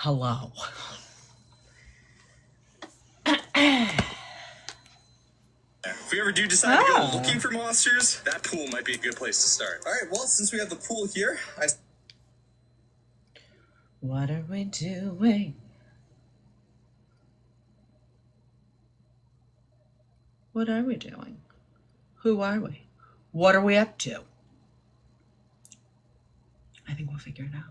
Hello. If we ever do decide to go looking for monsters, that pool might be a good place to start. All right, well, since we have the pool here, What are we doing? What are we doing? Who are we? What are we up to? I think we'll figure it out.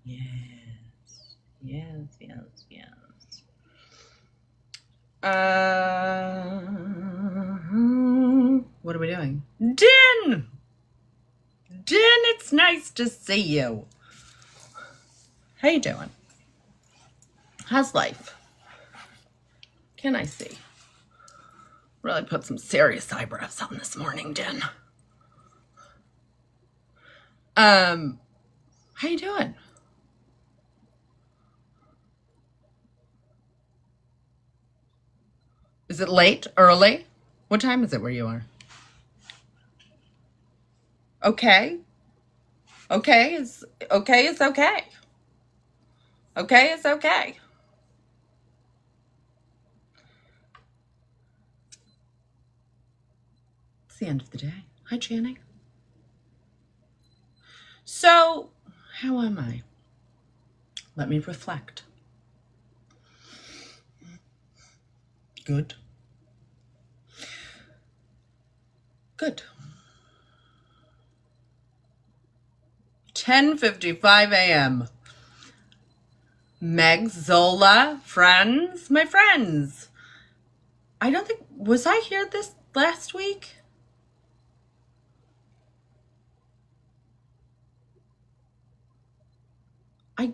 Yes. What are we doing? Din, it's nice to see you. How you doing? How's life? Can I see? Really put some serious eyebrows on this morning, Din. How you doing? Is it late? Early? What time is it where you are? Okay. Okay is okay. Okay is okay. It's the end of the day. Hi, Channing. So, how am I? Let me reflect. Good. 10:55 a.m. Meg, Zola, friends, my friends. I don't think, was I here this last week? I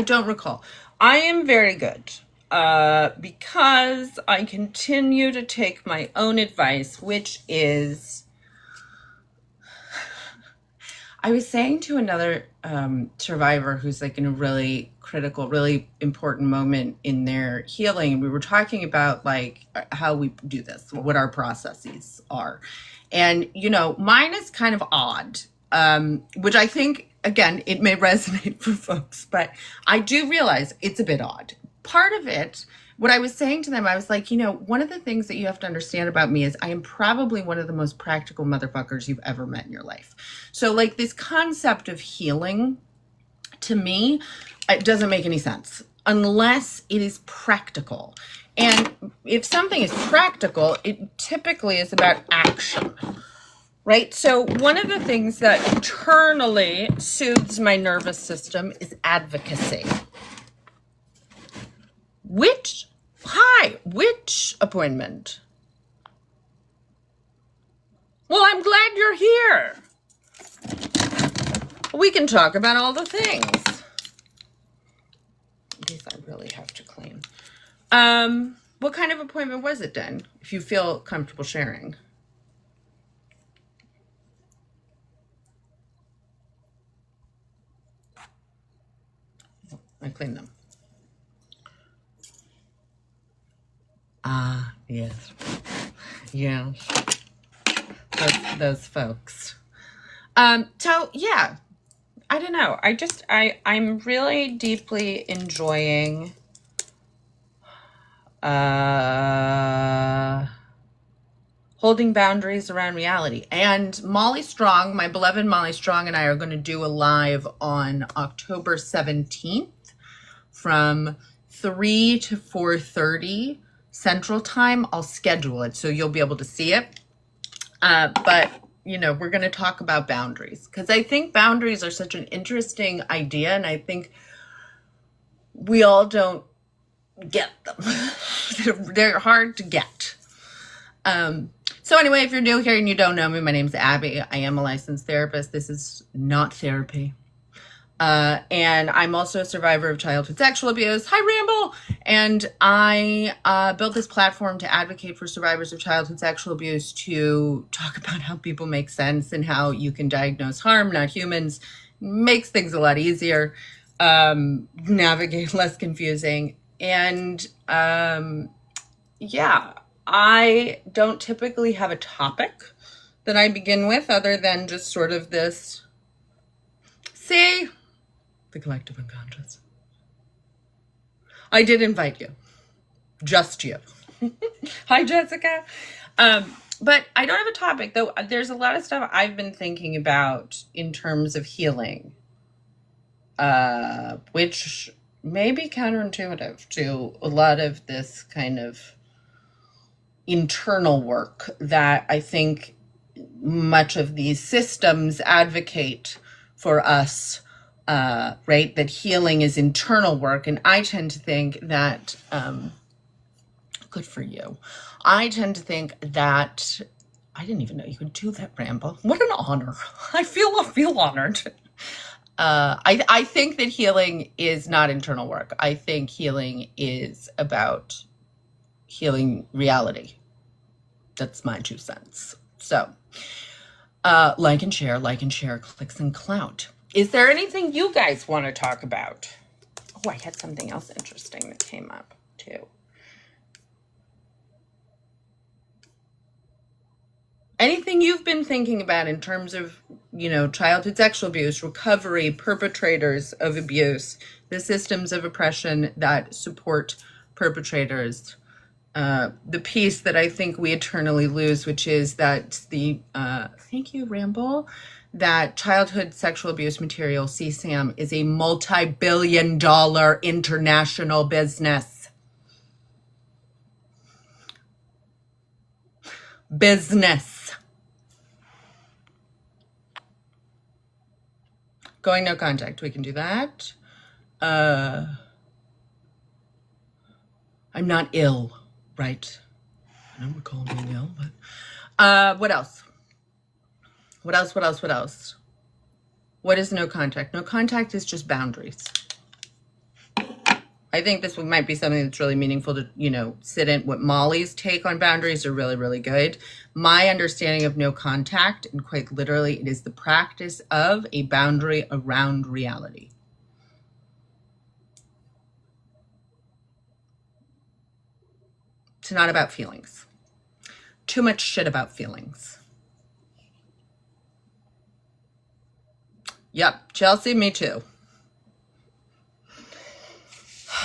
don't recall. I am very good because I continue to take my own advice, which is, I was saying to another survivor who's like in a really critical, really important moment in their healing. We were talking about like how we do this, what our processes are. And, you know, mine is kind of odd, which I think, again, it may resonate for folks, but I do realize it's a bit odd. Part of it, what I was saying to them, I was like, you know, one of the things that you have to understand about me is I am probably one of the most practical motherfuckers you've ever met in your life. So like this concept of healing, to me, it doesn't make any sense unless it is practical. And if something is practical, it typically is about action, right? So one of the things that internally soothes my nervous system is advocacy. Which appointment? Well, I'm glad you're here. We can talk about all the things. These I really have to clean. What kind of appointment was it then, if you feel comfortable sharing? I cleaned them. Yes. Those folks. So yeah, I don't know. I'm really deeply enjoying holding boundaries around reality. And Molly Strong, my beloved Molly Strong, and I are going to do a live on October 17th from 3 to 4:30 Central Time. I'll schedule it so you'll be able to see it. But, you know, we're going to talk about boundaries because I think boundaries are such an interesting idea. And I think we all don't get them. They're hard to get. So anyway, if you're new here and you don't know me, my name's Abby. I am a licensed therapist. This is not therapy. And I'm also a survivor of childhood sexual abuse. Hi, Ramble! And I built this platform to advocate for survivors of childhood sexual abuse, to talk about how people make sense and how you can diagnose harm, not humans. Makes things a lot easier, navigate less confusing. And yeah, I don't typically have a topic that I begin with other than just sort of this, see, the collective unconscious. I did invite you, just you. Hi, Jessica. But I don't have a topic, though. There's a lot of stuff I've been thinking about in terms of healing, which may be counterintuitive to a lot of this kind of internal work that I think much of these systems advocate for us, right? That healing is internal work. And I tend to think that, good for you. I tend to think that, I didn't even know you could do that, Ramble. What an honor. I feel honored. I think that healing is not internal work. I think healing is about healing reality. That's my 2 cents. So, like and share, clicks and clout. Is there anything you guys want to talk about? Oh, I had something else interesting that came up too. Anything you've been thinking about in terms of, childhood sexual abuse, recovery, perpetrators of abuse, the systems of oppression that support perpetrators, the piece that I think we eternally lose, which is that thank you, Ramble, that childhood sexual abuse material, CSAM, is a multi-billion-dollar international business. Going no contact, we can do that. I'm not ill, right? I don't recall being ill, but what else? What else? What is no contact? No contact is just boundaries. I think this might be something that's really meaningful to, sit in. What Molly's take on boundaries are really, really good. My understanding of no contact, and quite literally, it is the practice of a boundary around reality. It's not about feelings. Too much shit about feelings. Yep, Chelsea, me too.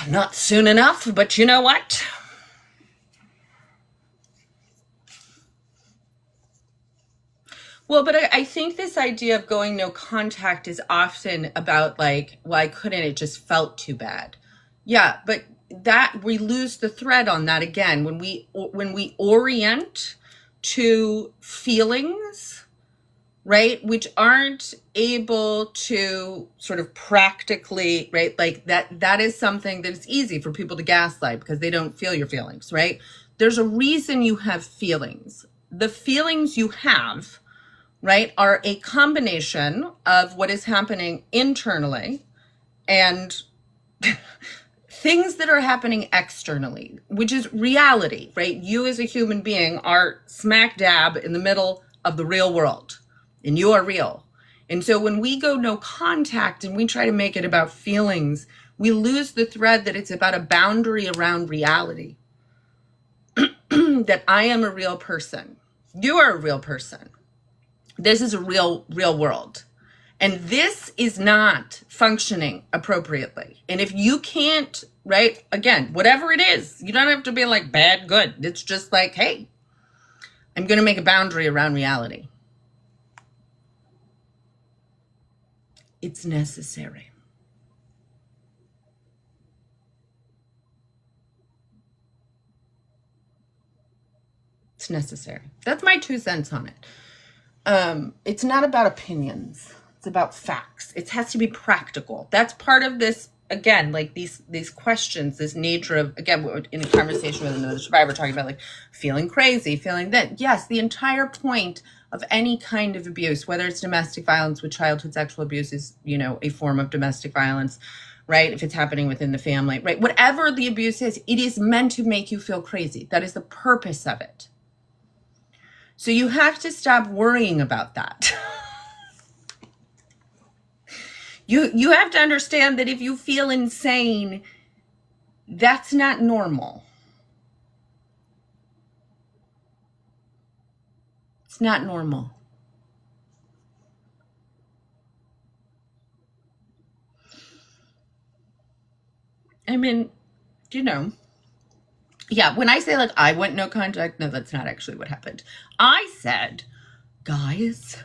Not soon enough, but you know what? Well, but I think this idea of going no contact is often about why couldn't it just felt too bad? Yeah, but that we lose the thread on that again when we orient to feelings, right, which aren't able to sort of practically, right, that is something that is easy for people to gaslight because they don't feel your feelings, right? There's a reason you have feelings. The feelings you have, right, are a combination of what is happening internally and things that are happening externally, which is reality, right? You as a human being are smack dab in the middle of the real world, and you are real. And so when we go no contact and we try to make it about feelings, we lose the thread that it's about a boundary around reality. That I am a real person. You are a real person. This is a real world. And this is not functioning appropriately. And if you can't, right, again, whatever it is, you don't have to be like bad, good. It's just like, hey, I'm going to make a boundary around reality. It's necessary. It's necessary. That's my 2 cents on it. It's not about opinions. It's about facts. It has to be practical. That's part of this, again, like these questions, this nature of, again, in a conversation with another survivor talking about like feeling crazy, feeling that. Yes, the entire point of any kind of abuse, whether it's domestic violence, with childhood sexual abuse is, a form of domestic violence, right? If it's happening within the family, right? Whatever the abuse is, it is meant to make you feel crazy. That is the purpose of it. So you have to stop worrying about that. You have to understand that if you feel insane, That's not normal. It's not normal. I mean, you know, yeah, when I say like I went no contact, no, that's not actually what happened. I said, guys,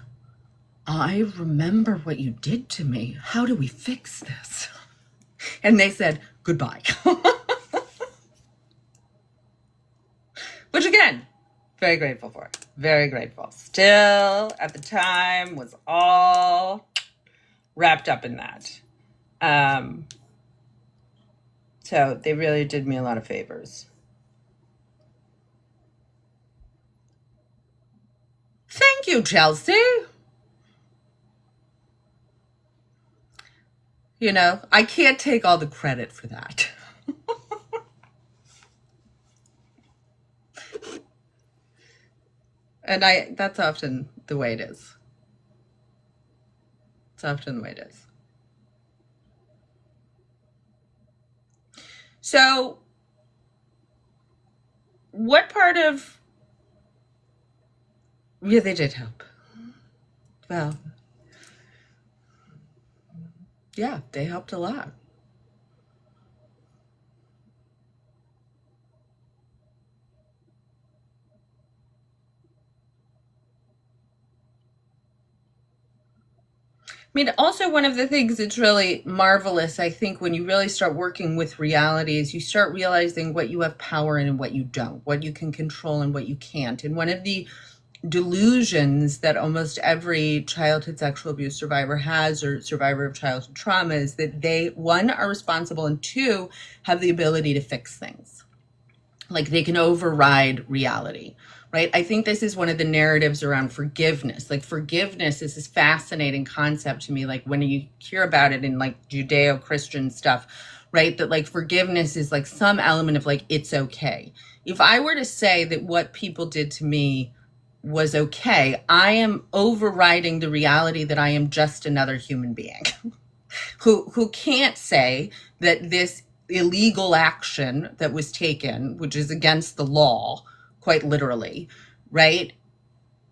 I remember what you did to me. How do we fix this? And they said, goodbye. Which again, very grateful for. Very grateful. Still, at the time, was all wrapped up in that. So they really did me a lot of favors. Thank you, Chelsea. You know, I can't take all the credit for that. And that's often the way it is. It's often the way it is. So, what part of... Yeah, they did help. Well, yeah, they helped a lot. I mean, also one of the things that's really marvelous, I think, when you really start working with reality is you start realizing what you have power in and what you don't, what you can control and what you can't. And one of the delusions that almost every childhood sexual abuse survivor has, or survivor of childhood trauma, is that they, one, are responsible, and two, have the ability to fix things. Like they can override reality. Right? I think this is one of the narratives around forgiveness. Like forgiveness is this fascinating concept to me. Like when you hear about it in like Judeo-Christian stuff, right? That like forgiveness is like some element of like, it's okay. If I were to say that what people did to me was okay, I am overriding the reality that I am just another human being who can't say that this illegal action that was taken, which is against the law, quite literally, right,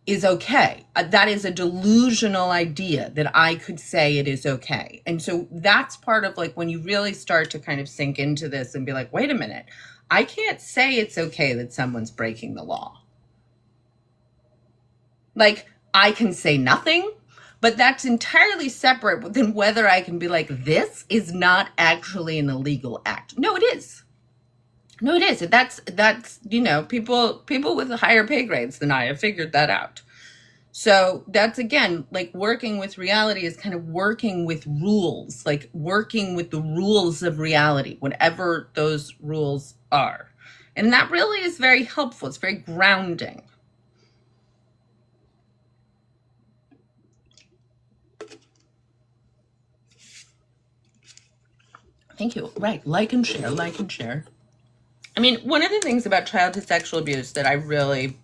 is okay. That is a delusional idea that I could say it is okay. And so that's part of like when you really start to kind of sink into this and be like, wait a minute, I can't say it's okay that someone's breaking the law. Like I can say nothing, but that's entirely separate than whether I can be like, this is not actually an illegal act. No, it is. No, it is. That's you know, people with higher pay grades than I have figured that out. So that's, again, like working with reality is kind of working with rules, like working with the rules of reality, whatever those rules are. And that really is very helpful. It's very grounding. Thank you. Right. Like and share, like and share. I mean, one of the things about childhood sexual abuse that I really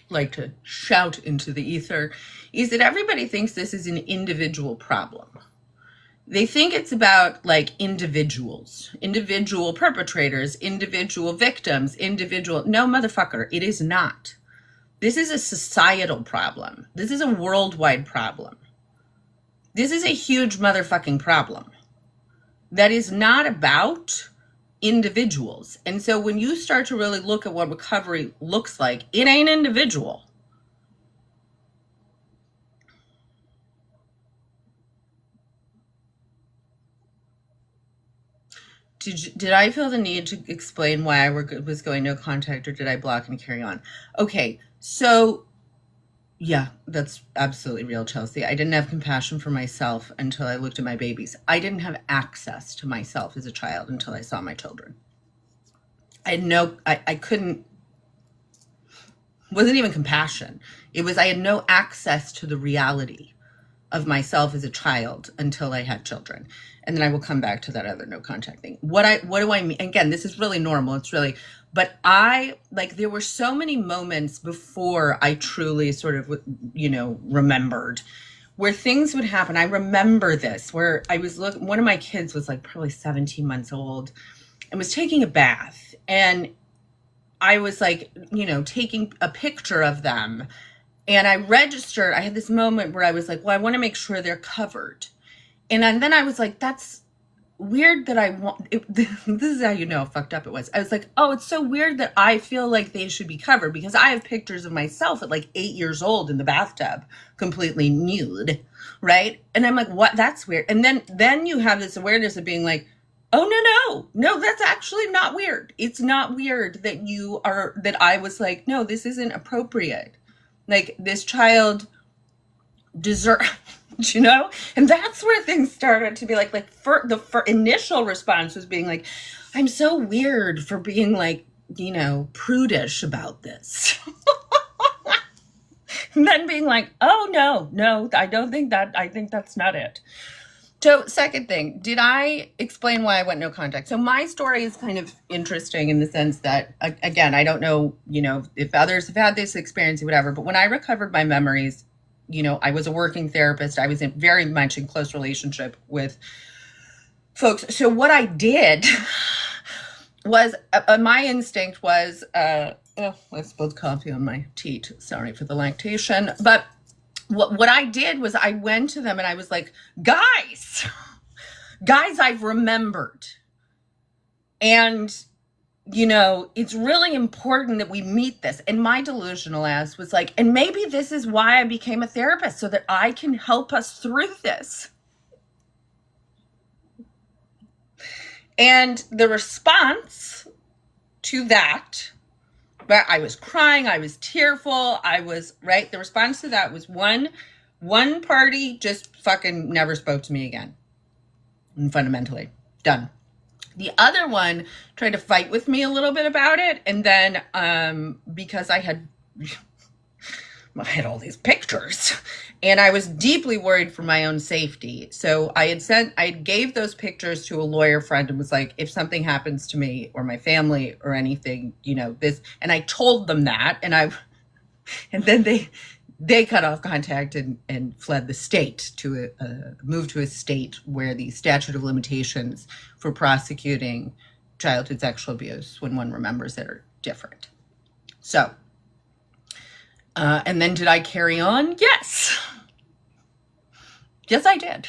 like to shout into the ether is that everybody thinks this is an individual problem. They think it's about like individuals, individual perpetrators, individual victims, individual... No, motherfucker, it is not. This is a societal problem. This is a worldwide problem. This is a huge motherfucking problem that is not about individuals. And so when you start to really look at what recovery looks like, it ain't individual. Did I feel the need to explain why I was going no contact, or did I block and carry on? Okay, so yeah, that's absolutely real, Chelsea. I didn't have compassion for myself until I looked at my babies. I didn't have access to myself as a child until I saw my children. I couldn't, wasn't even compassion. It was, I had no access to the reality of myself as a child until I had children. And then I will come back to that other no contact thing. What do I mean? Again, this is really normal. It's really, but there were so many moments before I truly sort of, remembered where things would happen. I remember this, where I was one of my kids was like probably 17 months old. and was taking a bath, and I was like, taking a picture of them, and I registered. I had this moment where I was like, well, I want to make sure they're covered. And then I was like, that's weird that I want it. This is how how fucked up it was. I was like, oh, it's so weird that I feel like they should be covered, because I have pictures of myself at like 8 years old in the bathtub, completely nude, right? And I'm like, what? That's weird. And then you have this awareness of being like, oh, no, that's actually not weird. It's not weird that I was like, no, this isn't appropriate. Like, this child deserves, and that's where things started to be like the initial response was being like, I'm so weird for being like, prudish about this. And then being like, oh, no, I don't think that, I think that's not it. So, second thing, did I explain why I went no contact? So my story is kind of interesting in the sense that, again, I don't know, if others have had this experience or whatever, but when I recovered my memories, I was a working therapist. I was very much in close relationship with folks. So what I did was, my instinct was, I spilled coffee on my teat. Sorry for the lactation. But what I did was I went to them and I was like, guys, I've remembered. And, it's really important that we meet this. And my delusional ass was like, and maybe this is why I became a therapist, so that I can help us through this. And the response to that, but I was crying, I was tearful, right? The response to that was one party just fucking never spoke to me again. And fundamentally, done. The other one tried to fight with me a little bit about it. And then, because I had all these pictures and I was deeply worried for my own safety. So I gave those pictures to a lawyer friend and was like, if something happens to me or my family or anything, this, and I told them that, and then they cut off contact and fled the state to moved to a state where the statute of limitations for prosecuting childhood sexual abuse, when one remembers it, are different. So, and then did I carry on? Yes. Yes, I did.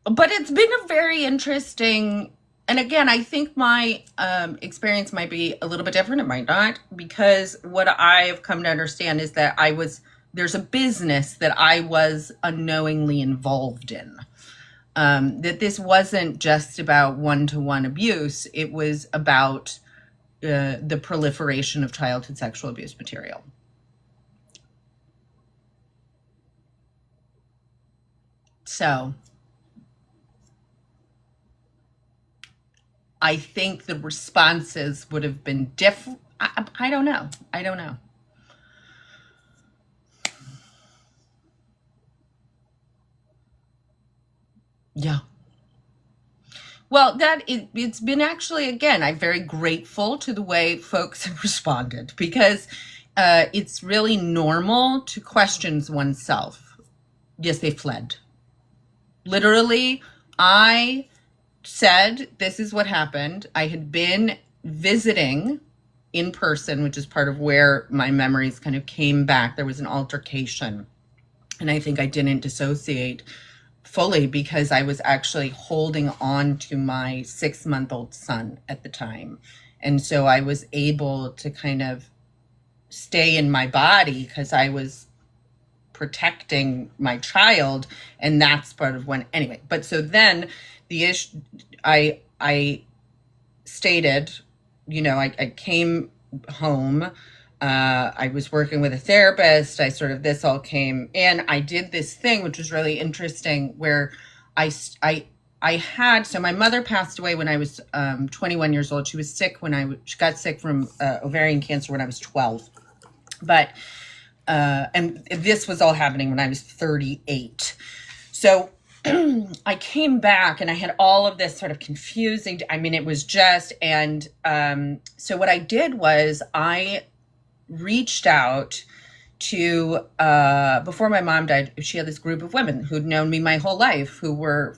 But it's been a very interesting, and again, I think my experience might be a little bit different. It might not, because what I've come to understand is that there's a business that I was unknowingly involved in. That this wasn't just about one-to-one abuse. It was about the proliferation of childhood sexual abuse material. So I think the responses would have been different. I don't know. Yeah. Well, it's been actually, again, I'm very grateful to the way folks have responded, because it's really normal to question oneself. Yes, they fled. Literally, I said, this is what happened. I had been visiting in person, which is part of where my memories kind of came back. There was an altercation, and I think I didn't dissociate fully because I was actually holding on to my 6-month-old son at the time. And so I was able to kind of stay in my body because I was protecting my child. And that's part of when, anyway, but so then the issue, I stated, I came home, I was working with a therapist. This all came in. I did this thing, which was really interesting, where I had, so my mother passed away when I was 21 years old. She was sick she got sick from ovarian cancer when I was 12. But, and this was all happening when I was 38. So I came back and I had all of this sort of confusing, it was just, and so what I did was I reached out to, before my mom died, she had this group of women who'd known me my whole life, who were,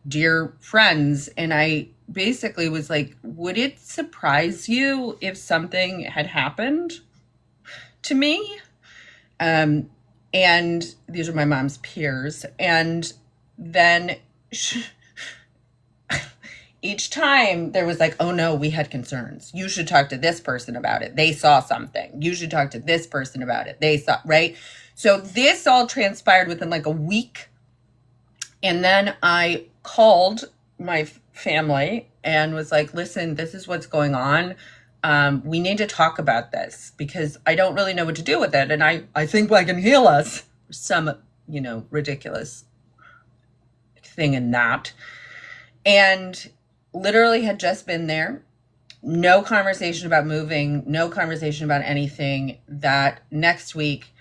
dear friends, and I basically was like, would it surprise you if something had happened to me? And these are my mom's peers. And then each time there was like, oh no, we had concerns. You should talk to this person about it. They saw something. You should talk to this person about it. They saw, right? So this all transpired within like a week. And then I called my family and was like, listen, this is what's going on. We need to talk about this because I don't really know what to do with it. And I think I can heal us. Some, ridiculous thing in that. And literally had just been there. No conversation about moving, no conversation about anything. That next week,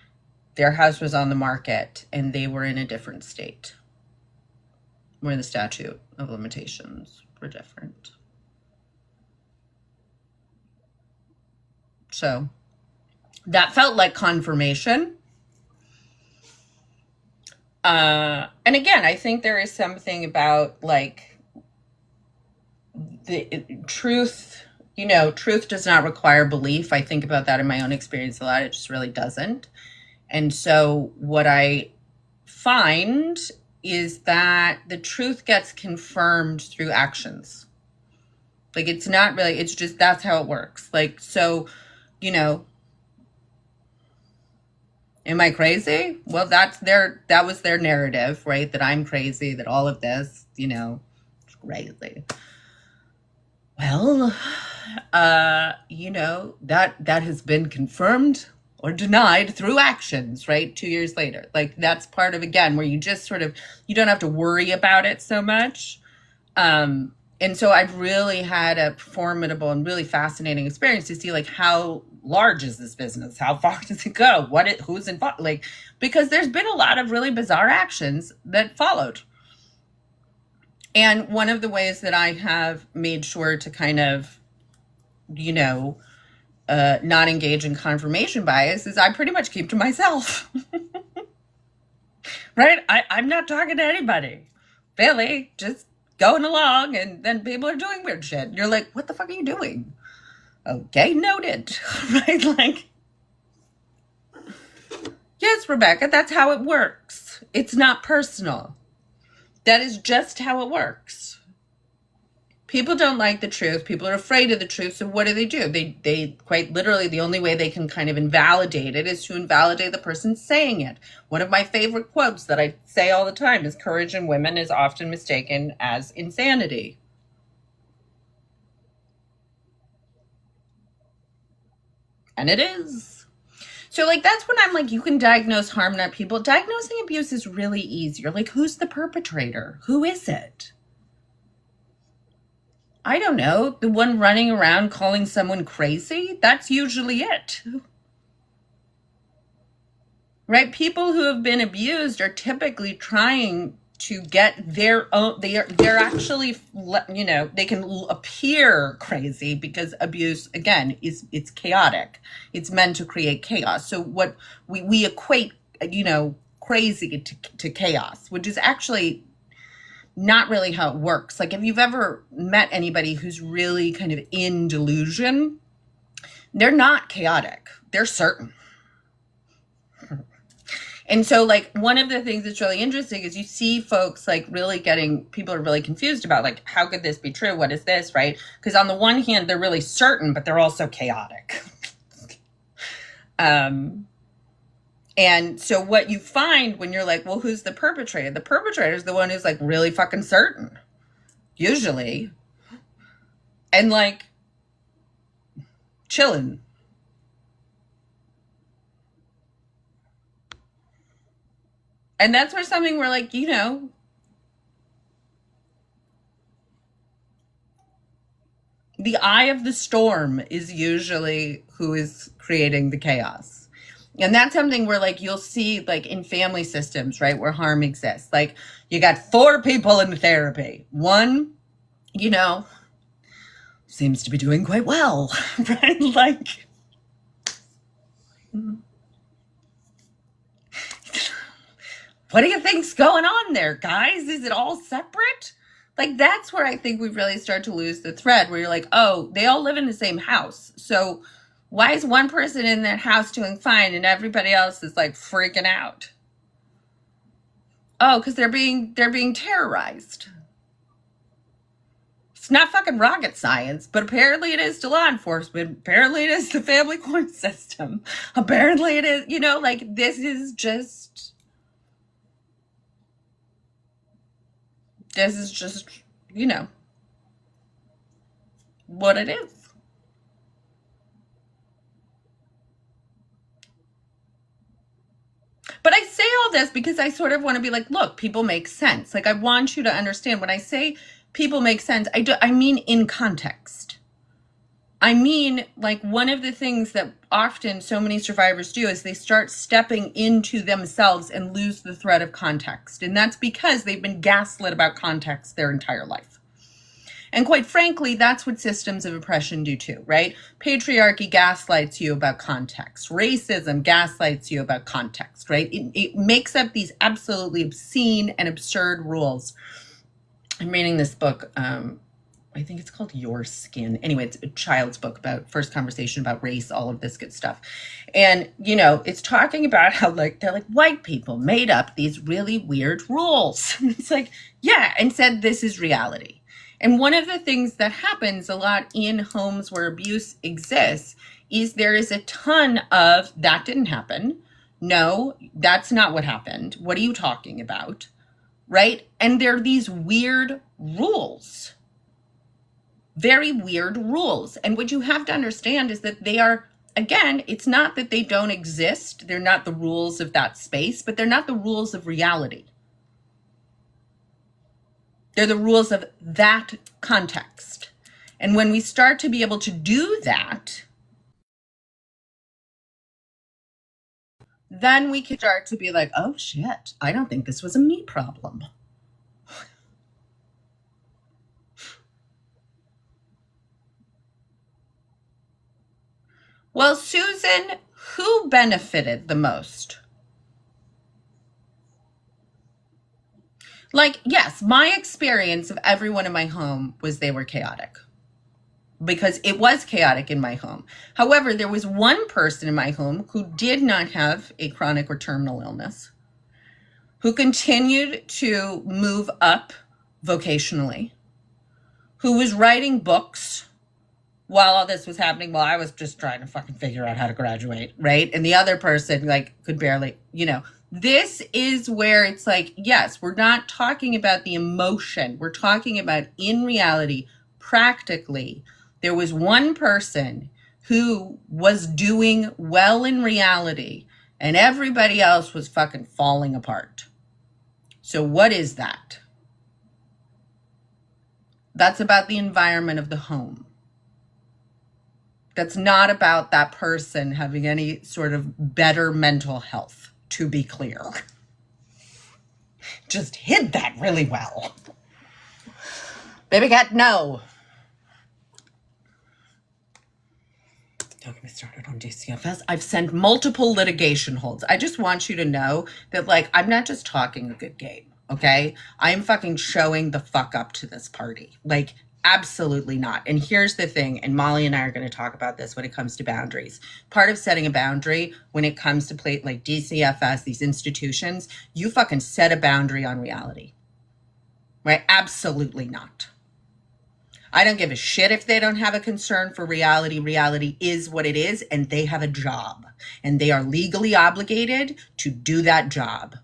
their house was on the market and they were in a different state, where the statute of limitations were different. So that felt like confirmation. And again, I think there is something about like the truth, truth does not require belief. I think about that in my own experience a lot. It just really doesn't. And so what I find is that the truth gets confirmed through actions. Like, it's not really, it's just, that's how it works. Like, so, am I crazy? Well, that was their narrative, right? That I'm crazy, that all of this, it's crazy. Well, that has been confirmed or denied through actions, right? 2 years later. Like, that's part of, again, where you just sort of, you don't have to worry about it so much. And so I've really had a formidable and really fascinating experience to see, like, how large is this business? How far does it go? Who's involved? Like, because there's been a lot of really bizarre actions that followed. And one of the ways that I have made sure to kind of, not engage in confirmation bias is I pretty much keep to myself. Right? I'm not talking to anybody. Really, just going along, and then people are doing weird shit. You're like, what the fuck are you doing? Okay, noted. Right? Like, yes, Rebecca, that's how it works. It's not personal. That is just how it works. People don't like the truth. People are afraid of the truth. So what do? They quite literally, the only way they can kind of invalidate it is to invalidate the person saying it. One of my favorite quotes that I say all the time is, courage in women is often mistaken as insanity. And it is. So, like, that's when I'm like, you can diagnose harm, not people. Diagnosing abuse is really easy. You're like, who's the perpetrator? Who is it? I don't know. The one running around calling someone crazy? That's usually it. Right? People who have been abused are typically trying to get their own, they're actually, they can appear crazy because abuse, again, it's chaotic. It's meant to create chaos. So what we equate, crazy to chaos, which is actually not really how it works. Like, if you've ever met anybody who's really kind of in delusion, they're not chaotic. They're certain. And so, like, one of the things that's really interesting is you see folks, like, really people are really confused about, like, how could this be true? What is this, right? Because on the one hand, they're really certain, but they're also chaotic. And so what you find when you're like, well, who's the perpetrator? The perpetrator is the one who's, like, really fucking certain, usually. And, like, chilling. And that's where something where, like, the eye of the storm is usually who is creating the chaos. And that's something where, like, you'll see, like, in family systems, right, where harm exists. Like, you got 4 people in therapy. One, seems to be doing quite well, right? Like, What do you think's going on there, guys? Is it all separate? Like, that's where I think we really start to lose the thread, where you're like, oh, they all live in the same house. So why is one person in that house doing fine and everybody else is like freaking out? Oh, because they're being terrorized. It's not fucking rocket science, but apparently it is to law enforcement. Apparently it is the family court system. Apparently it is, you know, like, this is just, you know, what it is. But I say all this because I sort of want to be like, look, people make sense. Like, I want you to understand when I say people make sense, I mean in context. I mean, like, one of the things that often so many survivors do is they start stepping into themselves and lose the thread of context. And that's because they've been gaslit about context their entire life. And quite frankly, that's what systems of oppression do too, right? Patriarchy gaslights you about context. Racism gaslights you about context, right? It makes up these absolutely obscene and absurd rules. I'm reading this book, I think it's called Your Skin. Anyway, it's a child's book about first conversation about race, all of this good stuff. And, you know, it's talking about how, like, they're like, white people made up these really weird rules. It's like, yeah, and said this is reality. And one of the things that happens a lot in homes where abuse exists is there is a ton of, that didn't happen. No, that's not what happened. What are you talking about? Right? And there are these weird rules. Very weird rules. And what you have to understand is that they are, again, it's not that they don't exist. They're not the rules of that space, but they're not the rules of reality. They're the rules of that context. And when we start to be able to do that, then we can start to be like, oh shit, I don't think this was a me problem. Well, Susan, who benefited the most? Like, yes, my experience of everyone in my home was they were chaotic. Because it was chaotic in my home. However, there was one person in my home who did not have a chronic or terminal illness, who continued to move up vocationally, who was writing books while all this was happening, while I was just trying to fucking figure out how to graduate, right? And the other person, like, could barely, you know. This is where it's like, yes, we're not talking about the emotion. We're talking about, in reality, practically, there was one person who was doing well in reality and everybody else was fucking falling apart. So what is that? That's about the environment of the home. That's not about that person having any sort of better mental health, to be clear. Just hid that really well. Baby cat, no. Don't get me started on DCFS. I've sent multiple litigation holds. I just want you to know that, like, I'm not just talking a good game, okay? I'm fucking showing the fuck up to this party. Like, absolutely not. And here's the thing, and Molly and I are going to talk about this when it comes to boundaries. Part of setting a boundary when it comes to play like DCFS, these institutions, you fucking set a boundary on reality, right? Absolutely not. I don't give a shit if they don't have a concern for reality. Reality is what it is, and they have a job, and they are legally obligated to do that job.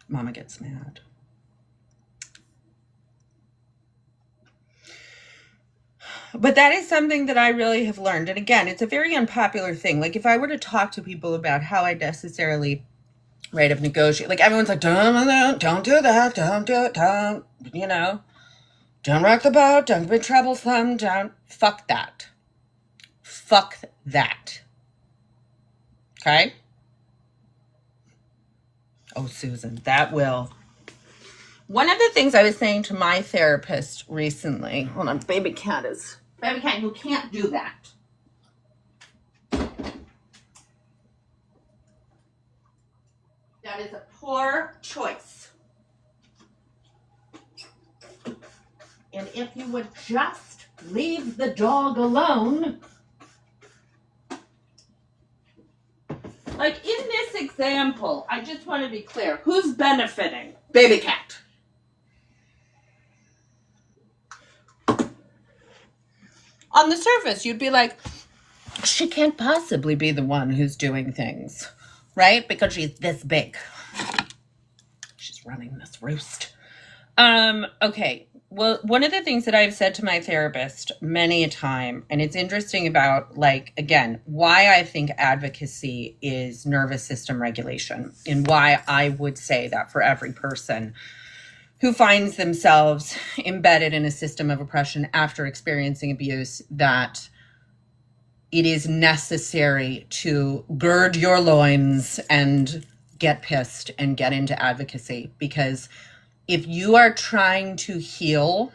Mama gets mad. But that is something that I really have learned. And again, it's a very unpopular thing. Like, if I were to talk to people about how I necessarily, right, of negotiate, like, everyone's like, don't do that, don't do it, don't, you know, don't rock the boat, don't be troublesome, don't, fuck that. Fuck that. Okay? Oh, Susan, that will. One of the things I was saying to my therapist recently, hold on, baby cat, you can't do that. That is a poor choice. And if you would just leave the dog alone. Like in this example, I just want to be clear. Who's benefiting? Baby cat. On the surface, you'd be like, she can't possibly be the one who's doing things, right? Because she's this big. She's running this roost. Okay. Well, one of the things that I've said to my therapist many a time, and it's interesting about, like, again, why I think advocacy is nervous system regulation, and why I would say that for every person who finds themselves embedded in a system of oppression after experiencing abuse, that it is necessary to gird your loins and get pissed and get into advocacy. Because if you are trying to heal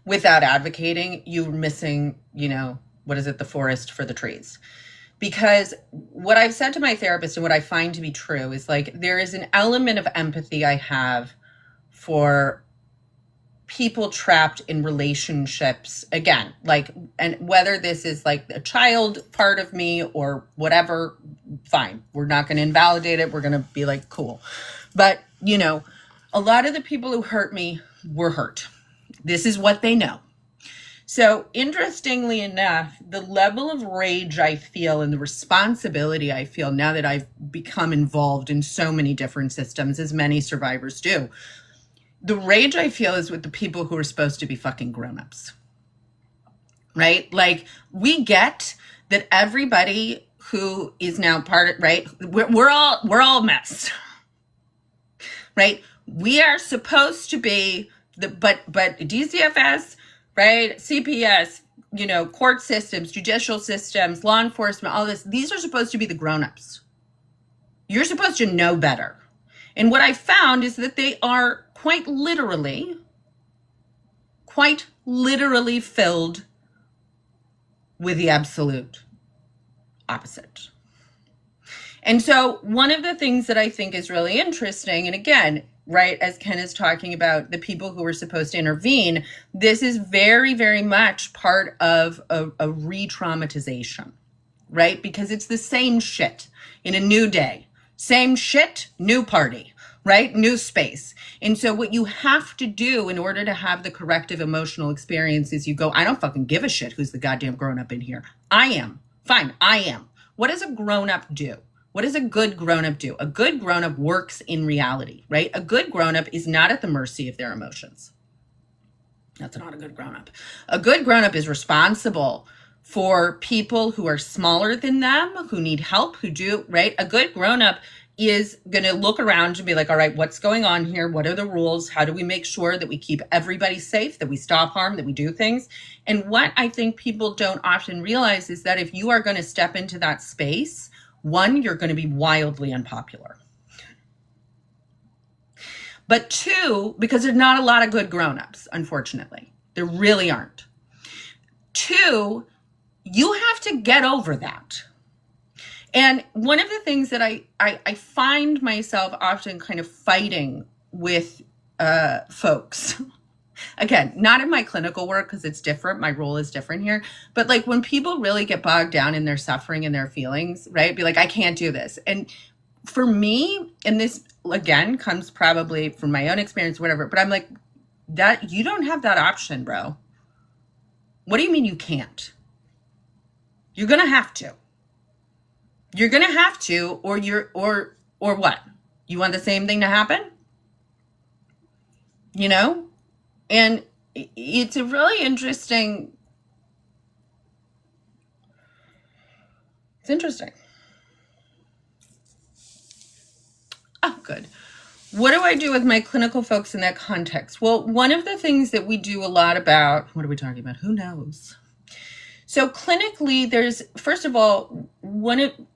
without advocating, you're missing, the forest for the trees. Because what I've said to my therapist and what I find to be true is, like, there is an element of empathy I have for people trapped in relationships, again, like, and whether this is like a child part of me or whatever, fine. We're not going to invalidate it. We're going to be like, cool. But, a lot of the people who hurt me were hurt. This is what they know. So interestingly enough, the level of rage I feel and the responsibility I feel now that I've become involved in so many different systems, as many survivors do, the rage I feel is with the people who are supposed to be fucking grown-ups, right? Like, we get that everybody who is now part of, right? We're all messed, right? We are supposed to be but DCFS, right? CPS, court systems, judicial systems, law enforcement, all this, these are supposed to be the grown-ups. You're supposed to know better. And what I found is that they are quite literally filled with the absolute opposite. And so one of the things that I think is really interesting, and again, right, as Ken is talking about the people who are supposed to intervene, this is very, very much part of a re-traumatization, right? Because it's the same shit in a new day. Same shit, new party, right? New space. And so what you have to do in order to have the corrective emotional experience is you go, I don't fucking give a shit who's the goddamn grown-up in here. I am. Fine, I am. What does a grown-up do? What does a good grown-up do? A good grown-up works in reality, right? A good grown-up is not at the mercy of their emotions. That's not a good grown-up. A good grown-up is responsible for people who are smaller than them, who need help, who do, right? A good grown-up is going to look around and be like, all right, what's going on here? What are the rules? How do we make sure that we keep everybody safe, that we stop harm, that we do things? And what I think people don't often realize is that if you are going to step into that space, one, you're going to be wildly unpopular. But two, because there's not a lot of good grown-ups, unfortunately. There really aren't. Two, you have to get over that. And one of the things that I find myself often kind of fighting with folks, again, not in my clinical work because it's different, my role is different here, but like when people really get bogged down in their suffering and their feelings, right? Be like, I can't do this. And for me, and this again comes probably from my own experience, whatever, but I'm like, that you don't have that option, bro. What do you mean you can't? You're gonna have to. You're gonna have to, or what? You want the same thing to happen? And it's a really interesting. It's interesting. Oh, good. What do I do with my clinical folks in that context? Well, one of the things that we do a lot about, what are we talking about? Who knows? So clinically, there's, first of all,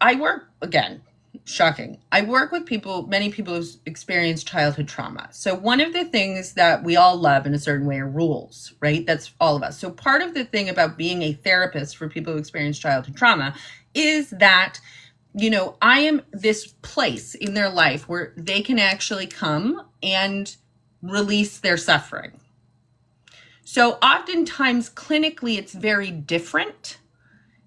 I work, again, shocking. I work with many people who've experienced childhood trauma. So one of the things that we all love in a certain way are rules, right? That's all of us. So part of the thing about being a therapist for people who experience childhood trauma is that, I am this place in their life where they can actually come and release their suffering. So oftentimes clinically, it's very different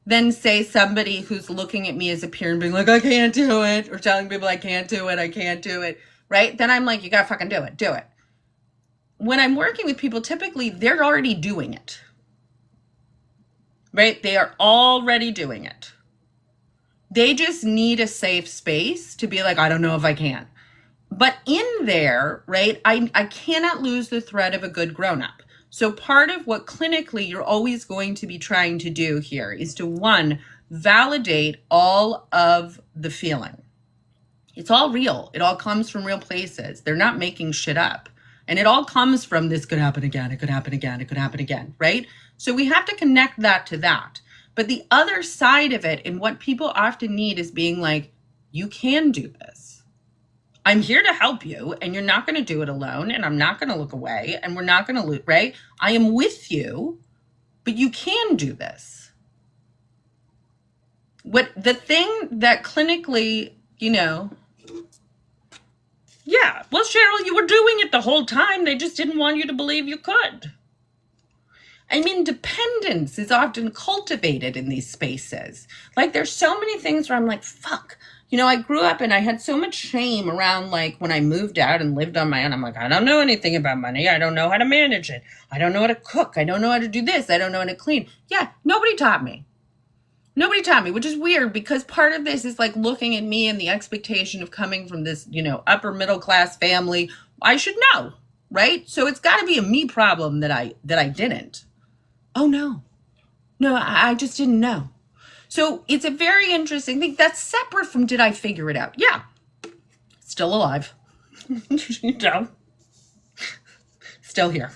than, say, somebody who's looking at me as a peer and being like, I can't do it, or telling people I can't do it, right? Then I'm like, you gotta fucking do it. When I'm working with people, typically they're already doing it, right? They are already doing it. They just need a safe space to be like, I don't know if I can. But in there, right, I cannot lose the thread of a good grown-up. So part of what clinically you're always going to be trying to do here is to, one, validate all of the feeling. It's all real. It all comes from real places. They're not making shit up. And it all comes from this could happen again, it could happen again, it could happen again, right? So we have to connect that to that. But the other side of it, and what people often need, is being like, you can do this. I'm here to help you, and you're not going to do it alone, and I'm not going to look away, and we're not going to, right? I am with you, but you can do this. What the thing that clinically, yeah, well, Cheryl, you were doing it the whole time. They just didn't want you to believe you could. I mean, dependence is often cultivated in these spaces. Like, there's so many things where I'm like, fuck. I grew up and I had so much shame around, like, when I moved out and lived on my own. I'm like, I don't know anything about money. I don't know how to manage it. I don't know how to cook. I don't know how to do this. I don't know how to clean. Yeah, nobody taught me. Nobody taught me, which is weird because part of this is like looking at me and the expectation of coming from this, upper middle class family. I should know, right? So it's got to be a me problem that I didn't. Oh, no, I just didn't know. So it's a very interesting thing that's separate from did I figure it out? Yeah, still alive, still here.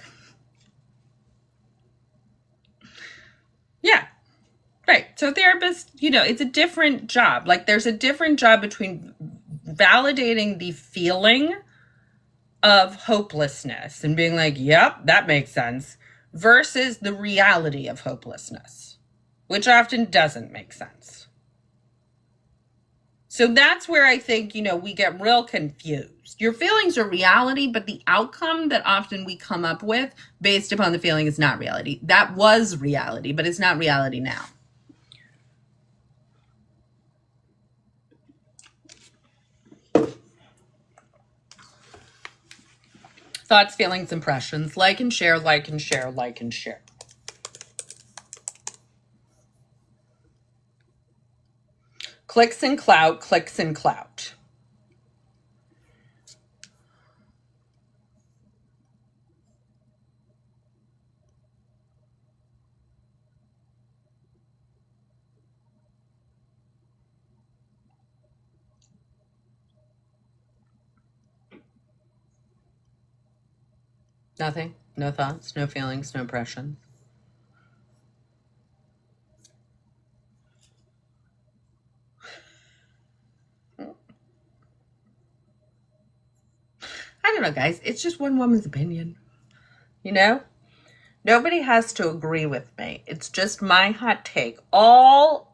Yeah, right. So therapist, it's a different job. Like there's a different job between validating the feeling of hopelessness and being like, yep, that makes sense, versus the reality of hopelessness, which often doesn't make sense. So that's where I think, we get real confused. Your feelings are reality, but the outcome that often we come up with based upon the feeling is not reality. That was reality, but it's not reality now. Thoughts, feelings, impressions. Like and share, like and share, like and share. Clicks and clout, clicks and clout. Nothing, no thoughts, no feelings, no impressions. I don't know, guys. It's just one woman's opinion. Nobody has to agree with me. It's just my hot take. All,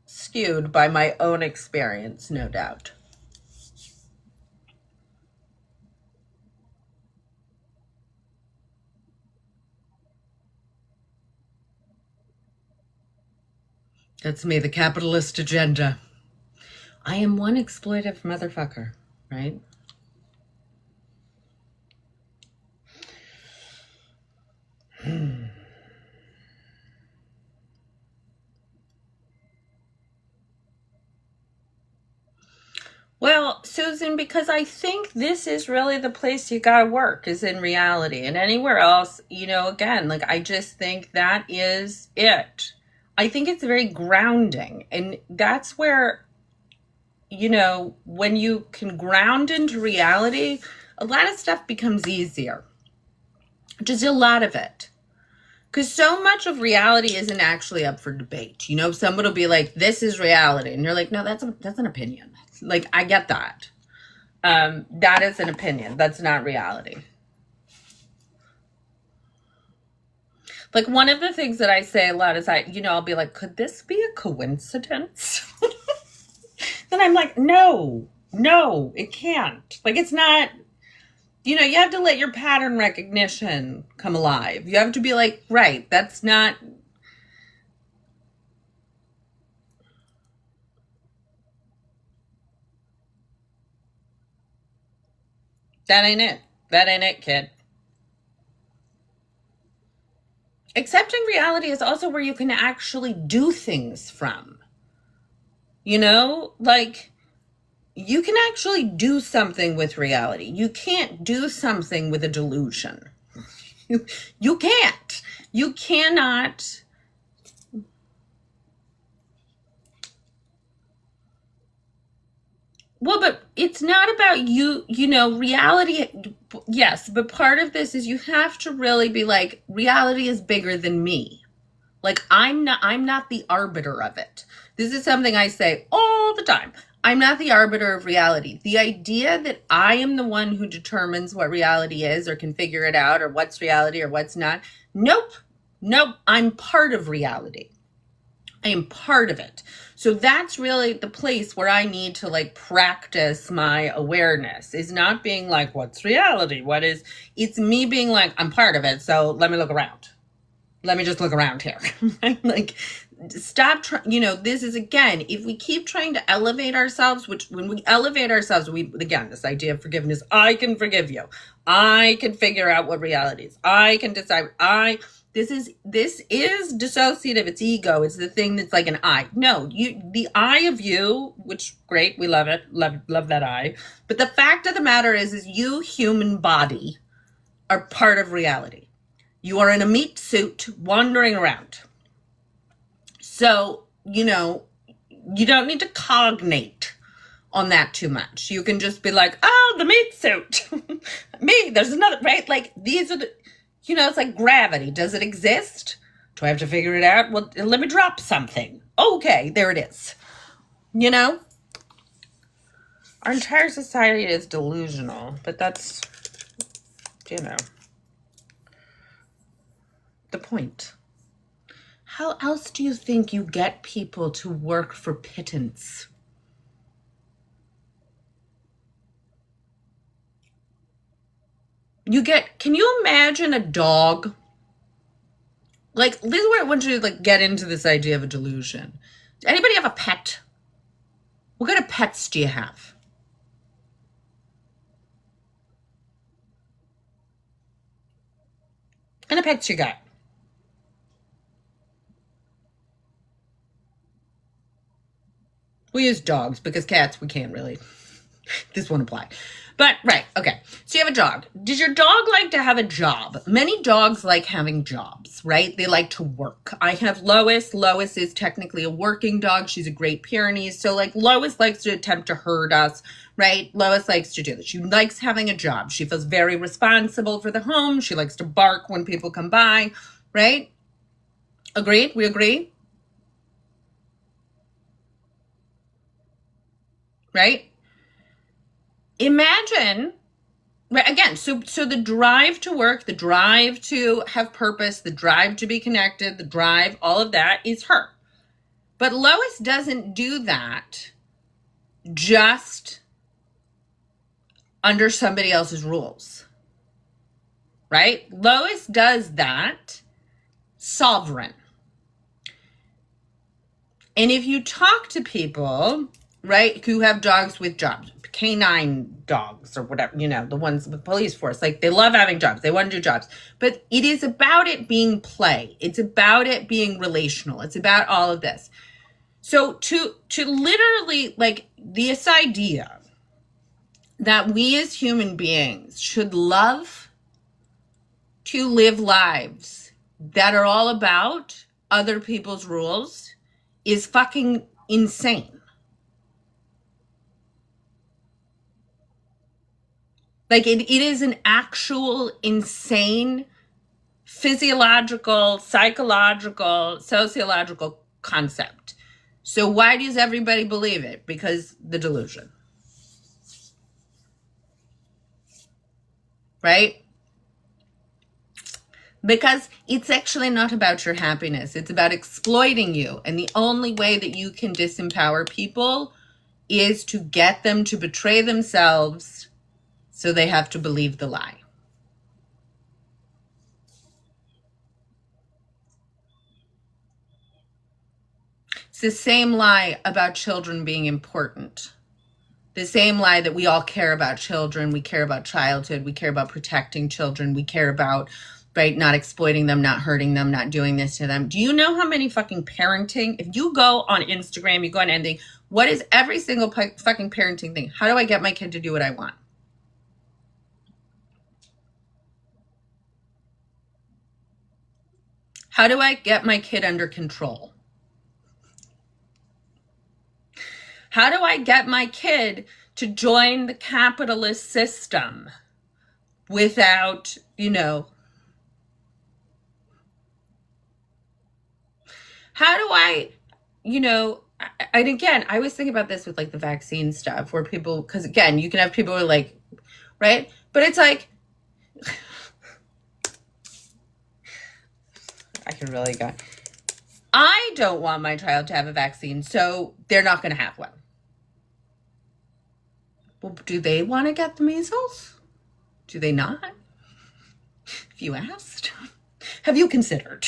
skewed by my own experience, no doubt. That's me, the capitalist agenda. I am one exploitive motherfucker, right? Well, Susan, because I think this is really the place you gotta work, is in reality. And anywhere else, again, like I just think that is it. I think it's very grounding. And that's where, when you can ground into reality, a lot of stuff becomes easier. Just a lot of it. Because so much of reality isn't actually up for debate. You know, someone will be like, this is reality. And you're like, no, that's an opinion. Like, I get that. That is an opinion. That's not reality. Like, one of the things that I say a lot is I'll be like, could this be a coincidence? Then I'm like, no, it can't. Like, it's not, you have to let your pattern recognition come alive. You have to be like, right, that's not. That ain't it. That ain't it, kid. Accepting reality is also where you can actually do things from. Like, you can actually do something with reality. You can't do something with a delusion. You can't. You cannot. Well, but it's not about you, reality. Yes, but part of this is you have to really be like, reality is bigger than me. Like, I'm not the arbiter of it. This is something I say all the time. I'm not the arbiter of reality. The idea that I am the one who determines what reality is or can figure it out or what's reality or what's not. Nope. I'm part of reality. I am part of it. So that's really the place where I need to like practice my awareness, is not being like, what's reality? It's me being like, I'm part of it. So let me look around. Let me just look around here. Like, stop this is, again, if we keep trying to elevate ourselves, which when we elevate ourselves, this idea of forgiveness, I can forgive you. I can figure out what reality is. I can decide. This is dissociative. It's ego. It's the thing that's like an I. No, the I of you, which great, we love it. Love that I. But the fact of the matter is you, human body, are part of reality. You are in a meat suit wandering around. So, you don't need to cognate on that too much. You can just be like, oh, the meat suit. Me, there's another, right? Like, these are the, it's like gravity. Does it exist? Do I have to figure it out? Well, let me drop something. Okay, there it is. Our entire society is delusional, but that's, the point. How else do you think you get people to work for pittance? Can you imagine a dog? Like, this is where I want you to like get into this idea of a delusion. Does anybody have a pet? What kind of pets do you have? What kind of pets you got? We use dogs because cats, we can't really. This won't apply. But, right, okay. So you have a dog. Does your dog like to have a job? Many dogs like having jobs, right? They like to work. I have Lois. Lois is technically a working dog. She's a Great Pyrenees. So, like, Lois likes to attempt to herd us, right? Lois likes to do this. She likes having a job. She feels very responsible for the home. She likes to bark when people come by, right? Agreed? We agree? Right? Imagine, again, so the drive to work, the drive to have purpose, the drive to be connected, the drive, all of that is her. But Lois doesn't do that just under somebody else's rules, right? Lois does that sovereign. And if you talk to people, right, who have dogs with jobs, canine dogs or whatever, the ones with police force, like, they love having jobs. They want to do jobs. But it is about it being play. It's about it being relational. It's about all of this. So to literally, like, this idea that we as human beings should love to live lives that are all about other people's rules is fucking insane. Like, it is an actual insane physiological, psychological, sociological concept. So why does everybody believe it? Because the delusion. Right? Because it's actually not about your happiness. It's about exploiting you. And the only way that you can disempower people is to get them to betray themselves so they have to believe the lie. It's the same lie about children being important. The same lie that we all care about children. We care about childhood. We care about protecting children. We care about, right, not exploiting them, not hurting them, not doing this to them. Do you know how many fucking parenting, if you go on Instagram, you go on anything, what is every single fucking parenting thing? How do I get my kid to do what I want? How do I get my kid under control? How do I get my kid to join the capitalist system without, how do I, and again, I was thinking about this with like the vaccine stuff where people, because again, you can have people who are like, right? But it's like, I can really go. I don't want my child to have a vaccine, so they're not going to have one. Well, do they want to get the measles? Do they not? If you asked, have you considered?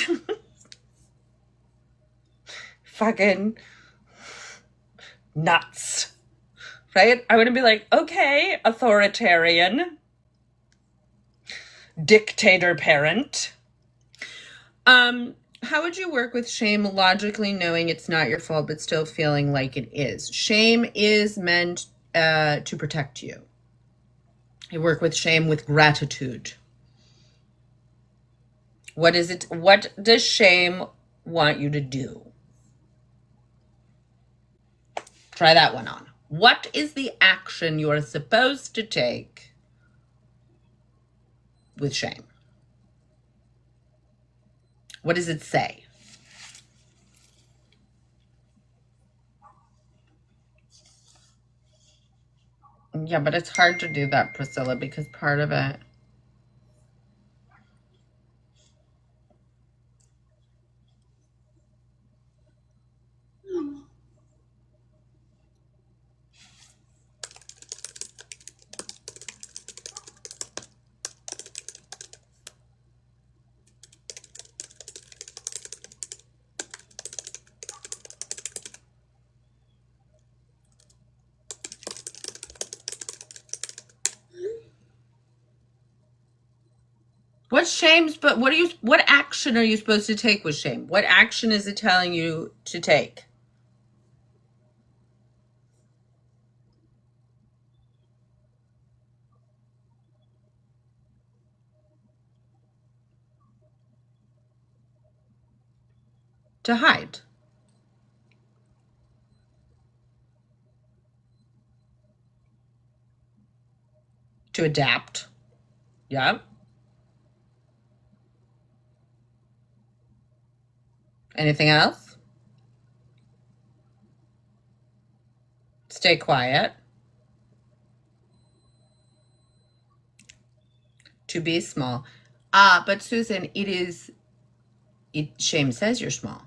Fucking nuts, right? I wouldn't be like, okay, authoritarian, dictator parent. How would you work with shame logically knowing it's not your fault but still feeling like it is? Shame is meant to protect you. You work with shame with gratitude. What is it? What does shame want you to do? Try that one on. What is the action you are supposed to take with shame? What does it say? Yeah, but it's hard to do that, Priscilla, because part of it... What action are you supposed to take with shame? What action is it telling you to take? To hide. To adapt. Yeah. Anything else? Stay quiet. To be small. But Susan, shame says you're small.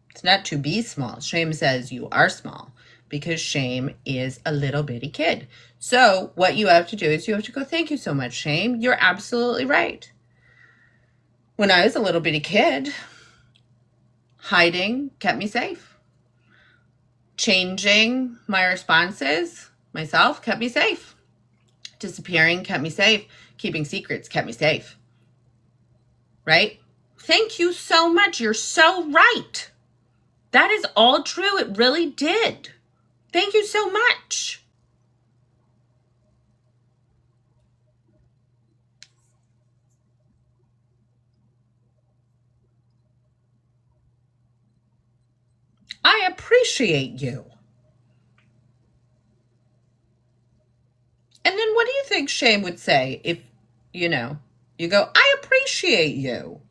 It's not to be small. Shame says you are small because shame is a little bitty kid. So what you have to do is you have to go, thank you so much, shame. You're absolutely right. When I was a little bitty kid, hiding kept me safe. Changing my responses myself kept me safe. Disappearing kept me safe. Keeping secrets kept me safe. Right? Thank you so much. You're so right. That is all true. It really did. Thank you so much. I appreciate you. And then what do you think shame would say if, You go, I appreciate you.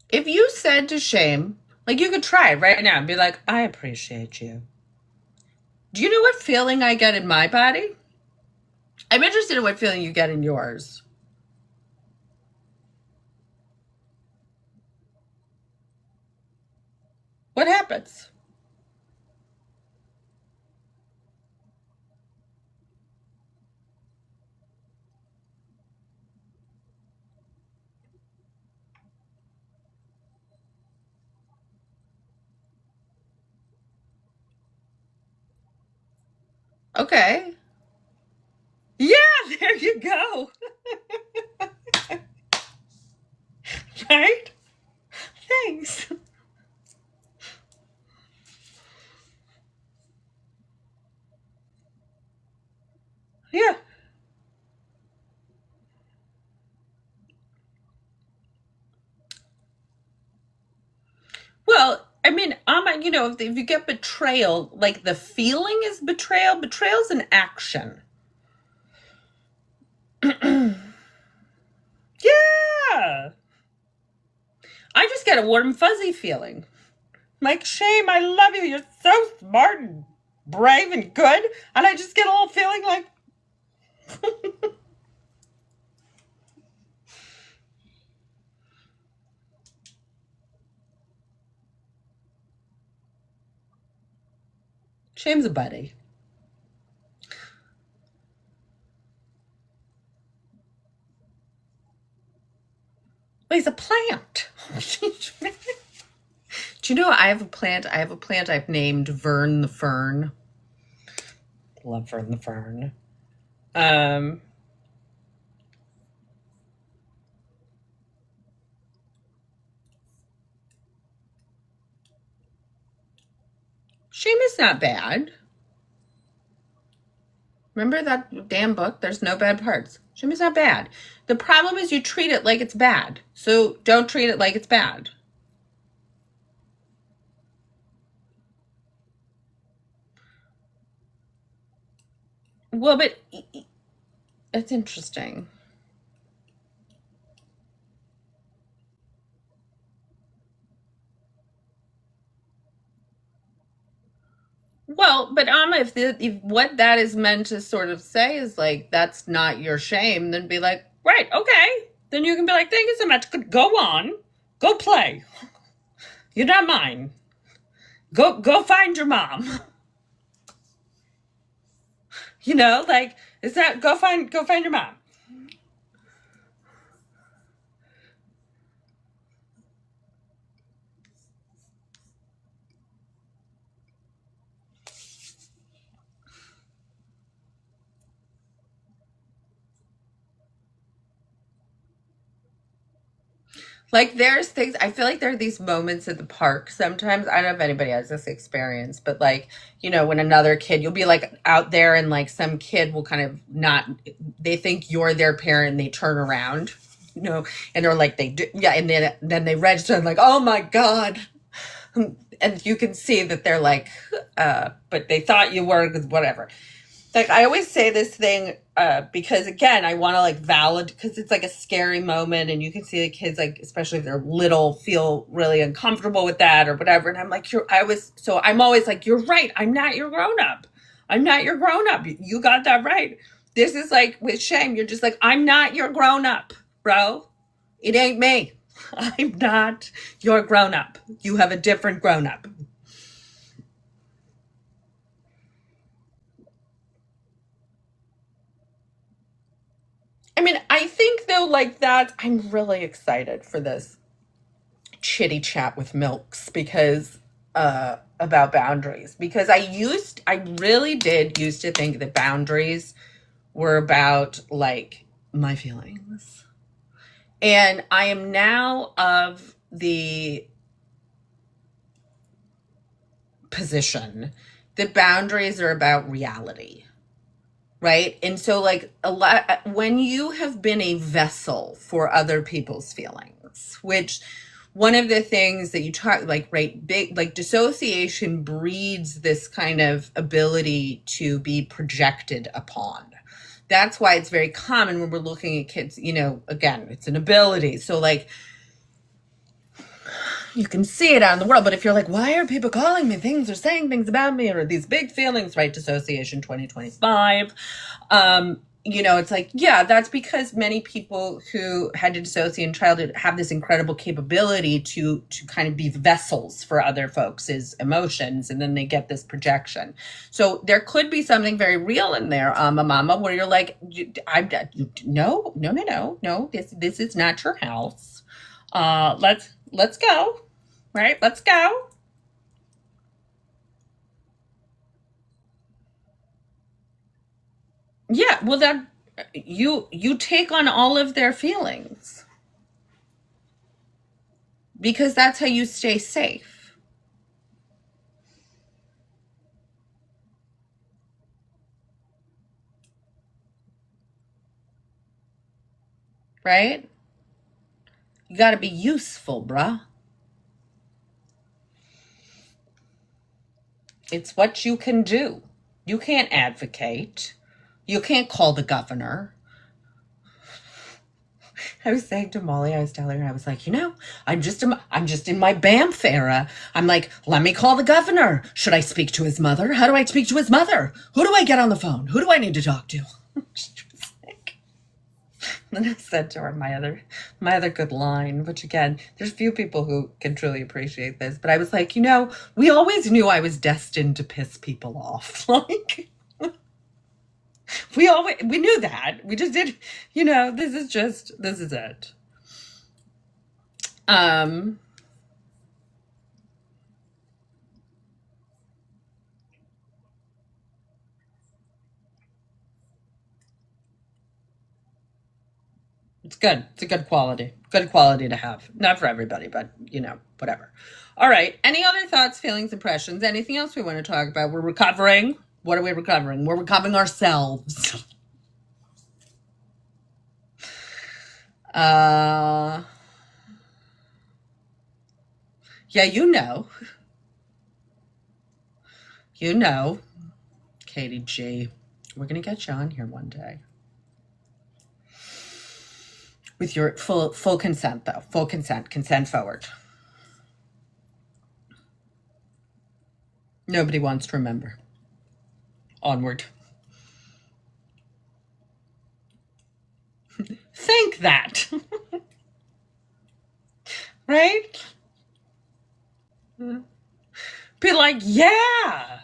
If you said to shame, like you could try it right now and be like, I appreciate you. Do you know what feeling I get in my body? I'm interested in what feeling you get in yours. What happens? Okay. Yeah, there you go. Right? Thanks. Yeah. Well, I mean, if you get betrayal, like the feeling is betrayal. Betrayal's an action. Yeah. I just get a warm, fuzzy feeling. Like, shame, I love you. You're so smart and brave and good. And I just get a little feeling like, shame's a buddy. Well, he's a plant. Do you know I have a plant? I have a plant I've named Vern the Fern. Love Vern the Fern. Um, Shame is not bad. Remember that damn book? There's no bad parts. Shame is not bad. The problem is you treat it like it's bad. So don't treat it like it's bad. Well, but it's interesting. Well, but if what that is meant to sort of say is like that's not your shame, then be like, right, okay. Then you can be like, thank you so much. Go on, go play. You're not mine. Go find your mom. Like is that go find your mom. Like there's things I feel like there are these moments at the park sometimes. I don't know if anybody has this experience, but like, when another kid, you'll be like out there and like some kid will kind of not they think you're their parent and they turn around, and they're like they do yeah, and then they register and like, oh my God. And you can see that they're like, but they thought you were whatever. Like I always say this thing because again I want to like valid because it's like a scary moment and you can see the kids like especially if they're little feel really uncomfortable with that or whatever and I'm like I'm always like you're right, I'm not your grown up, you got that right. This is like with shame, you're just like I'm not your grown up, bro. It ain't me. I'm not your grown up. You have a different grown up. I mean, I think though, like that, I'm really excited for this chitty chat with Milks because about boundaries. Because I really did used to think that boundaries were about like my feelings. And I am now of the position that boundaries are about reality, right? And so like a lot when you have been a vessel for other people's feelings, which one of the things that you talk like right big like dissociation breeds this kind of ability to be projected upon. That's why it's very common when we're looking at kids, you know, again, it's an ability. So like you can see it out in the world, but if you're like, why are people calling me things or saying things about me or these big feelings, right? Dissociation 2025. You know, it's like, yeah, that's because many people who had to dissociate in childhood have this incredible capability to kind of be vessels for other folks' emotions, and then they get this projection. So there could be something very real in there, mama, where you're like, no, this is not your house. Let's go. Right? Let's go. Yeah, well that you take on all of their feelings because that's how you stay safe. Right? You got to be useful, bruh. It's what you can do. You can't advocate. You can't call the governor. I was saying to Molly, I was telling her, I was like, you know, I'm just in my Banff era. I'm like, let me call the governor. Should I speak to his mother? How do I speak to his mother? Who do I get on the phone? Who do I need to talk to? Then I said to her my other good line, which again, there's few people who can truly appreciate this, but I was like, you know, we always knew I was destined to piss people off. Like we knew that. We just did, you know, this is it. It's good. It's a good quality. Good quality to have. Not for everybody, but, you know, whatever. All right. Any other thoughts, feelings, impressions? Anything else we want to talk about? We're recovering. What are we recovering? We're recovering ourselves. Yeah, you know. You know. Katie G. We're going to get you on here one day. With your full consent, though. Full consent. Consent forward. Nobody wants to remember. Onward. Think that. Right? Be like, yeah,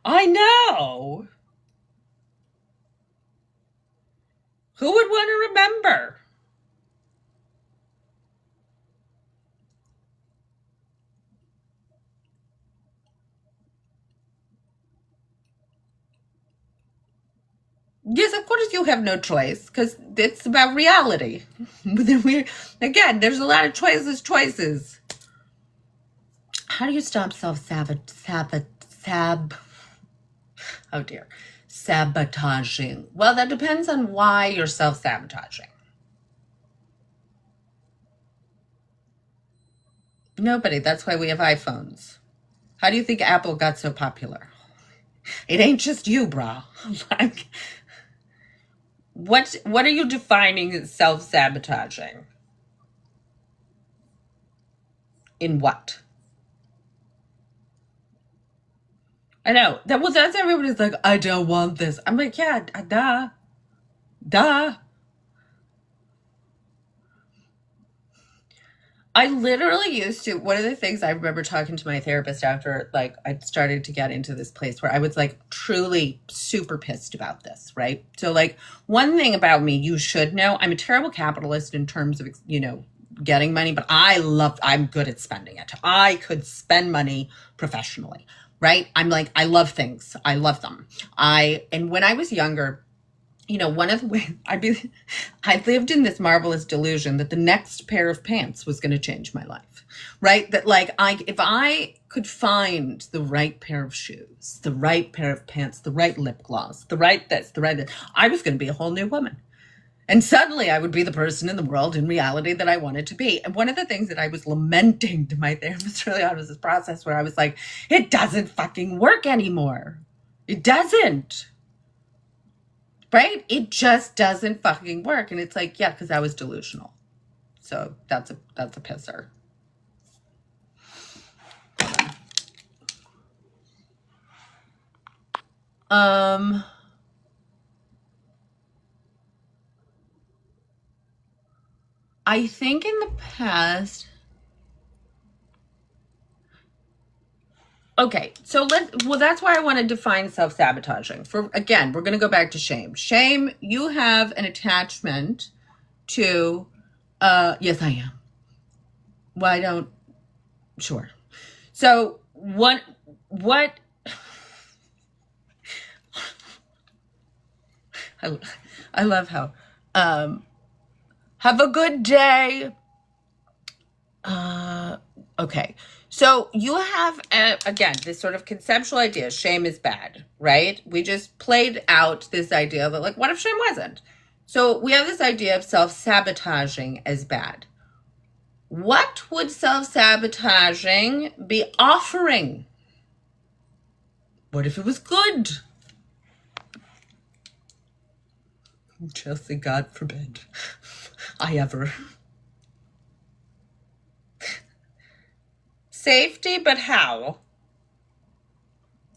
I know. Who would want to remember? Yes, of course you have no choice because it's about reality. Again, there's a lot of choices. How do you stop sabotaging? Well, that depends on why you're self-sabotaging. Nobody. That's why we have iPhones. How do you think Apple got so popular? It ain't just you, brah. Like, what are you defining as self-sabotaging? In what? I know. That's everybody's like, I don't want this. I'm like, yeah, duh. I literally used to, one of the things I remember talking to my therapist after, like, I started to get into this place where I was, like, truly super pissed about this, right? So, like, one thing about me, you should know, I'm a terrible capitalist in terms of, you know, getting money, but I'm good at spending it. I could spend money professionally, right? I'm like, I love things. I love them. And when I was younger, you know, one of the ways I lived in this marvelous delusion that the next pair of pants was going to change my life, right? That like if I could find the right pair of shoes, the right pair of pants, the right lip gloss, the right this, the right this, I was going to be a whole new woman. And suddenly I would be the person in the world in reality that I wanted to be. And one of the things that I was lamenting to my therapist early on was this process where I was like, it doesn't fucking work anymore. It doesn't. Right? It just doesn't fucking work. And it's like, yeah, because I was delusional. So that's a pisser. I think in the past. Okay, so that's why I want to define self-sabotaging. Again, we're going to go back to shame. Shame, you have an attachment to, yes, I am. Why don't, sure. So what, I love how, have a good day. Okay. So you have, again, this sort of conceptual idea, shame is bad, right? We just played out this idea that, like, what if shame wasn't? So we have this idea of self-sabotaging as bad. What would self-sabotaging be offering? What if it was good? Chelsea, God forbid I ever. Safety, but how?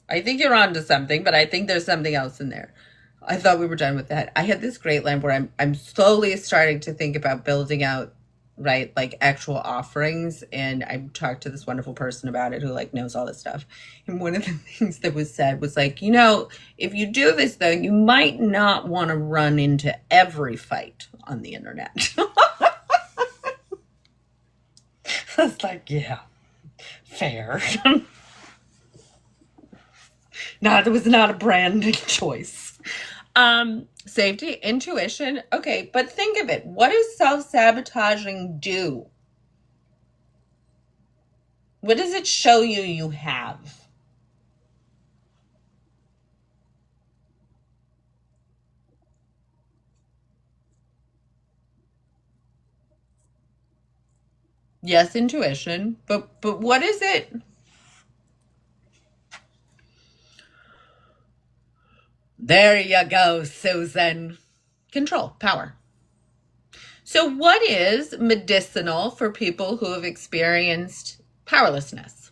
I think you're onto something, but I think there's something else in there. I thought we were done with that. I had this great line where I'm slowly starting to think about building out, right, like actual offerings. And I talked to this wonderful person about it who like knows all this stuff. And one of the things that was said was like, you know, if you do this though, you might not want to run into every fight on the internet. I was like, yeah. Fair. It was not a branding choice. Safety, intuition. Okay, but think of it. What does self-sabotaging do? What does it show you have? Yes, intuition, but what is it? There you go, Susan. Control, power. So what is medicinal for people who have experienced powerlessness?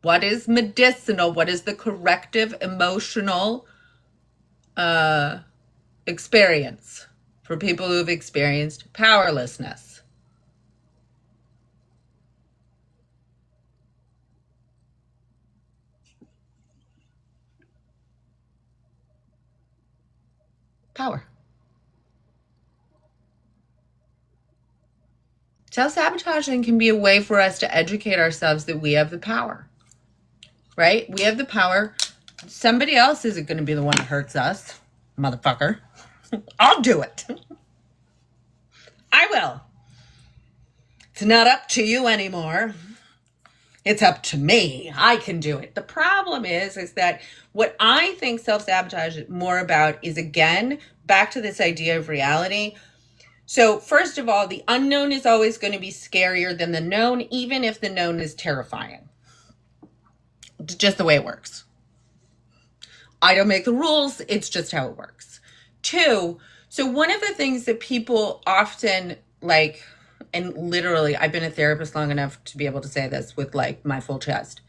What is medicinal? What is the corrective emotional experience for people who have experienced powerlessness? Power. Self-sabotaging can be a way for us to educate ourselves that we have the power, right? We have the power. Somebody else isn't going to be the one that hurts us, motherfucker. I'll do it. I will. It's not up to you anymore. It's up to me. I can do it. The problem is that what I think self-sabotage is more about is, again, back to this idea of reality. So first of all, the unknown is always going to be scarier than the known, even if the known is terrifying. It's just the way it works. I don't make the rules. It's just how it works. Two, so one of the things that people often like, and literally I've been a therapist long enough to be able to say this with like my full chest.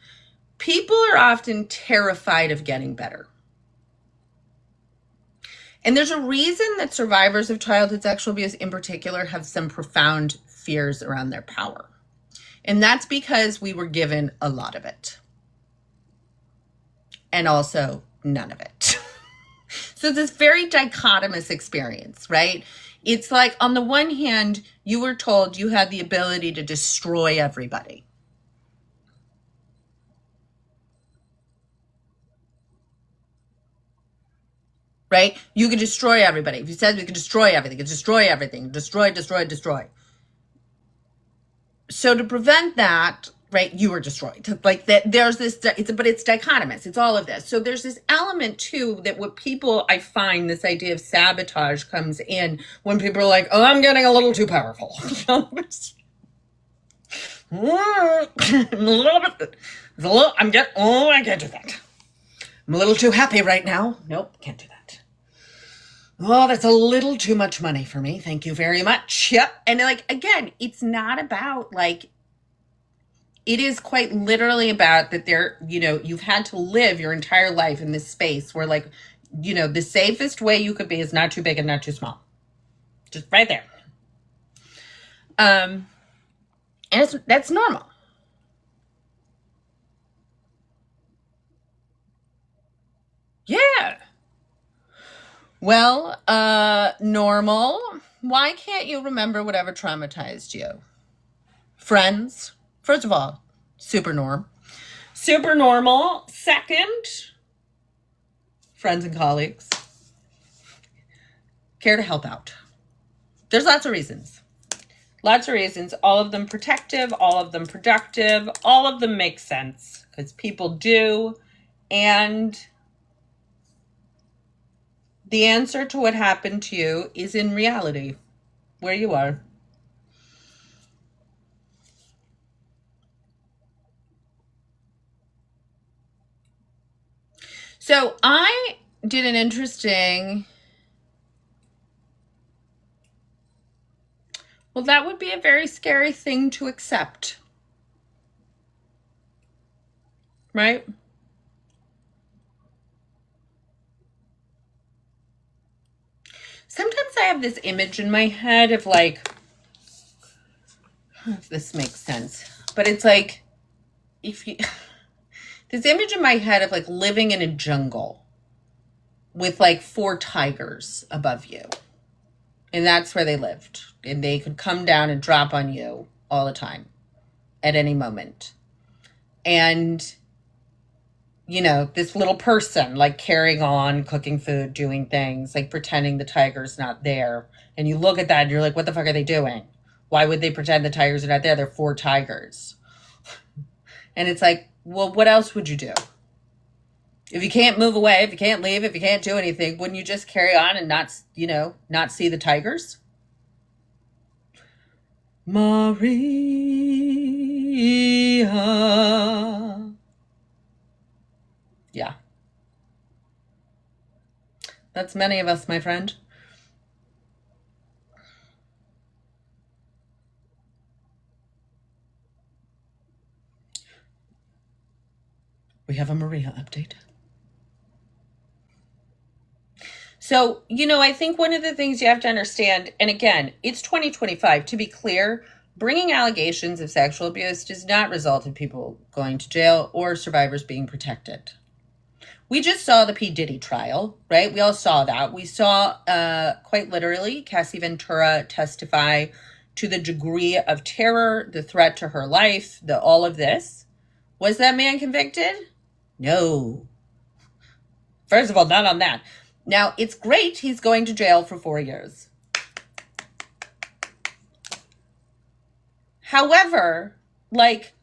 People are often terrified of getting better. And there's a reason that survivors of childhood sexual abuse in particular have some profound fears around their power. And that's because we were given a lot of it. And also none of it. So this very dichotomous experience, right? It's like on the one hand, you were told you had the ability to destroy everybody. right? You could destroy everybody. If you said you could destroy everything, you could destroy everything. Destroy, destroy, destroy. So to prevent that, right, you were destroyed. Like that, there's this, but it's dichotomous. It's all of this. So there's this element too that what people, I find this idea of sabotage comes in when people are like, oh, I'm getting a little too powerful. I'm a little bit, I can't do that. I'm a little too happy right now. Nope, can't do that. Oh, that's a little too much money for me. Thank you very much. Yep. And like, again, it's not about like, it is quite literally about that you've had to live your entire life in this space where like, the safest way you could be is not too big and not too small. Just right there. And that's normal. Yeah. Well, normal. Why can't you remember whatever traumatized you? Friends, first of all, super normal. Second, friends and colleagues. Care to help out. There's lots of reasons. All of them protective, all of them productive, all of them make sense because people do. And the answer to what happened to you is in reality, where you are. So I did an interesting, well, that would be a very scary thing to accept, right? Sometimes I have this image in my head of like, if this makes sense, but it's like, this image in my head of like living in a jungle with like 4 tigers above you. And that's where they lived. And they could come down and drop on you all the time at any moment. And, this little person like carrying on, cooking food, doing things, like pretending the tiger's not there. And you look at that and you're like, what the fuck are they doing? Why would they pretend the tigers are not there? They're 4 tigers. And it's like, well, what else would you do? If you can't move away, if you can't leave, if you can't do anything, wouldn't you just carry on and not see the tigers? Maria. Yeah. That's many of us, my friend. We have a Maria update. So, I think one of the things you have to understand, and again, it's 2025, to be clear, bringing allegations of sexual abuse does not result in people going to jail or survivors being protected. We just saw the P. Diddy trial, right? We all saw that. We saw, quite literally, Cassie Ventura testify to the degree of terror, the threat to her life, all of this. Was that man convicted? No. First of all, not on that. Now, it's great he's going to jail for 4 years. However, like,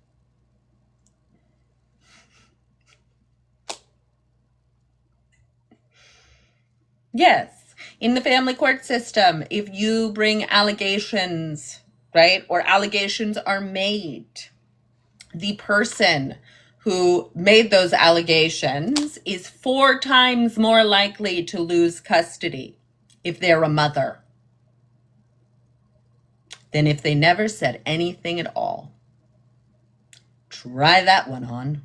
yes, in the family court system, if you bring allegations, right, or allegations are made, the person who made those allegations is 4 times more likely to lose custody if they're a mother than if they never said anything at all. Try that one on.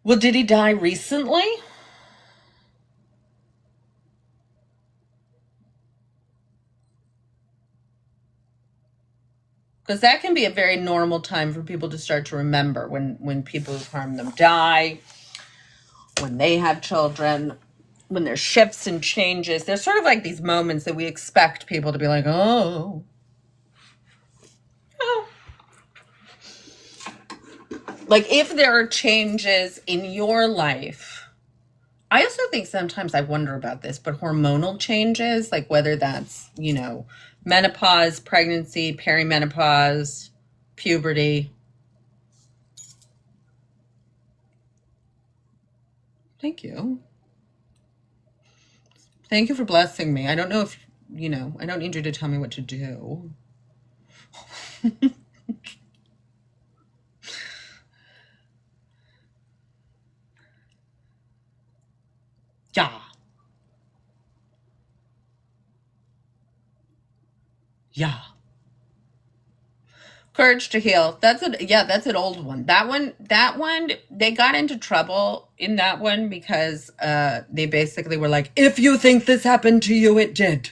Well, did he die recently? Because that can be a very normal time for people to start to remember when people who've harmed them die, when they have children, when there's shifts and changes. There's sort of like these moments that we expect people to be like, oh. Like if there are changes in your life I also think sometimes I wonder about this, but hormonal changes, like whether that's, menopause, pregnancy, perimenopause, puberty. Thank you. Thank you for blessing me. I don't know if, I don't need you to tell me what to do. Yeah. Yeah. Courage to Heal. That's an old one. That one, they got into trouble in that one because they basically were like, if you think this happened to you, it did.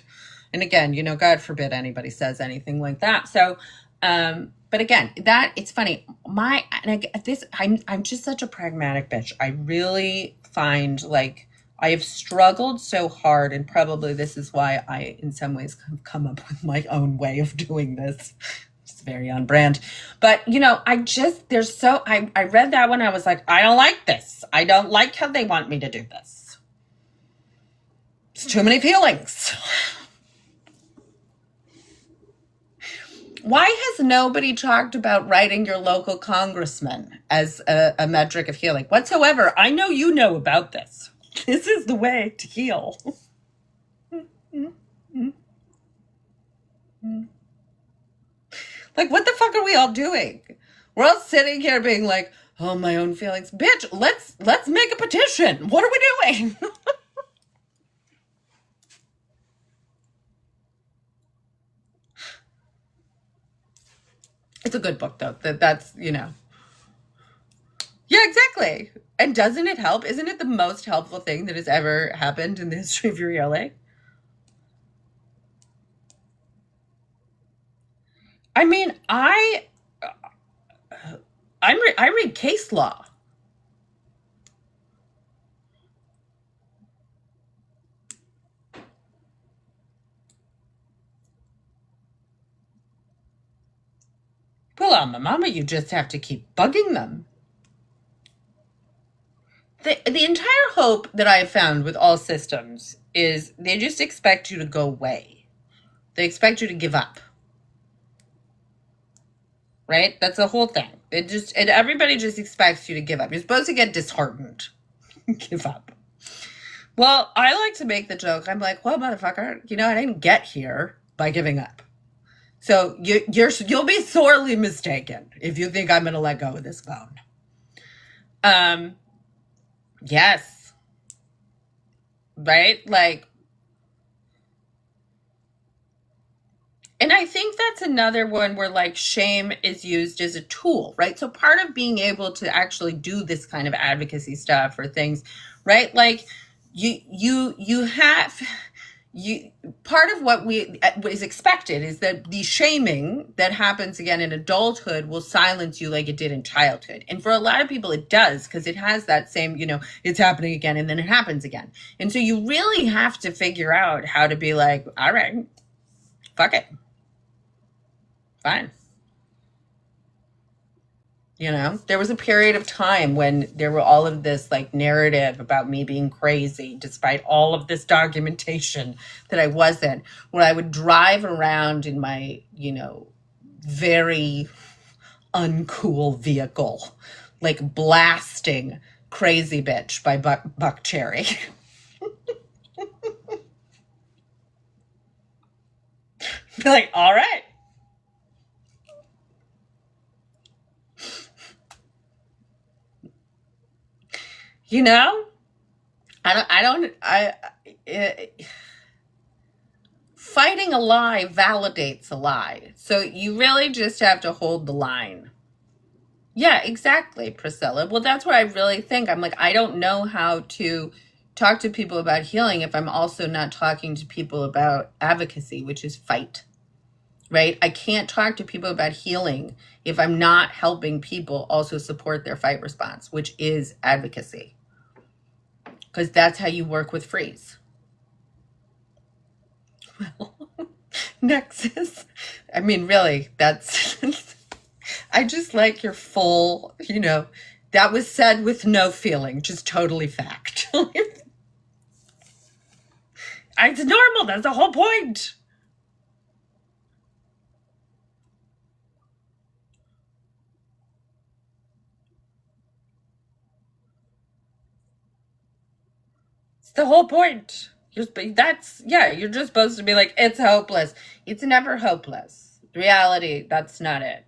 And again, God forbid anybody says anything like that. So, but again, it's funny. I'm just such a pragmatic bitch. I really find like I have struggled so hard, and probably this is why I, in some ways, have come up with my own way of doing this. It's very on brand. But, I read that one. I was like, I don't like this. I don't like how they want me to do this. It's too many feelings. Why has nobody talked about writing your local congressman as a metric of healing whatsoever? I know you know about this. This is the way to heal. Like, what the fuck are we all doing? We're all sitting here being like, oh, my own feelings. Bitch, let's make a petition. What are we doing? It's a good book, though. That's. Yeah, exactly. And doesn't it help? Isn't it the most helpful thing that has ever happened in the history of your healing? I mean, I read case law. Well, mama, you just have to keep bugging them. The entire hope that I have found with all systems is they just expect you to go away. They expect you to give up. Right? That's the whole thing. Everybody just expects you to give up. You're supposed to get disheartened. Give up. Well, I like to make the joke. I'm like, well, motherfucker, I didn't get here by giving up. So you'll be sorely mistaken if you think I'm going to let go of this phone. Yes. Right? Like, and I think that's another one where like shame is used as a tool, right? So part of being able to actually do this kind of advocacy stuff or things, right? Like part of what is expected is that the shaming that happens again in adulthood will silence you like it did in childhood. And for a lot of people it does, because it has that same, it's happening again and then it happens again. And so you really have to figure out how to be like, all right, fuck it. Fine. There was a period of time when there were all of this like narrative about me being crazy, despite all of this documentation that I wasn't, when I would drive around in my, very uncool vehicle, like blasting Crazy Bitch by Buck Cherry. Be like, all right. Fighting a lie validates a lie. So you really just have to hold the line. Yeah, exactly, Priscilla. Well, that's what I really think. I'm like, I don't know how to talk to people about healing if I'm also not talking to people about advocacy, which is fight. Right? I can't talk to people about healing if I'm not helping people also support their fight response, which is advocacy. Because that's how you work with freeze. Well, Nexus. I mean, really, that's... I just like your full, that was said with no feeling, just totally fact. It's normal. That's the whole point. It's the whole point. You're just supposed to be like, it's hopeless. It's never hopeless. Reality, that's not it.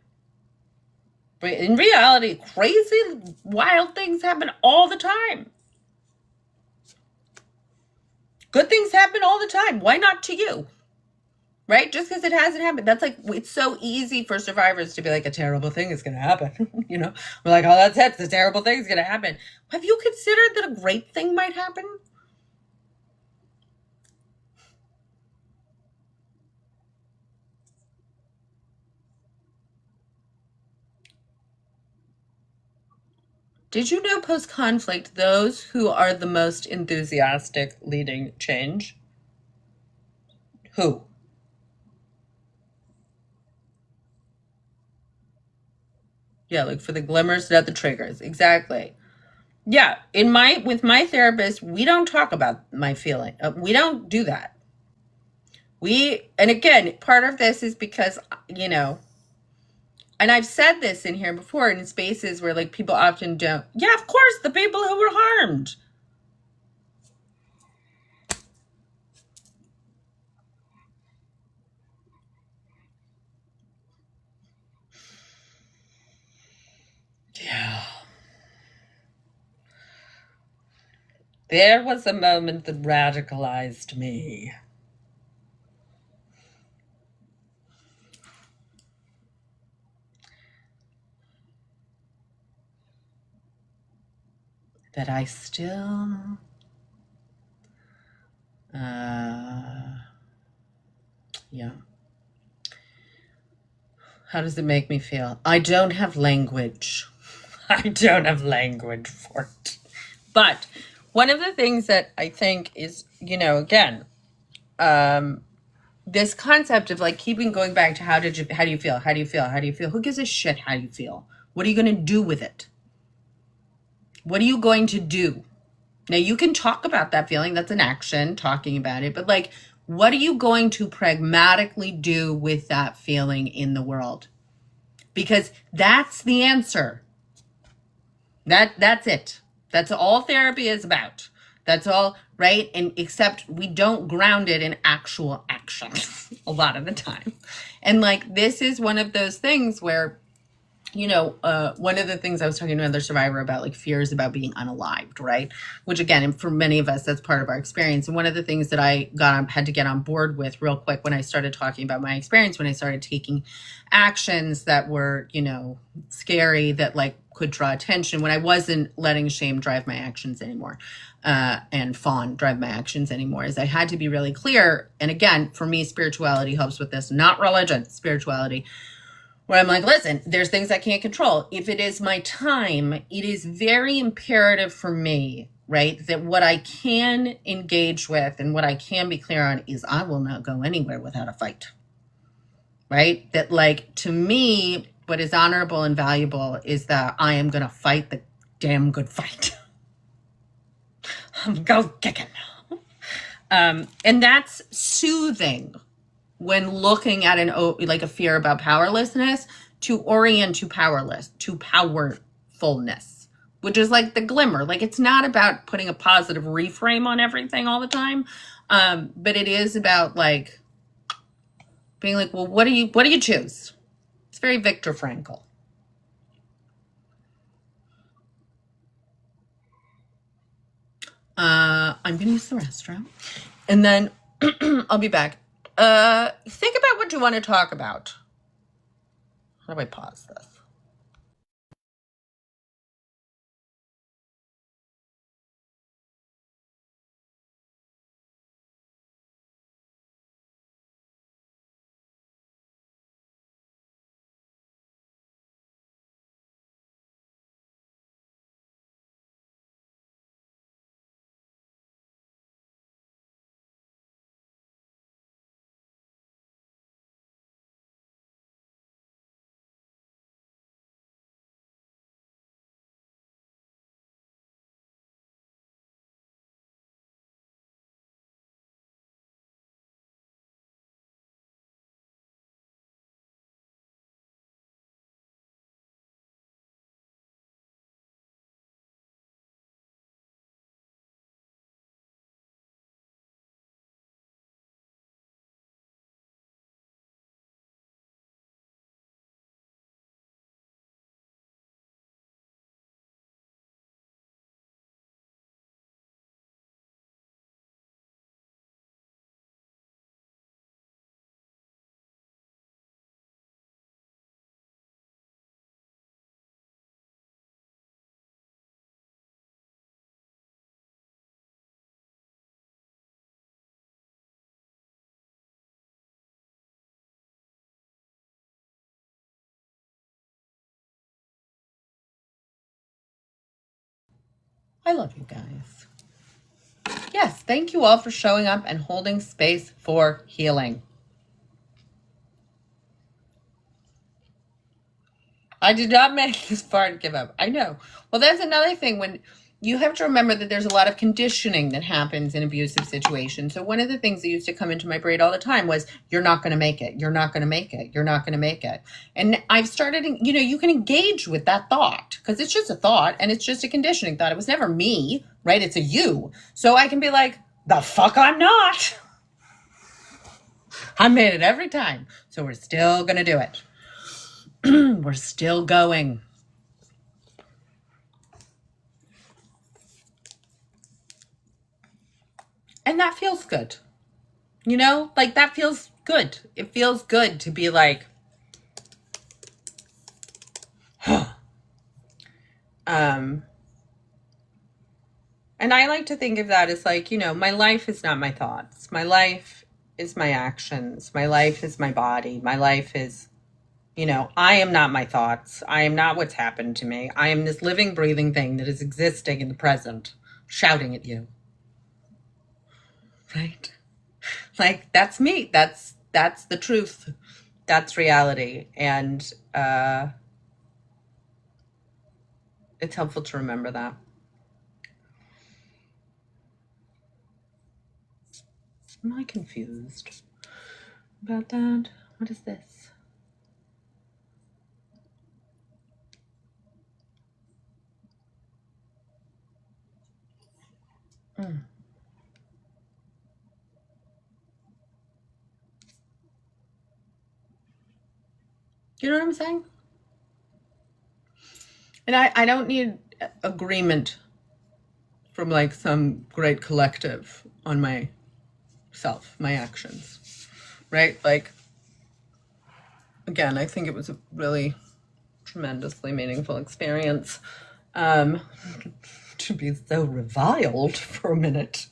But in reality, crazy, wild things happen all the time. Good things happen all the time. Why not to you? Right? Just because it hasn't happened. That's like, it's so easy for survivors to be like, a terrible thing is going to happen. You know, we're like, oh, that's it. The terrible thing is going to happen. Have you considered that a great thing might happen? Did you know post-conflict, those who are the most enthusiastic leading change? Who? Yeah, look for the glimmers, not the triggers. Exactly. Yeah, with my therapist, we don't talk about my feeling. We don't do that. And again, part of this is because, you know, and I've said this in here before in spaces where like people often don't. Yeah, of course, the people who were harmed. Yeah. There was a moment that radicalized me. That I still yeah. How does it make me feel? I don't have language. I don't have language for it. But one of the things that I think is, you know, again, this concept of like keeping going back to how do you feel? How do you feel? How do you feel? Who gives a shit how you feel? What are you going to do with it? What are you going to do? Now you can talk about that feeling. That's an action, talking about it. But like, what are you going to pragmatically do with that feeling in the world? Because that's the answer. That's it. That's all therapy is about. That's all, right? And except we don't ground it in actual action a lot of the time. And like, this is one of those things where, you know, one of the things I was talking to another survivor about, like fears about being unalived, right? Which again, for many of us, that's part of our experience. And one of the things that I had to get on board with real quick when I started talking about my experience, when I started taking actions that were, you know, scary, that like could draw attention, when I wasn't letting shame drive my actions anymore, and fawn drive my actions anymore, is I had to be really clear. And again, for me, spirituality helps with this, not religion, spirituality. Where I'm like, listen, there's things I can't control. If it is my time, it is very imperative for me, right, that what I can engage with and what I can be clear on is I will not go anywhere without a fight, right? That like, to me, what is honorable and valuable is that I am going to fight the damn good fight. I'm go kicking. And that's soothing when looking at like a fear about powerlessness, to orient to powerfulness, which is like the glimmer. Like, it's not about putting a positive reframe on everything all the time. But it is about like being like, well, what do you choose? It's very Viktor Frankl. I'm gonna use the restroom and then I'll be back. Think about what you want to talk about. How do I pause this? I love you guys. Yes, thank you all for showing up and holding space for healing. I did not make this far to give up. I know. Well, that's another thing. When you have to remember that there's a lot of conditioning that happens in abusive situations. So one of the things that used to come into my brain all the time was, you're not going to make it. You're not going to make it. You're not going to make it. And I've started, you can engage with that thought because it's just a thought and it's just a conditioning thought. It was never me, right? It's a you. So I can be like, the fuck I'm not. I made it every time. So we're still going to do it. We're still going. And that feels good. Like that feels good. It feels good to be like, and I like to think of that as like, my life is not my thoughts. My life is my actions. My life is my body. My life is, I am not my thoughts. I am not what's happened to me. I am this living, breathing thing that is existing in the present, shouting at you. Right? Like, that's me. That's the truth. That's reality. And it's helpful to remember that. Am I confused about that? What is this? You know what I'm saying? And I don't need agreement from like some great collective on myself, my actions, right? Like, again, I think it was a really tremendously meaningful experience to be so reviled for a minute.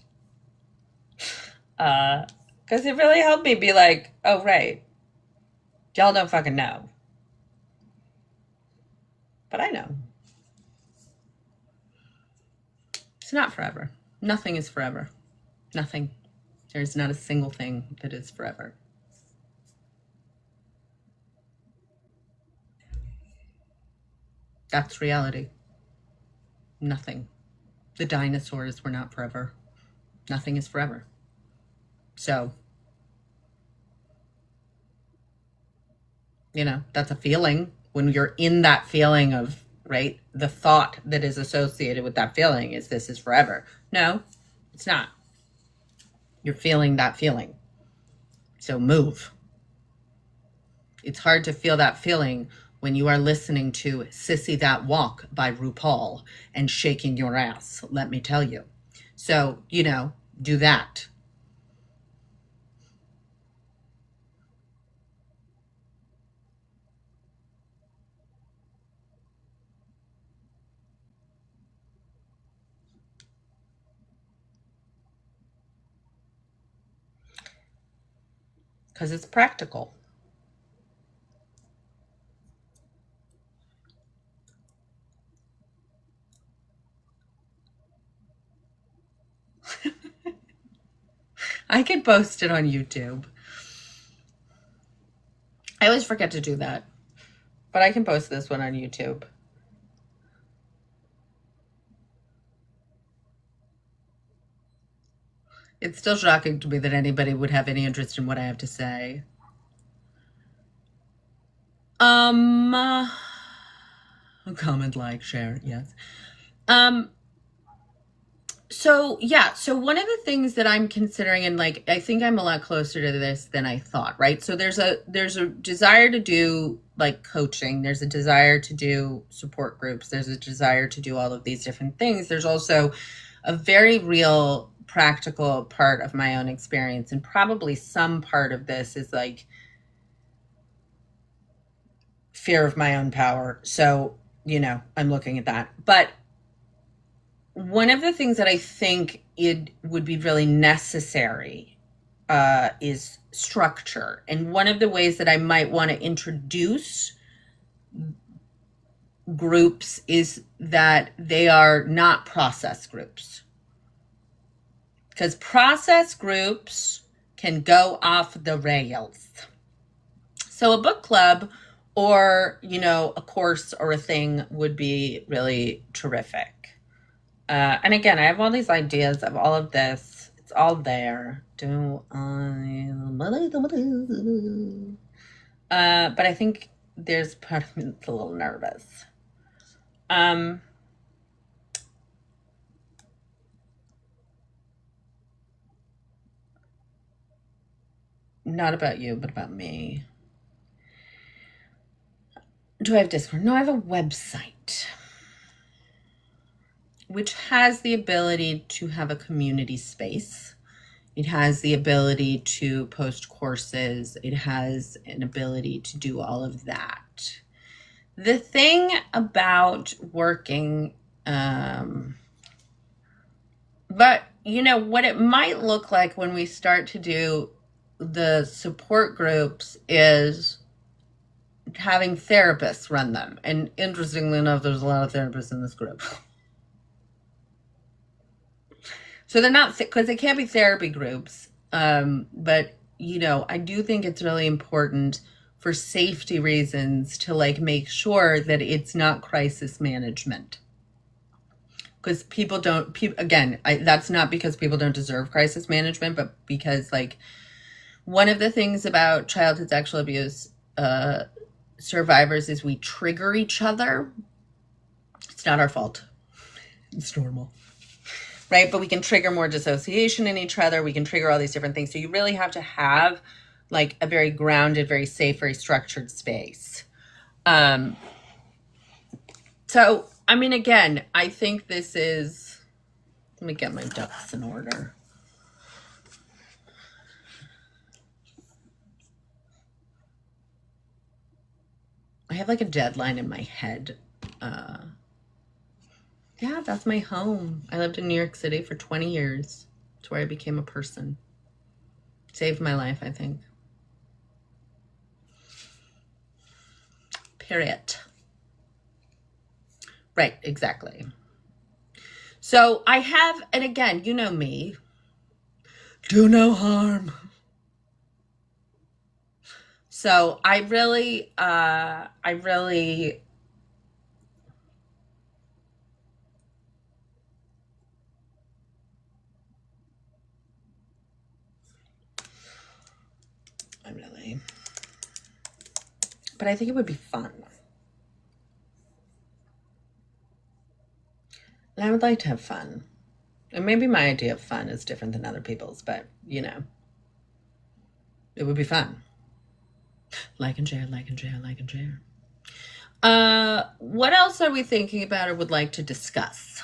Because it really helped me be like, oh, right. Y'all don't fucking know. But I know. It's not forever. Nothing is forever. Nothing. There's not a single thing that is forever. That's reality. Nothing. The dinosaurs were not forever. Nothing is forever. So, that's a feeling. When you're in that feeling of, right, the thought that is associated with that feeling is this is forever. No, it's not. You're feeling that feeling. So move. It's hard to feel that feeling when you are listening to Sissy That Walk by RuPaul and shaking your ass, let me tell you. So, do that. Because it's practical. I could post it on YouTube. I always forget to do that. But I can post this one on YouTube. It's still shocking to me that anybody would have any interest in what I have to say. Comment, like, share, yes. So one of the things that I'm considering, and like, I think I'm a lot closer to this than I thought, right? So there's a desire to do like coaching. There's a desire to do support groups. There's a desire to do all of these different things. There's also a very real practical part of my own experience. And probably some part of this is like fear of my own power. So, I'm looking at that. But one of the things that I think it would be really necessary is structure. And one of the ways that I might want to introduce groups is that they are not process groups. Because process groups can go off the rails. So a book club or, a course or a thing would be really terrific. And again, I have all these ideas of all of this. It's all there. But I think there's part of me that's a little nervous. Not about you, but about me. Do I have Discord? No, I have a website, which has the ability to have a community space. It has the ability to post courses. It has an ability to do all of that. The thing about working, but what it might look like when we start to do the support groups is having therapists run them. And interestingly enough, there's a lot of therapists in this group. So they're not, because they can't be therapy groups. But, I do think it's really important for safety reasons to make sure that it's not crisis management. Because people don't, that's not because people don't deserve crisis management, but because one of the things about childhood sexual abuse survivors is we trigger each other. It's not our fault. It's normal. Right? But we can trigger more dissociation in each other. We can trigger all these different things. So you really have to have a very grounded, very safe, very structured space. So, again, I think this is, let me get my ducks in order. I have a deadline in my head. Yeah, that's my home. I lived in New York City for 20 years. It's where I became a person. Saved my life, I think. Period. Right, exactly. So I have, and again, you know me. Do no harm. So I really but I think it would be fun. And I would like to have fun. And maybe my idea of fun is different than other people's, but it would be fun. Like and share, like and share, like and share. What else are we thinking about or would like to discuss?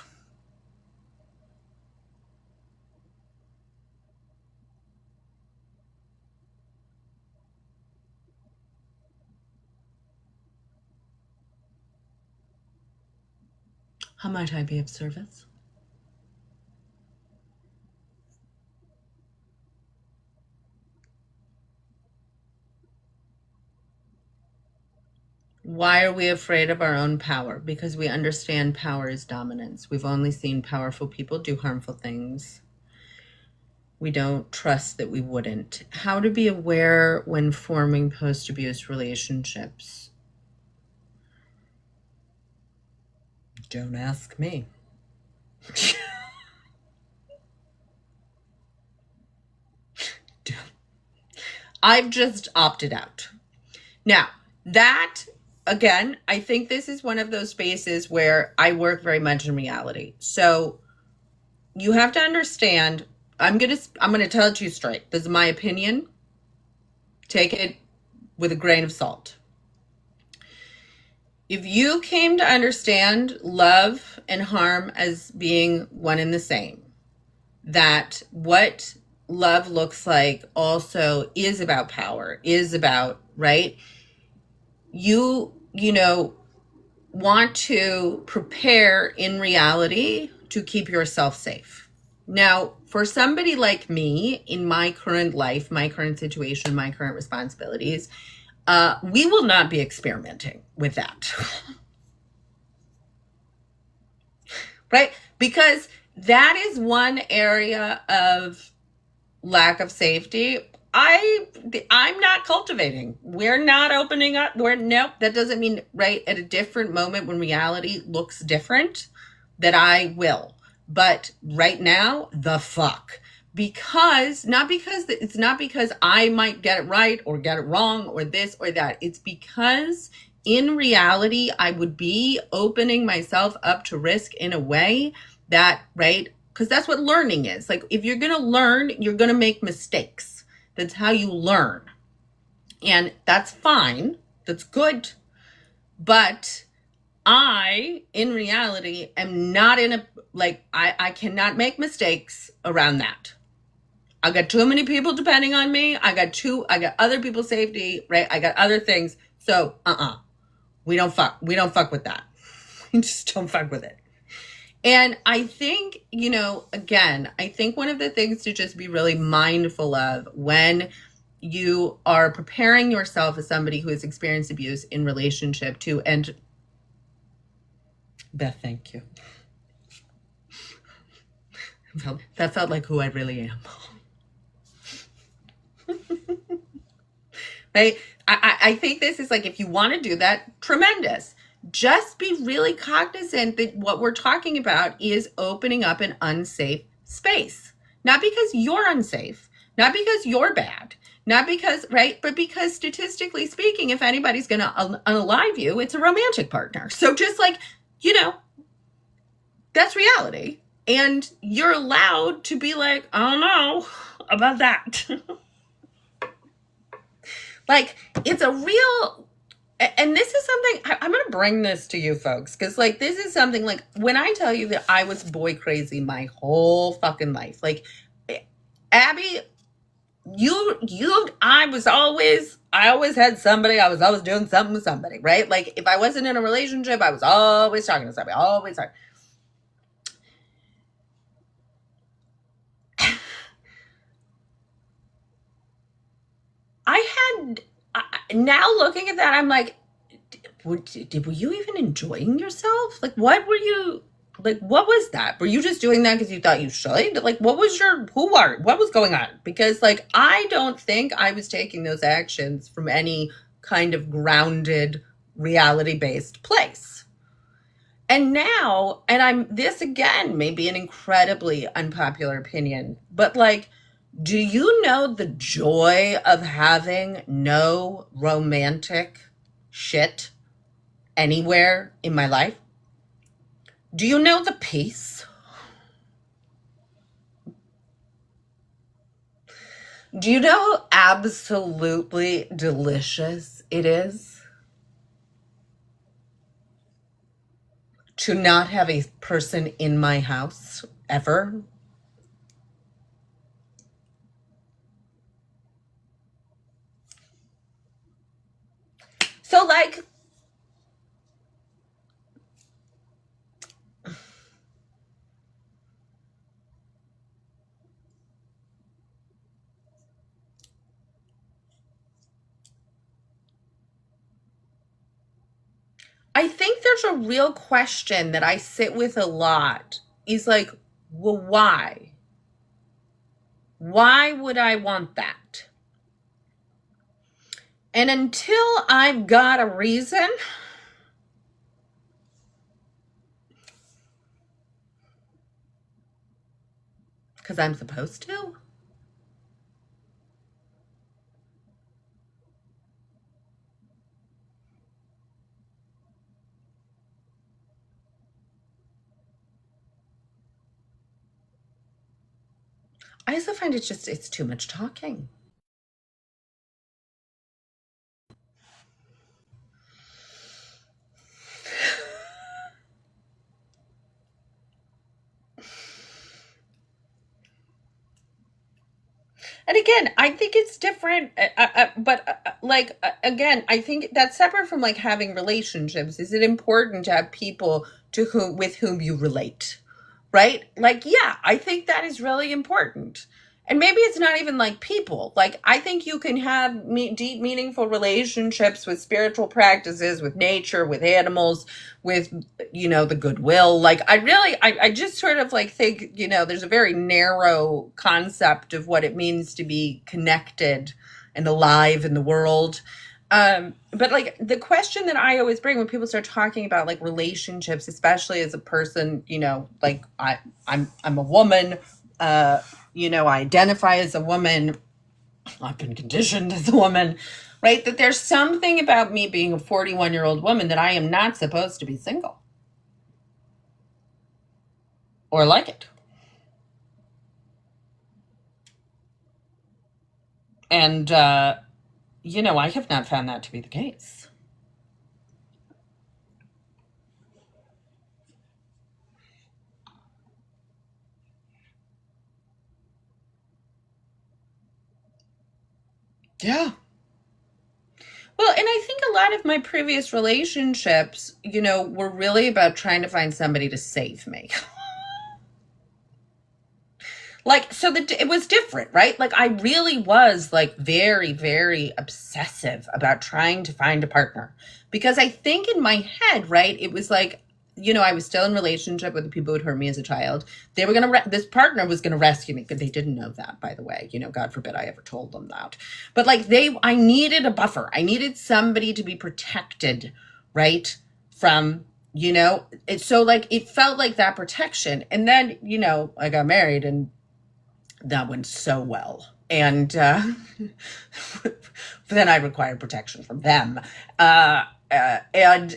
How might I be of service? Why are we afraid of our own power? Because we understand power is dominance. We've only seen powerful people do harmful things. We don't trust that we wouldn't. How to be aware when forming post-abuse relationships? Don't ask me. I've just opted out. Now, that, again, I think this is one of those spaces where I work very much in reality. So you have to understand, I'm gonna tell it to you straight. This is my opinion. Take it with a grain of salt. If you came to understand love and harm as being one and the same, that what love looks like also is about power, is about, right? You want to prepare in reality to keep yourself safe. Now, for somebody like me in my current life, my current situation, my current responsibilities, we will not be experimenting with that. right? Because that is one area of lack of safety I'm not cultivating. We're not opening up. Nope. That doesn't mean, right, at a different moment when reality looks different, that I will. But right now, the fuck. Because it's not because I might get it right or get it wrong or this or that. It's because in reality, I would be opening myself up to risk in a way that, right? Because that's what learning is. Like, if you're going to learn, you're going to make mistakes. That's how you learn. And that's fine. That's good. But I, in reality, am not in a, like, I cannot make mistakes around that. I got too many people depending on me. I got other people's safety, right? I got other things. So, we don't fuck with that. We just don't fuck with it. And I think, again, I think one of the things to just be really mindful of when you are preparing yourself as somebody who has experienced abuse in relationship to, and Beth, thank you. That felt like who I really am. Right? I think this is like, if you want to do that, tremendous. Just be really cognizant that what we're talking about is opening up an unsafe space. Not because you're unsafe, not because you're bad, not because, right, but because statistically speaking, if anybody's going to unalive you, it's a romantic partner. So just like, that's reality. And you're allowed to be like, I don't know about that. Like, it's a real... And this is something, I'm going to bring this to you folks, because, like, this is something, like, when I tell you that I was boy crazy my whole fucking life, like, Abby, I always had somebody, I was always doing something with somebody, right? Like, if I wasn't in a relationship, I was always talking to somebody, always talking. Now looking at that, I'm like, were you even enjoying yourself? Like, what was that? Were you just doing that because you thought you should? Like, what was what was going on? Because, like, I don't think I was taking those actions from any kind of grounded, reality-based place. And now, this again may be an incredibly unpopular opinion, but, like, do you know the joy of having no romantic shit anywhere in my life? Do you know the peace? Do you know how absolutely delicious it is to not have a person in my house ever? So, like, I think there's a real question that I sit with a lot. Is like, well, why? Why would I want that? And until I've got a reason, because I'm supposed to. I also find it's too much talking. And again, I think it's different, but again, I think that's separate from, like, having relationships. Is it important to have people with whom you relate, right? Like, yeah, I think that is really important. And maybe it's not even like people. Like, I think you can have deep, meaningful relationships with spiritual practices, with nature, with animals, with, the goodwill. Like, I just sort of like think, there's a very narrow concept of what it means to be connected and alive in the world. But like the question that I always bring when people start talking about like relationships, especially as a person, like I'm a woman, I identify as a woman. I've been conditioned as a woman, right? That there's something about me being a 41-year-old woman that I am not supposed to be single or like it. And, I have not found that to be the case. Yeah. Well, and I think a lot of my previous relationships, were really about trying to find somebody to save me. Like, so it was different, right? Like, I really was like very, very obsessive about trying to find a partner because I think in my head, right, it was like, I was still in relationship with the people who'd hurt me as a child. They were this partner was going to rescue me, but they didn't know that, by the way. God forbid I ever told them that. But like I needed a buffer. I needed somebody to be protected, right, from, so like it felt like that protection. And then, I got married and that went so well. And then I required protection from them. And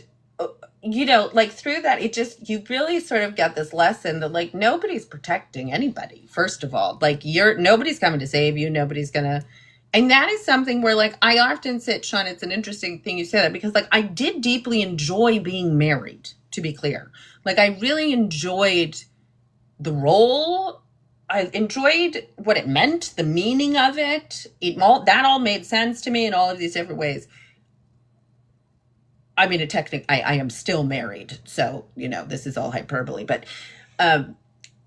like through that, you really sort of get this lesson that like nobody's protecting anybody, first of all. Like nobody's coming to save you. Nobody's gonna. And that is something where like I often sit, Sean, it's an interesting thing you say that because like I did deeply enjoy being married, to be clear. Like I really enjoyed the role. I enjoyed what it meant, the meaning of it. That all made sense to me in all of these different ways. I mean, I am still married, so this is all hyperbole, but or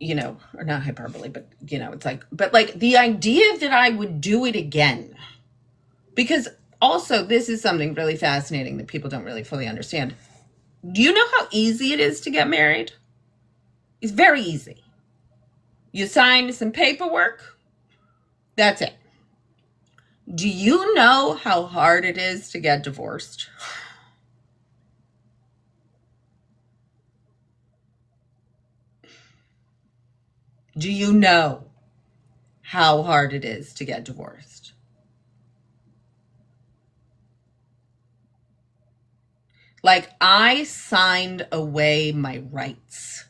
not hyperbole, but it's like, but like the idea that I would do it again, because also this is something really fascinating that people don't really fully understand. Do you know how easy it is to get married? It's very easy. You sign some paperwork. That's it. Do you know how hard it is to get divorced? Do you know how hard it is to get divorced? Like, I signed away my rights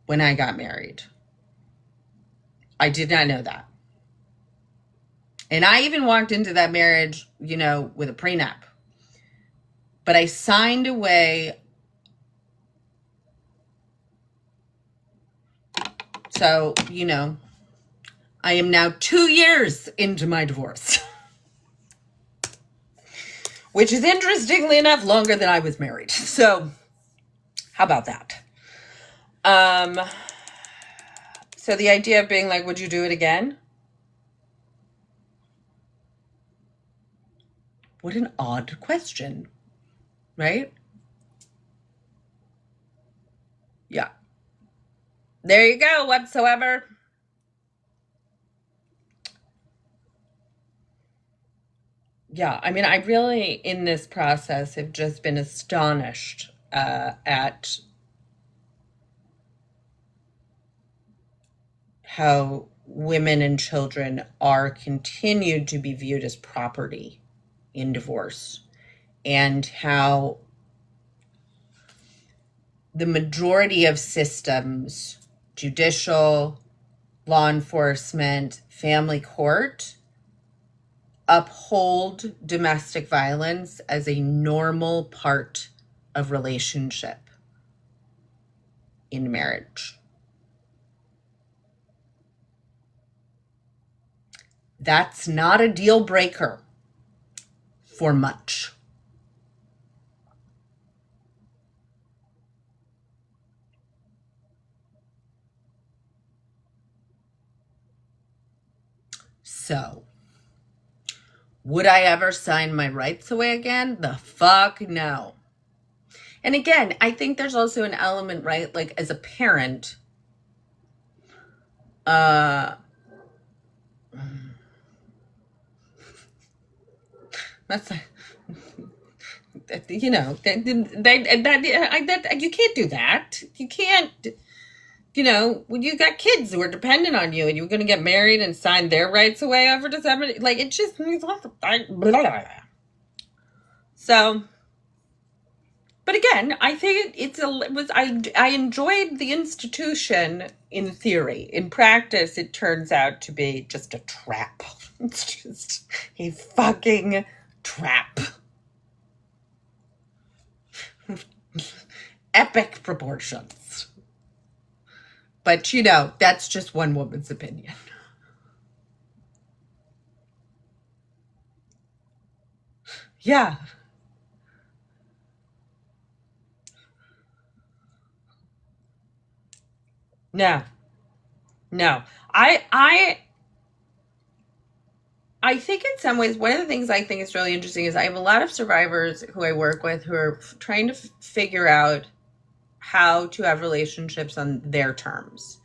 when I got married. I did not know that. And I even walked into that marriage, with a prenup. But I signed away. So, I am now 2 years into my divorce. Which is, interestingly enough, longer than I was married. So, how about that? So the idea of being like, would you do it again? What an odd question, right? Yeah. There you go, whatsoever. Yeah, I mean, I really, in this process, have just been astonished at how women and children are continued to be viewed as property in divorce, and how the majority of systems, judicial, law enforcement, family court, uphold domestic violence as a normal part of relationship in marriage. That's not a deal breaker for much. So, would I ever sign my rights away again? The fuck no. And again, I think there's also an element, right? Like as a parent, that's you know, that you can't do that. You can't, when you got kids who are dependent on you and you're going to get married and sign their rights away over to somebody, like it just means so. But again, I think I enjoyed the institution in theory. In practice, it turns out to be just a trap. It's just a fucking trap. Epic proportions. But that's just one woman's opinion. Yeah. No. I think in some ways, one of the things I think is really interesting is I have a lot of survivors who I work with who are trying to figure out how to have relationships on their terms.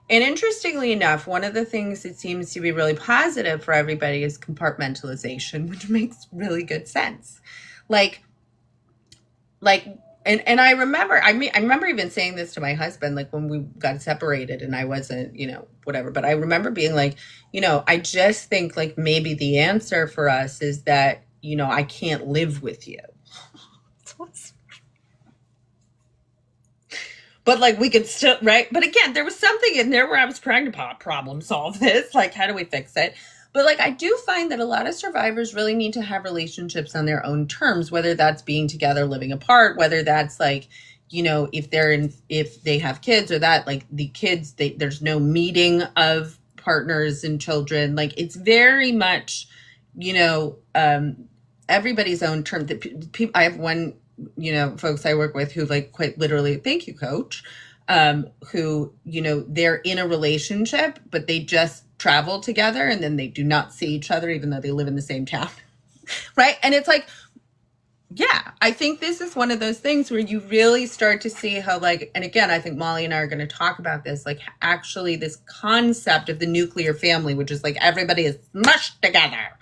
And interestingly enough, one of the things that seems to be really positive for everybody is compartmentalization, which makes really good sense. And I remember, I remember even saying this to my husband, like when we got separated and I wasn't, whatever. But I remember being like, I just think like maybe the answer for us is that, I can't live with you. But like we could still, right? But again, there was something in there where I was trying to problem solve this. Like, how do we fix it? But like, I do find that a lot of survivors really need to have relationships on their own terms, whether that's being together, living apart, whether that's like, if they have kids or that, like the kids, there's no meeting of partners and children. Like it's very much, everybody's own term. I have one, folks I work with who like quite literally, thank you, coach, who, they're in a relationship, but they just travel together and then they do not see each other even though they live in the same town. Right. And it's like, yeah, I think this is one of those things where you really start to see how and again, I think Molly and I are going to talk about this, like actually this concept of the nuclear family, which is like everybody is mushed together,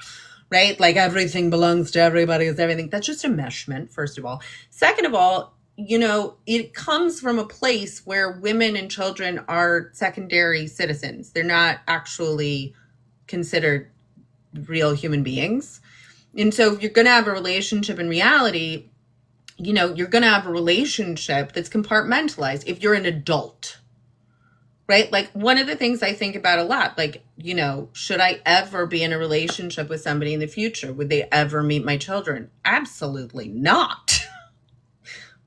right? Like everything belongs to everybody, is everything. That's just a meshment, first of all. Second of all, it comes from a place where women and children are secondary citizens. They're not actually considered real human beings. And so if you're going to have a relationship in reality, you're going to have a relationship that's compartmentalized if you're an adult, right? Like one of the things I think about a lot, like, should I ever be in a relationship with somebody in the future? Would they ever meet my children? Absolutely not.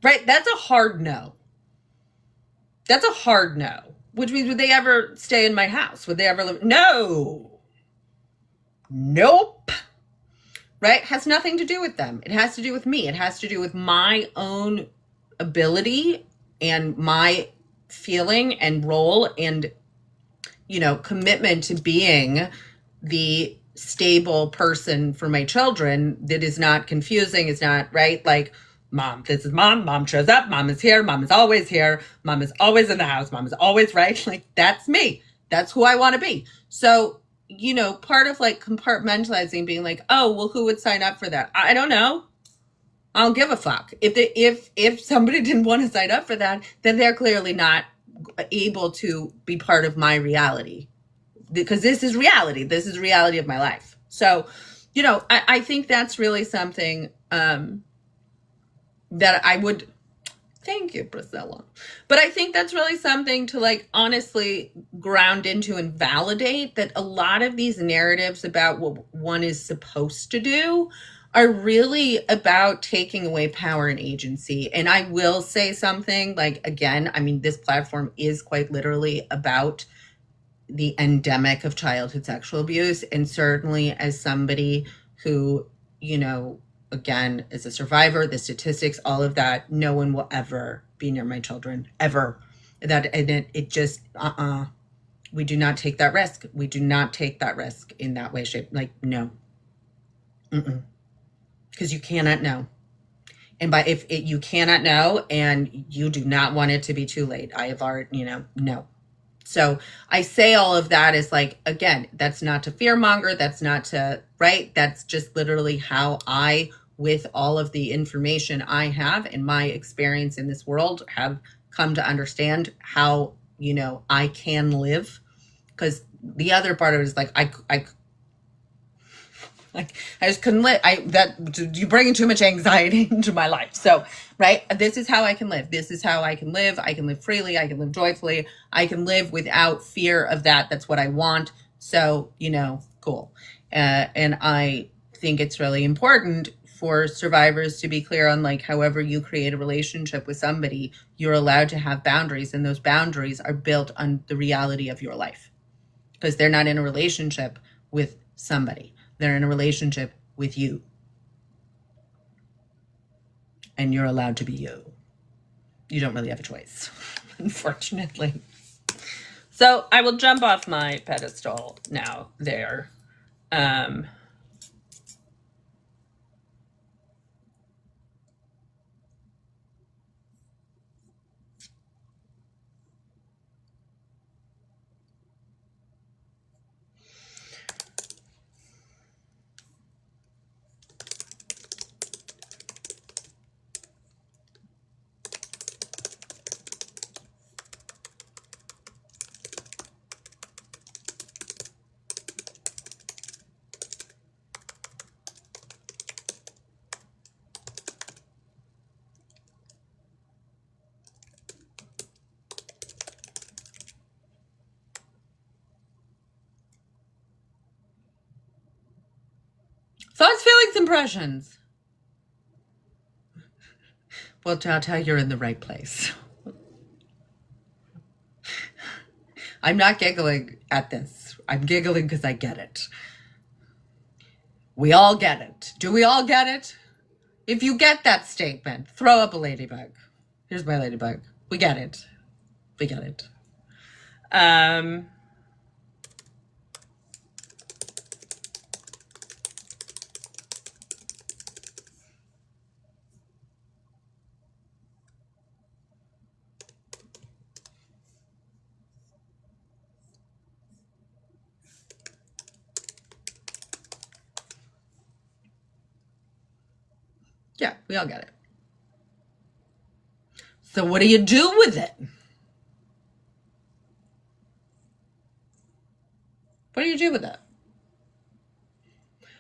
Right? That's a hard no. That's a hard no. Which means, would they ever stay in my house? Would they ever live? No. Nope. Right? Has nothing to do with them. It has to do with me. It has to do with my own ability and my feeling and role and, commitment to being the stable person for my children that is not confusing, is not, right? Like, Mom, this is Mom. Mom shows up. Mom is here. Mom is always here. Mom is always in the house. Mom is always right. Like, that's me. That's who I want to be. So, part of like compartmentalizing, being like, oh, well, who would sign up for that? I don't know. I don't give a fuck. If somebody didn't want to sign up for that, then they're clearly not able to be part of my reality, because this is reality. This is reality of my life. So, I think that's really something, that I would, thank you, Priscilla. But I think that's really something to like honestly ground into and validate, that a lot of these narratives about what one is supposed to do are really about taking away power and agency. And I will say something, like, again, I mean, this platform is quite literally about the endemic of childhood sexual abuse. And certainly as somebody who, again, as a survivor, the statistics, all of that, no one will ever be near my children, ever. It just, We do not take that risk. We do not take that risk in that way, shape. Like, no. Because you cannot know. And if you cannot know and you do not want it to be too late, I have already, no. So I say all of that is like, again, that's not to fearmonger. That's not to, right? That's just literally how I, with all of the information I have and my experience in this world, have come to understand how, I can live. Because the other part of it is like, I just couldn't live. You bringing too much anxiety into my life. So, right. This is how I can live. This is how I can live. I can live freely. I can live joyfully. I can live without fear of that. That's what I want. So, cool. And I think it's really important for survivors to be clear on, like, however you create a relationship with somebody, you're allowed to have boundaries, and those boundaries are built on the reality of your life, because they're not in a relationship with somebody. They're in a relationship with you. And you're allowed to be you. You don't really have a choice, unfortunately. So I will jump off my pedestal now there. Thoughts, feelings, impressions. Well, Tata, you're in the right place. I'm not giggling at this. I'm giggling because I get it. We all get it. Do we all get it? If you get that statement, throw up a ladybug. Here's my ladybug. We get it. We get it. Yeah, we all get it. So what do you do with it? What do you do with it?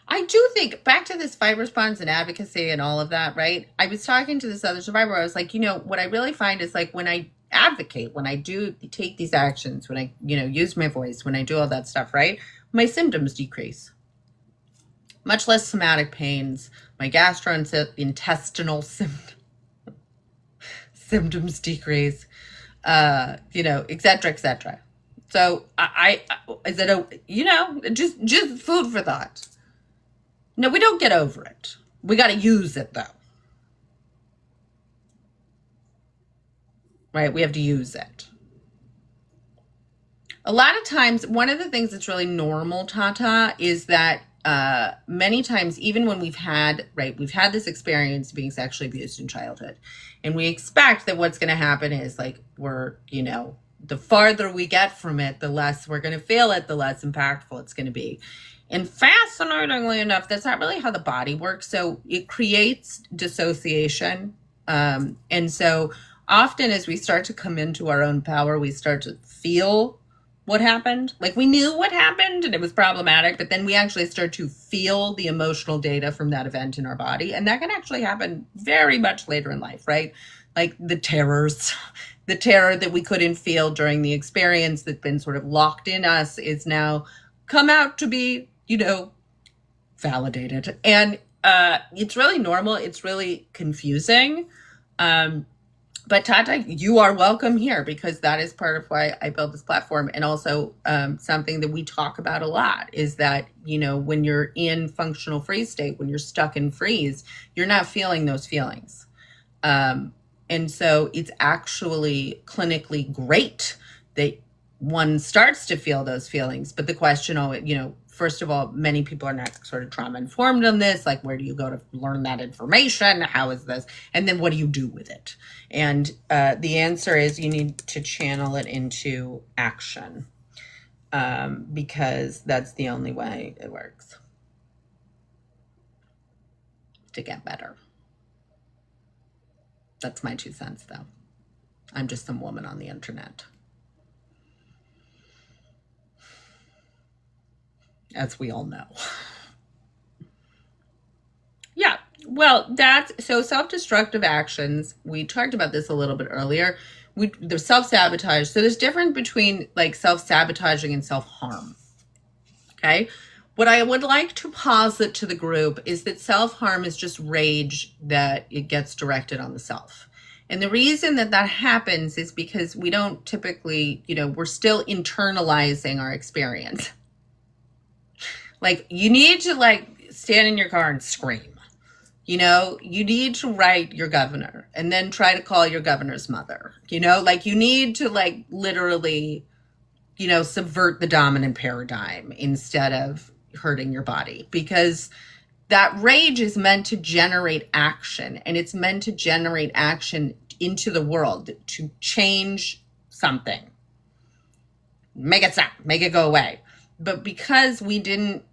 I do think, back to this fight response and advocacy and all of that, right? I was talking to this other survivor. I was like, what I really find is, like, when I advocate, when I do take these actions, when I, use my voice, when I do all that stuff, right? My symptoms decrease. Much less somatic pains. My gastrointestinal symptoms decrease, et cetera, et cetera. So is it just food for thought. No, we don't get over it. We got to use it, though. Right? We have to use it. A lot of times, one of the things that's really normal, Tata, is that many times, even when we've had this experience being sexually abused in childhood, and we expect that what's going to happen is, like, we're, the farther we get from it, the less we're going to feel it, the less impactful it's going to be. And fascinatingly enough, that's not really how the body works. So it creates dissociation. And so often as we start to come into our own power, we start to feel what happened. Like, we knew what happened and it was problematic, but then we actually start to feel the emotional data from that event in our body. And that can actually happen very much later in life, right? Like the terror that we couldn't feel during the experience that's been sort of locked in us is now come out to be, validated. And it's really normal. It's really confusing. But Tata, you are welcome here, because that is part of why I built this platform. And also something that we talk about a lot is that, when you're in functional freeze state, when you're stuck in freeze, you're not feeling those feelings. And so it's actually clinically great that one starts to feel those feelings. But the question, first of all, many people are not sort of trauma informed on this. Like, where do you go to learn that information? How is this? And then what do you do with it? And the answer is you need to channel it into action, because that's the only way it works to get better. That's my 2 cents, though. I'm just some woman on the internet, as we all know. Yeah, well, so self-destructive actions, we talked about this a little bit earlier. There's self-sabotage. So there's difference between like self-sabotaging and self-harm. Okay? What I would like to posit to the group is that self-harm is just rage that it gets directed on the self. And the reason that happens is because we don't typically, we're still internalizing our experience. Like, you need to stand in your car and scream. You need to write your governor and then try to call your governor's mother. You need to literally, subvert the dominant paradigm instead of hurting your body, because that rage is meant to generate action, and it's meant to generate action into the world to change something. Make it stop, make it go away. But because we didn't,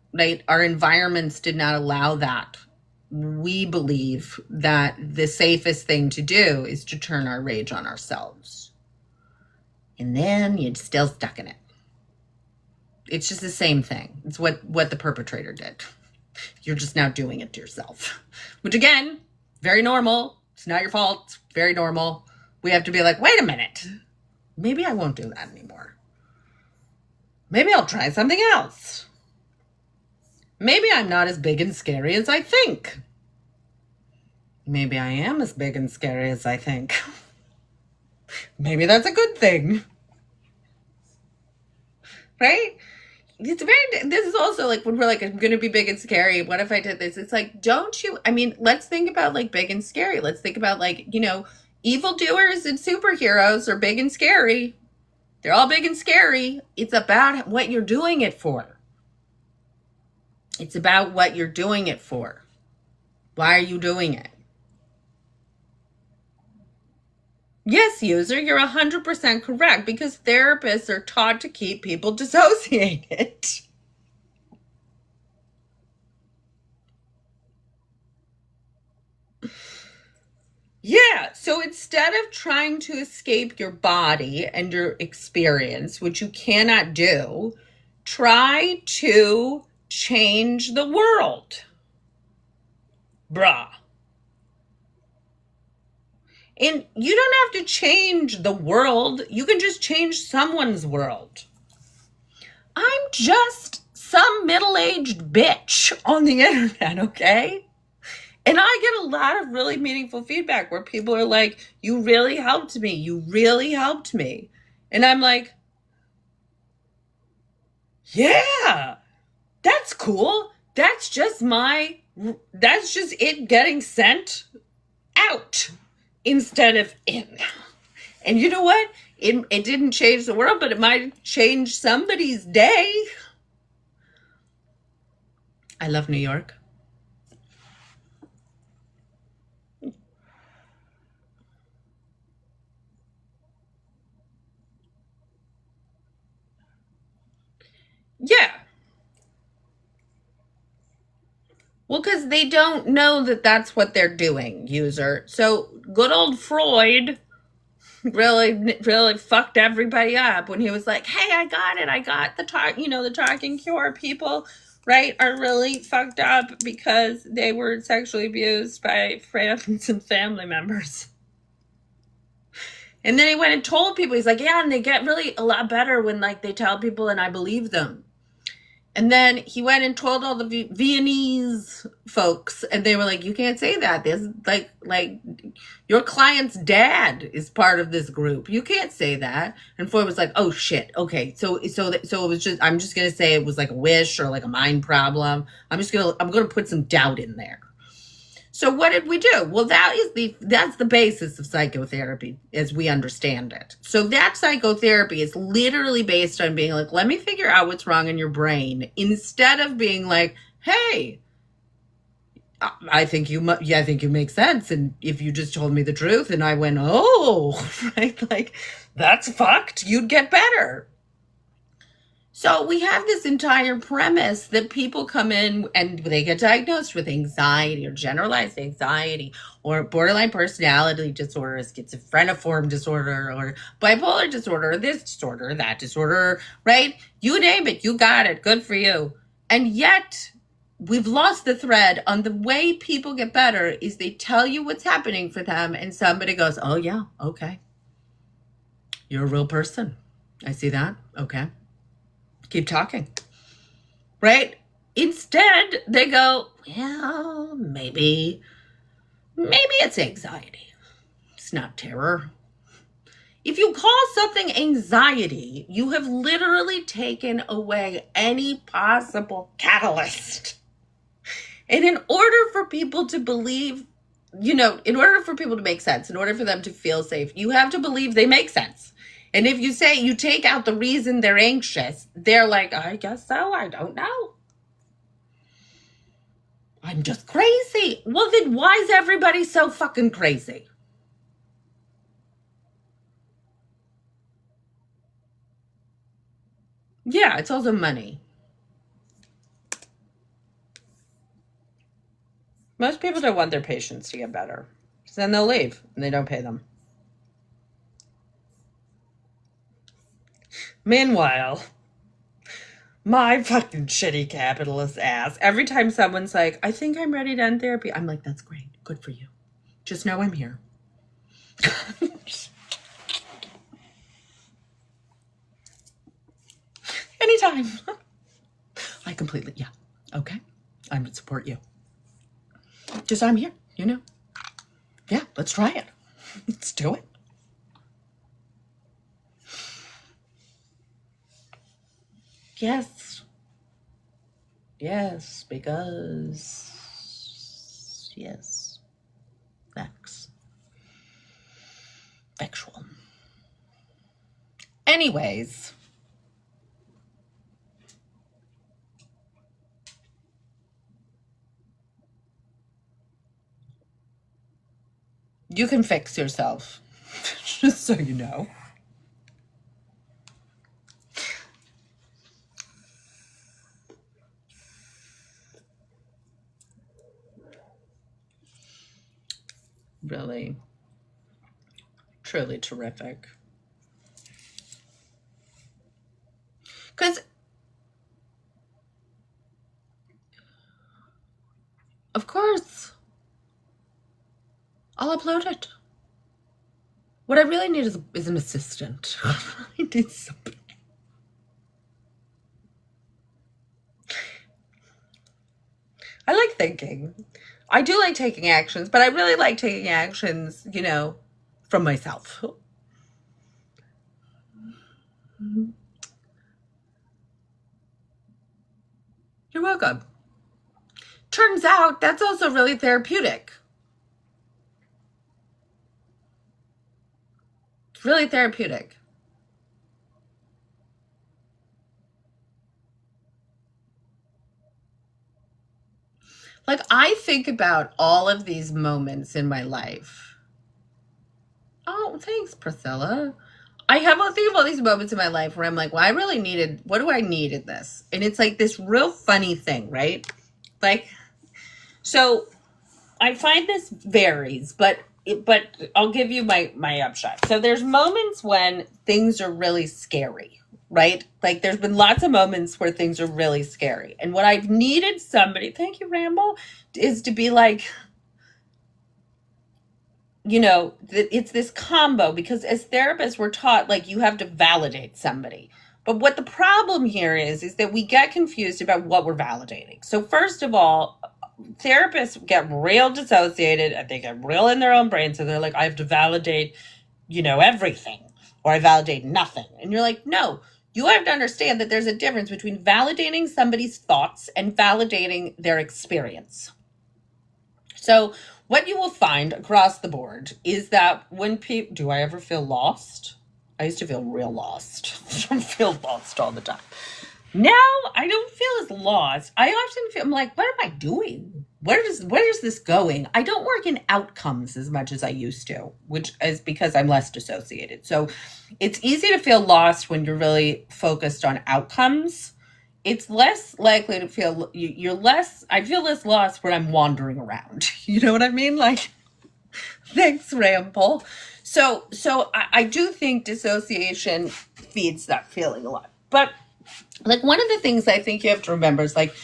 our environments did not allow that, we believe that the safest thing to do is to turn our rage on ourselves. And then you're still stuck in it. It's just the same thing. It's what the perpetrator did. You're just now doing it to yourself. Which, again, very normal. It's not your fault. It's very normal. We have to be like, wait a minute. Maybe I won't do that anymore. Maybe I'll try something else. Maybe I'm not as big and scary as I think. Maybe I am as big and scary as I think. Maybe that's a good thing. Right? This is also when we're I'm going to be big and scary. What if I did this? It's let's think about big and scary. Let's think about evildoers and superheroes are big and scary. They're all big and scary. It's about what you're doing it for. It's about what you're doing it for. Why are you doing it? Yes, user, you're 100% correct, because therapists are taught to keep people dissociated. Yeah, so instead of trying to escape your body and your experience, which you cannot do, try to change the world. Bruh. And you don't have to change the world. You can just change someone's world. I'm just some middle-aged bitch on the internet, okay? And I get a lot of really meaningful feedback where people are like, you really helped me. You really helped me. And I'm like, yeah, that's cool. That's just it getting sent out instead of in. And you know what? It didn't change the world, but it might change somebody's day. I love New York. Yeah. Well, because they don't know that that's what they're doing, user. So good old Freud really fucked everybody up when he was like, hey, I got it. I got the talking cure. People, right, are really fucked up because they were sexually abused by friends and family members. And then he went and told people, he's like, yeah, and they get really a lot better when they tell people and I believe them. And then he went and told all the Viennese folks, and they were like, you can't say that. There's like your client's dad is part of this group. You can't say that. And Freud was like, oh shit. Okay. So it was just, I'm just going to say it was like a wish or like a mind problem. I'm going to put some doubt in there. So what did we do? Well, that's the basis of psychotherapy as we understand it. So that psychotherapy is literally based on being like, let me figure out what's wrong in your brain, instead of being like, hey, I think you make sense, and if you just told me the truth and I went, oh, right, like, that's fucked, you'd get better. So we have this entire premise that people come in and they get diagnosed with anxiety or generalized anxiety or borderline personality disorder, schizophreniform disorder, or bipolar disorder, or this disorder, or that disorder, right? You name it, you got it, good for you. And yet we've lost the thread on the way people get better is they tell you what's happening for them and somebody goes, oh yeah, okay. You're a real person. I see that. Okay. Keep talking, right? Instead, they go, well, maybe it's anxiety. It's not terror. If you call something anxiety, you have literally taken away any possible catalyst. And in order for people to believe, in order for people to make sense, in order for them to feel safe, you have to believe they make sense. And if you say you take out the reason they're anxious, they're like, I guess so, I don't know. I'm just crazy. Well, then why is everybody so fucking crazy? Yeah, it's also money. Most people don't want their patients to get better. So then they'll leave and they don't pay them. Meanwhile, my fucking shitty capitalist ass, every time someone's like, I think I'm ready to end therapy, I'm like, that's great. Good for you. Just know I'm here. Anytime. I completely, yeah. Okay. I'm going to support you. Just I'm here, Yeah, let's try it. Let's do it. Yes. Yes, because, yes. Facts. Factual. Anyways. You can fix yourself, just so you know. Really, truly terrific. Because, of course, I'll upload it. What I really need is an assistant. I need somebody. I like thinking. I do like taking actions, but I really like taking actions, from myself. You're welcome. Turns out that's also really therapeutic. It's really therapeutic. Like, I think about all of these moments in my life. Oh, thanks, Priscilla. I think of all these moments in my life where I'm like, well, what do I need in this? And it's like this real funny thing, right? Like, so I find this varies, but I'll give you my upshot. So there's moments when things are really scary, right? Like, there's been lots of moments where things are really scary. And what I've needed somebody, thank you, Ramble, is to be like, it's this combo, because as therapists, we're taught, like, you have to validate somebody. But what the problem here is that we get confused about what we're validating. So first of all, therapists get real dissociated and they get real in their own brain. So they're like, I have to validate, everything, or I validate nothing. And you're like, no, you have to understand that there's a difference between validating somebody's thoughts and validating their experience. So what you will find across the board is that when people, do I ever feel lost? I used to feel real lost. I feel lost all the time. Now I don't feel as lost. I often feel, I'm like, what am I doing? Where is this going? I don't work in outcomes as much as I used to, which is because I'm less dissociated. So it's easy to feel lost when you're really focused on outcomes. It's less likely to feel you're less. I feel less lost when I'm wandering around. You know what I mean? Like, thanks, Ramble. So I do think dissociation feeds that feeling a lot. But like one of the things I think you have to remember is like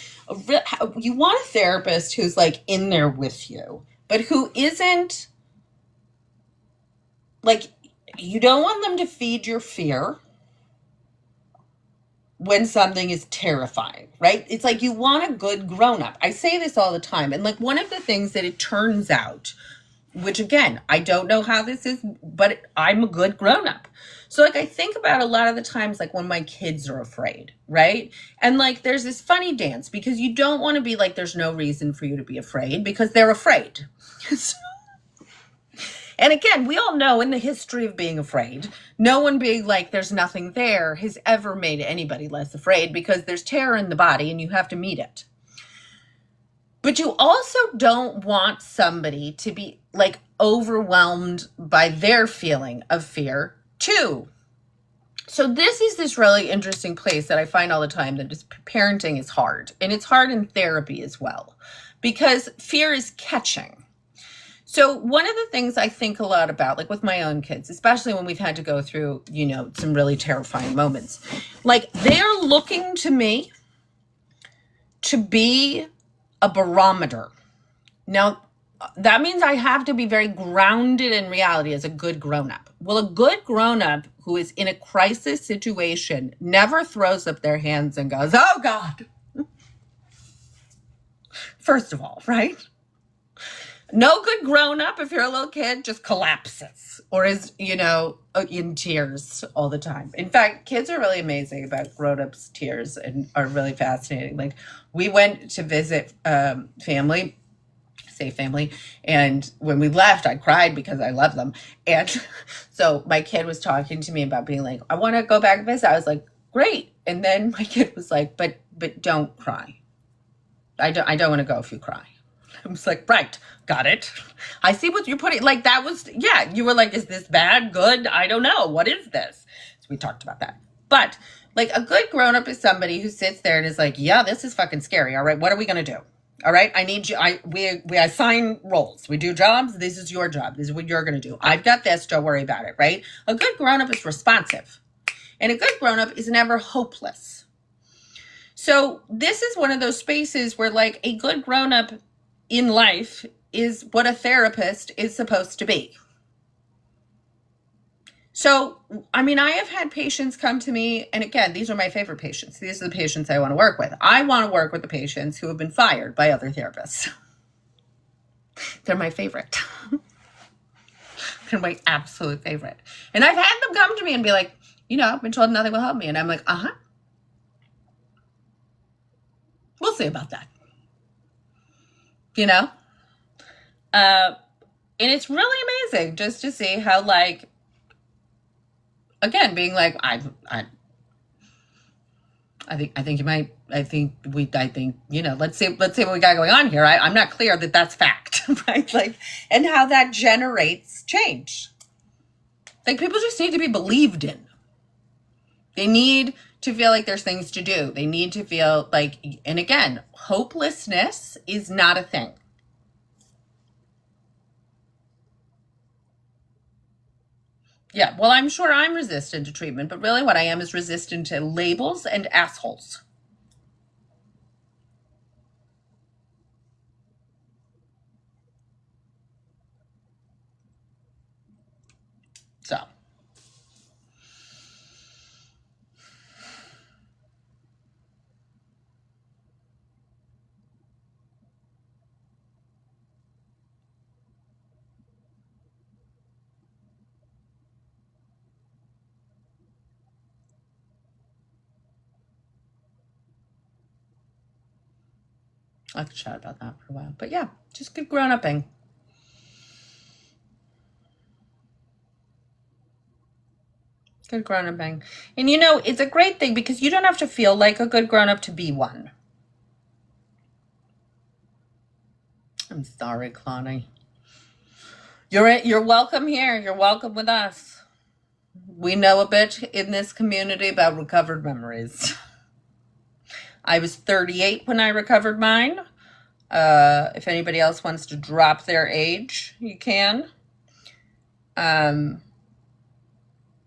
you want a therapist who's like in there with you, but who isn't like, you don't want them to feed your fear when something is terrifying, right? It's like you want a good grown-up. I say this all the time. And like one of the things that it turns out, which again, I don't know how this is, but I'm a good grown-up. So like I think about a lot of the times like when my kids are afraid, right? And like there's this funny dance because you don't want to be like there's no reason for you to be afraid because they're afraid. And again, we all know in the history of being afraid, no one being like there's nothing there has ever made anybody less afraid because there's terror in the body and you have to meet it. But you also don't want somebody to be like overwhelmed by their feeling of fear too. So this is this really interesting place that I find all the time that just parenting is hard. And it's hard in therapy as well because fear is catching. So one of the things I think a lot about, like with my own kids, especially when we've had to go through, you know, some really terrifying moments, like they're looking to me to be a barometer. Now, that means I have to be very grounded in reality as a good grown-up. Well, a good grown-up who is in a crisis situation never throws up their hands and goes, oh God. First of all, right? No good grown-up, if you're a little kid, just collapses or is, you know, in tears all the time. In fact, kids are really amazing about grown-ups' tears and are really fascinating. Like we went to visit family, and when we left, I cried because I love them. And so my kid was talking to me about being like, I want to go back and visit. I was like, great. And then my kid was like, but don't cry. I don't want to go if you cry. I was like, right, got it. I see what you're putting, like that was, yeah, you were like, is this bad, good? I don't know. What is this? So we talked about that. But like a good grown-up is somebody who sits there and is like, yeah, this is fucking scary. All right, what are we going to do? All right, I need you. We assign roles. We do jobs. This is your job. This is what you're going to do. I've got this. Don't worry about it, right? A good grown-up is responsive. And a good grown-up is never hopeless. So this is one of those spaces where like a good grown-up in life is what a therapist is supposed to be. So, I mean, I have had patients come to me, and again, these are my favorite patients. These are the patients I want to work with. I want to work with the patients who have been fired by other therapists. They're my favorite. They're my absolute favorite. And I've had them come to me and be like, you know, I've been told nothing will help me. And I'm like, we'll see about that. You know? And it's really amazing just to see how, like, again, being like, I think you might, you know, let's see what we got going on here. I'm not clear that that's fact, right? Like, and how that generates change. Like, people just need to be believed in. They need to feel like there's things to do. They need to feel like, and again, hopelessness is not a thing. Yeah, well, I'm sure I'm resistant to treatment, but really what I am is resistant to labels and assholes. So. I could chat about that for a while. But yeah, just good grown-upping. Good grown-upping. And you know, it's a great thing because you don't have to feel like a good grown-up to be one. I'm sorry, Claudia. You're welcome here. You're welcome with us. We know a bit in this community about recovered memories. I was 38 when I recovered mine. If anybody else wants to drop their age, you can.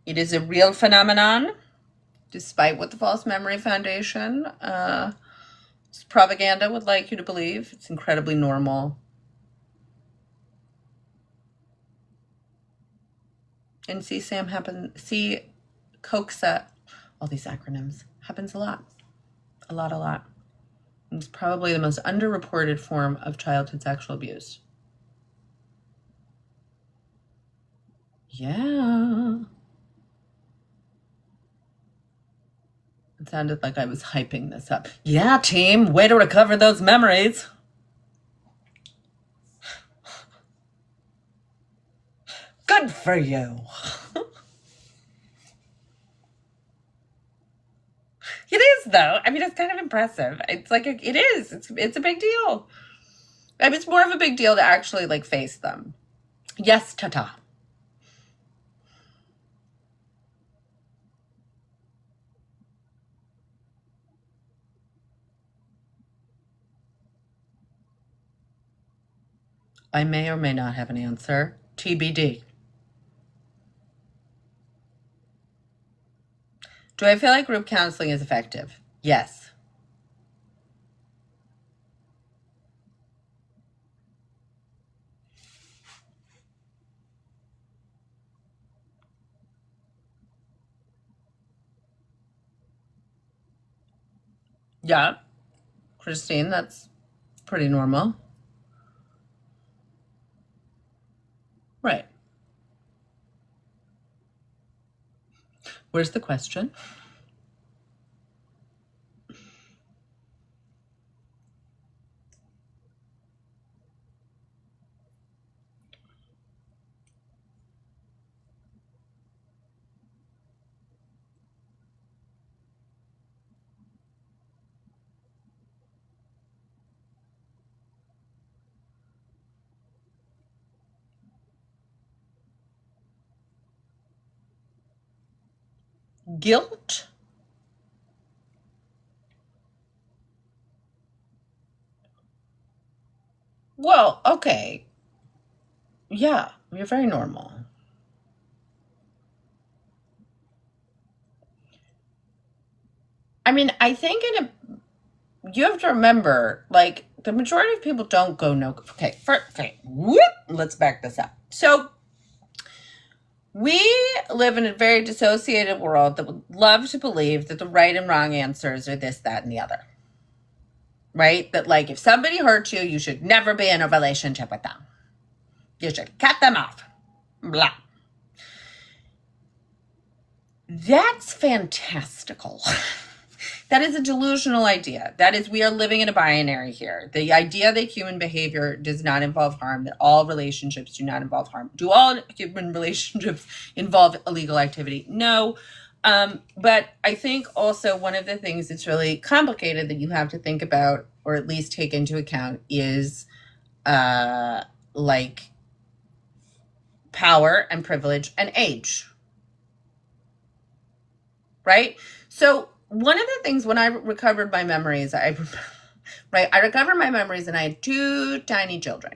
It is a real phenomenon, despite what the False Memory Foundation propaganda would like you to believe. It's incredibly normal. And CSAM happens, COXA, all these acronyms, happens a lot. A lot. It's probably the most underreported form of childhood sexual abuse. Yeah. It sounded like I was hyping this up. Yeah, team, way to recover those memories. Good for you. It is, though. I mean, it's kind of impressive. It's like, it is. It's a big deal. I mean, it's more of a big deal to actually, like, face them. Yes, ta-ta. I may or may not have an answer. TBD. Do I feel like group counseling is effective? Yes. Yeah. Christine, that's pretty normal. Right. Where's the question? Guilt? Well, okay. Yeah, you're very normal. I mean, I think you have to remember, like, the majority of people don't go no. Okay, let's back this up. So, we live in a very dissociated world that would love to believe that the right and wrong answers are this, that, and the other. Right? That, like, if somebody hurts you, you should never be in a relationship with them. You should cut them off. Blah. That's fantastical. That is a delusional idea. That is, we are living in a binary here. The idea that human behavior does not involve harm, that all relationships do not involve harm. Do all human relationships involve illegal activity? No. But I think also one of the things that's really complicated that you have to think about, or at least take into account, is like power and privilege and age. Right? So one of the things when I recovered my memories, I recovered my memories and I had 2 tiny children.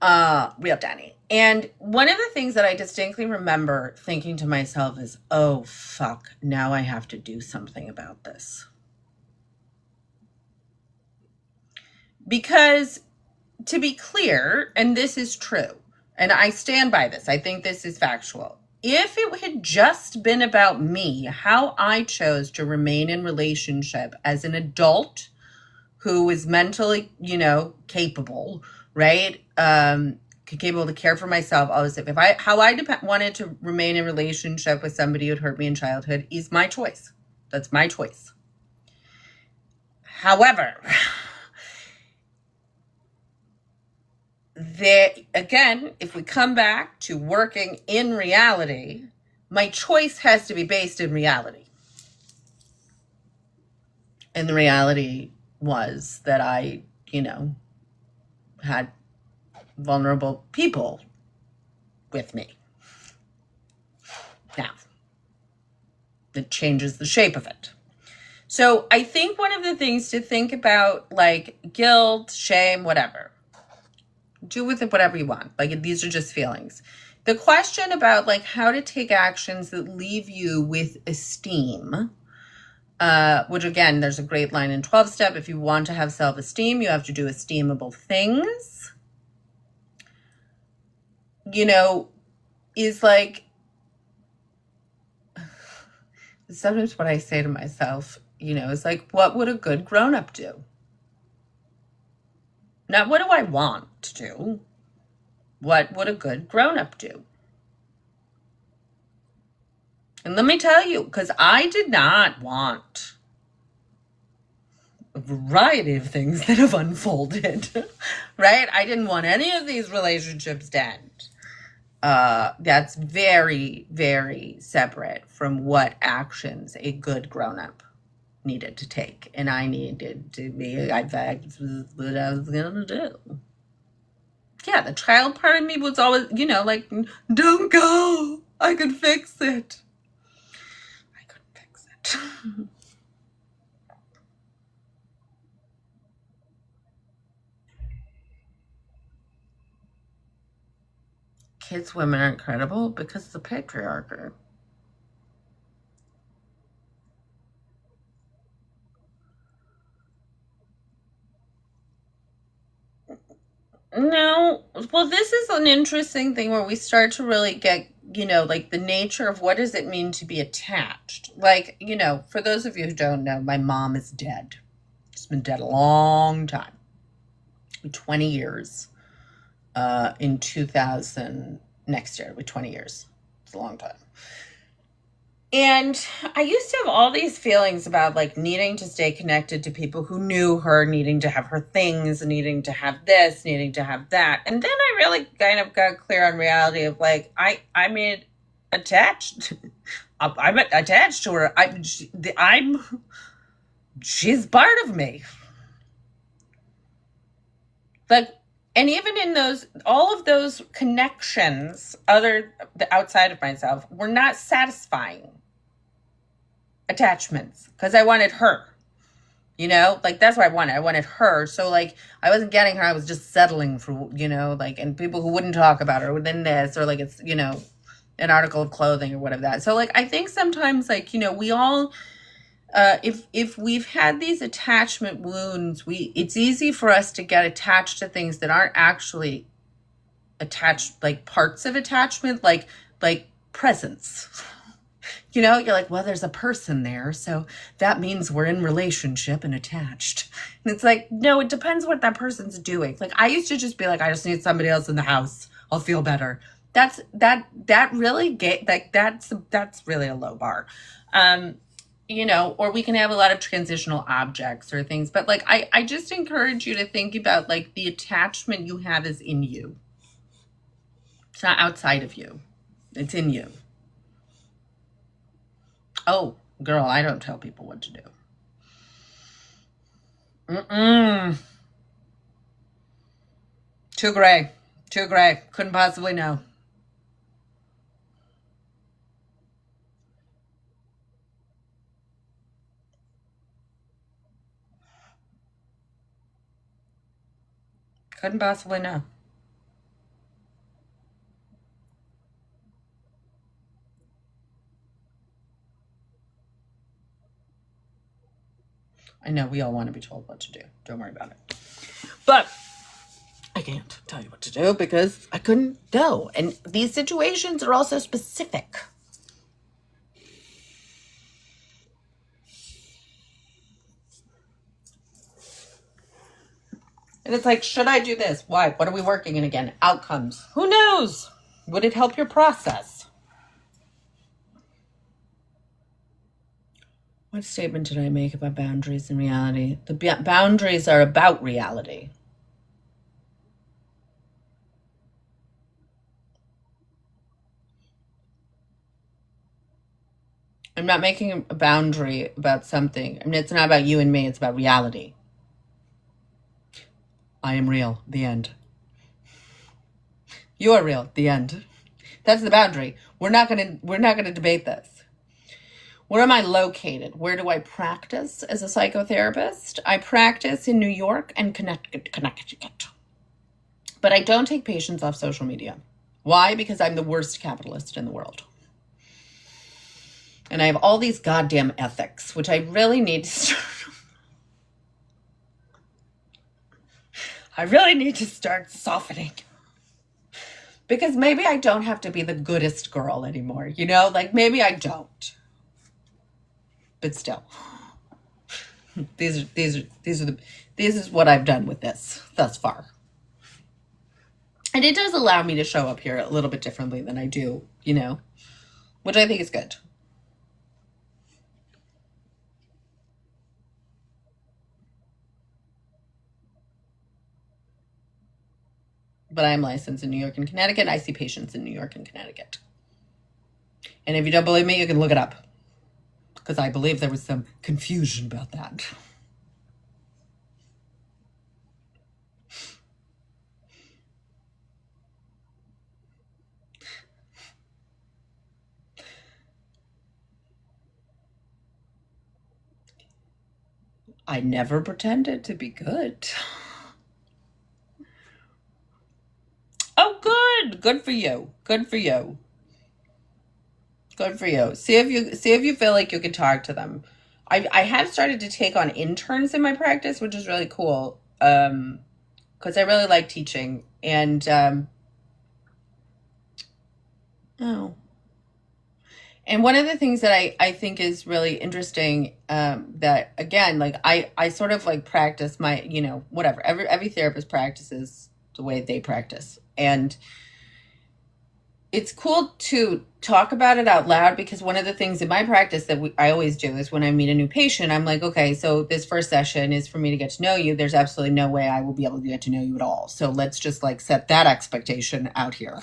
Real tiny. And one of the things that I distinctly remember thinking to myself is, oh, fuck, now I have to do something about this. Because to be clear, and this is true, and I stand by this, I think this is factual. If it had just been about me, how I chose to remain in relationship as an adult who is mentally, capable, right? Capable to care for myself, all this stuff. How I wanted to remain in relationship with somebody who had hurt me in childhood is my choice. That's my choice. However, again, if we come back to working in reality, my choice has to be based in reality. And the reality was that I, had vulnerable people with me. Now, it changes the shape of it. So I think one of the things to think about, like guilt, shame, whatever, do with it whatever you want. Like, these are just feelings. The question about like how to take actions that leave you with esteem, which again, there's a great line in 12-step. If you want to have self-esteem, you have to do esteemable things, is like, sometimes what I say to myself, is like, what would a good grown-up do? Not what do I want to do? What would a good grown-up do? And let me tell you, because I did not want a variety of things that have unfolded, right? I didn't want any of these relationships to end. That's very, very separate from what actions a good grown-up needed to take. And I needed to be, in fact, what I was going to do. Yeah, the child part of me was always, like, don't go. I could fix it. I couldn't fix it. Kids, women are incredible because of the patriarchy. No, well, this is an interesting thing where we start to really get, like the nature of what does it mean to be attached. Like, for those of you who don't know, my mom is dead. She's been dead a long time, 20 years. In 2000, next year, it'll be 20 years. It's a long time. And I used to have all these feelings about like needing to stay connected to people who knew her, needing to have her things, needing to have this, needing to have that. And then I really kind of got clear on reality of like, I'm attached. I'm attached to her. She's part of me. Like, and even in all of those connections, outside of myself, were not satisfying attachments because I wanted her, like that's what I wanted. I wanted her. So like, I wasn't getting her. I was just settling for, like, and people who wouldn't talk about her within this, or like, it's, an article of clothing or whatever that. So like, I think sometimes like, we all, if we've had these attachment wounds, it's easy for us to get attached to things that aren't actually attached, like parts of attachment, like presence. You're like, well, there's a person there, so that means we're in relationship and attached. And it's like, no, it depends what that person's doing. Like, I used to just be like, I just need somebody else in the house. I'll feel better. That's really that's really a low bar. Or we can have a lot of transitional objects or things. But like, I just encourage you to think about like the attachment you have is in you. It's not outside of you. It's in you. Oh, girl, I don't tell people what to do. Too gray. Couldn't possibly know. Couldn't possibly know. I know we all want to be told what to do. Don't worry about it. But I can't tell you what to do because I couldn't know. And these situations are also specific. And it's like, should I do this? Why? What are we working in again? Outcomes. Who knows? Would it help your process? What statement did I make about boundaries and reality? The boundaries are about reality. I'm not making a boundary about something. I mean, it's not about you and me. It's about reality. I am real. The end. You are real. The end. That's the boundary. We're not gonna debate this. Where am I located? Where do I practice as a psychotherapist? I practice in New York and Connecticut. But I don't take patients off social media. Why? Because I'm the worst capitalist in the world. And I have all these goddamn ethics, which I really need to start. I really need to start softening. Because maybe I don't have to be the goodest girl anymore, you know? Like, maybe I don't. But still. This is what I've done with this thus far. And it does allow me to show up here a little bit differently than I do, you know? Which I think is good. But I am licensed in New York and Connecticut. I see patients in New York and Connecticut. And if you don't believe me, you can look it up. Because I believe there was some confusion about that. I never pretended to be good. Oh, good. Good for you. Good for you. Good for you. See if you feel like you can talk to them. I have started to take on interns in my practice, which is really cool. Because I really like teaching. And one of the things that I think is really interesting, that again, like I sort of like practice my, you know, whatever. Every therapist practices the way they practice. And it's cool to talk about it out loud, because one of the things in my practice that I always do is when I meet a new patient, I'm like, okay, so this first session is for me to get to know you. There's absolutely no way I will be able to get to know you at all. So let's just like set that expectation out here.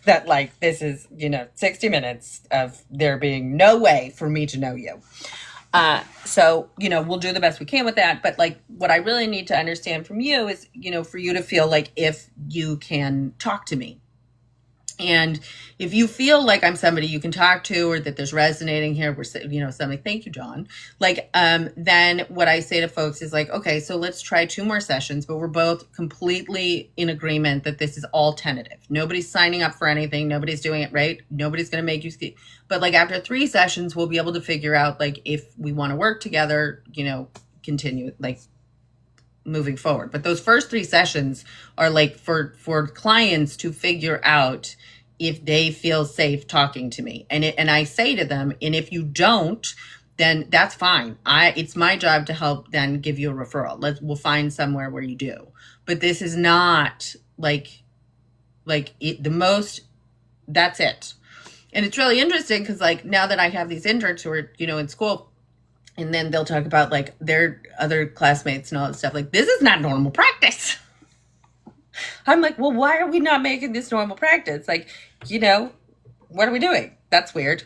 That like, this is, you know, 60 minutes of there being no way for me to know you. So, you know, we'll do the best we can with that. But like, what I really need to understand from you is, you know, for you to feel like if you can talk to me. And if you feel like I'm somebody you can talk to, or that there's resonating here, you know, something, thank you, John. Like, then what I say to folks is like, okay, so let's try 2 more sessions, but we're both completely in agreement that this is all tentative. Nobody's signing up for anything. Nobody's doing it right. Nobody's going to make you ski. But like after 3 sessions, we'll be able to figure out like if we want to work together, you know, continue like moving forward. But those first 3 sessions are like for clients to figure out if they feel safe talking to me. And I say to them, and if you don't, then that's fine. It's my job to help then give you a referral. We'll find somewhere where you do. But this is not like the most, that's it. And it's really interesting because like now that I have these interns who are, you know, in school, and then they'll talk about like their other classmates and all that stuff. Like, this is not normal practice. I'm like, well, why are we not making this normal practice? Like, you know, what are we doing? That's weird.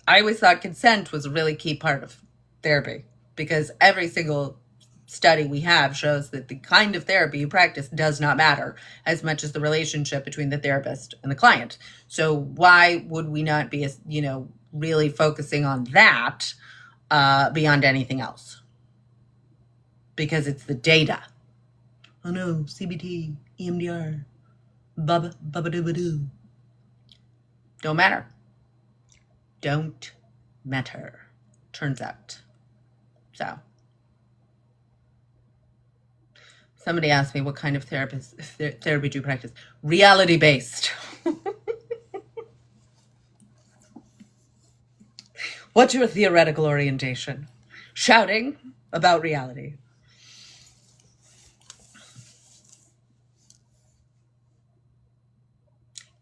I always thought consent was a really key part of therapy, because every single study we have shows that the kind of therapy you practice does not matter as much as the relationship between the therapist and the client. So why would we not be, you know, really focusing on that beyond anything else? Because it's the data. Oh no, CBT, EMDR, baba-doo-ba-doo. Don't matter. Don't matter, turns out. So, somebody asked me what kind of therapy do you practice? Reality-based. What's your theoretical orientation? Shouting about reality.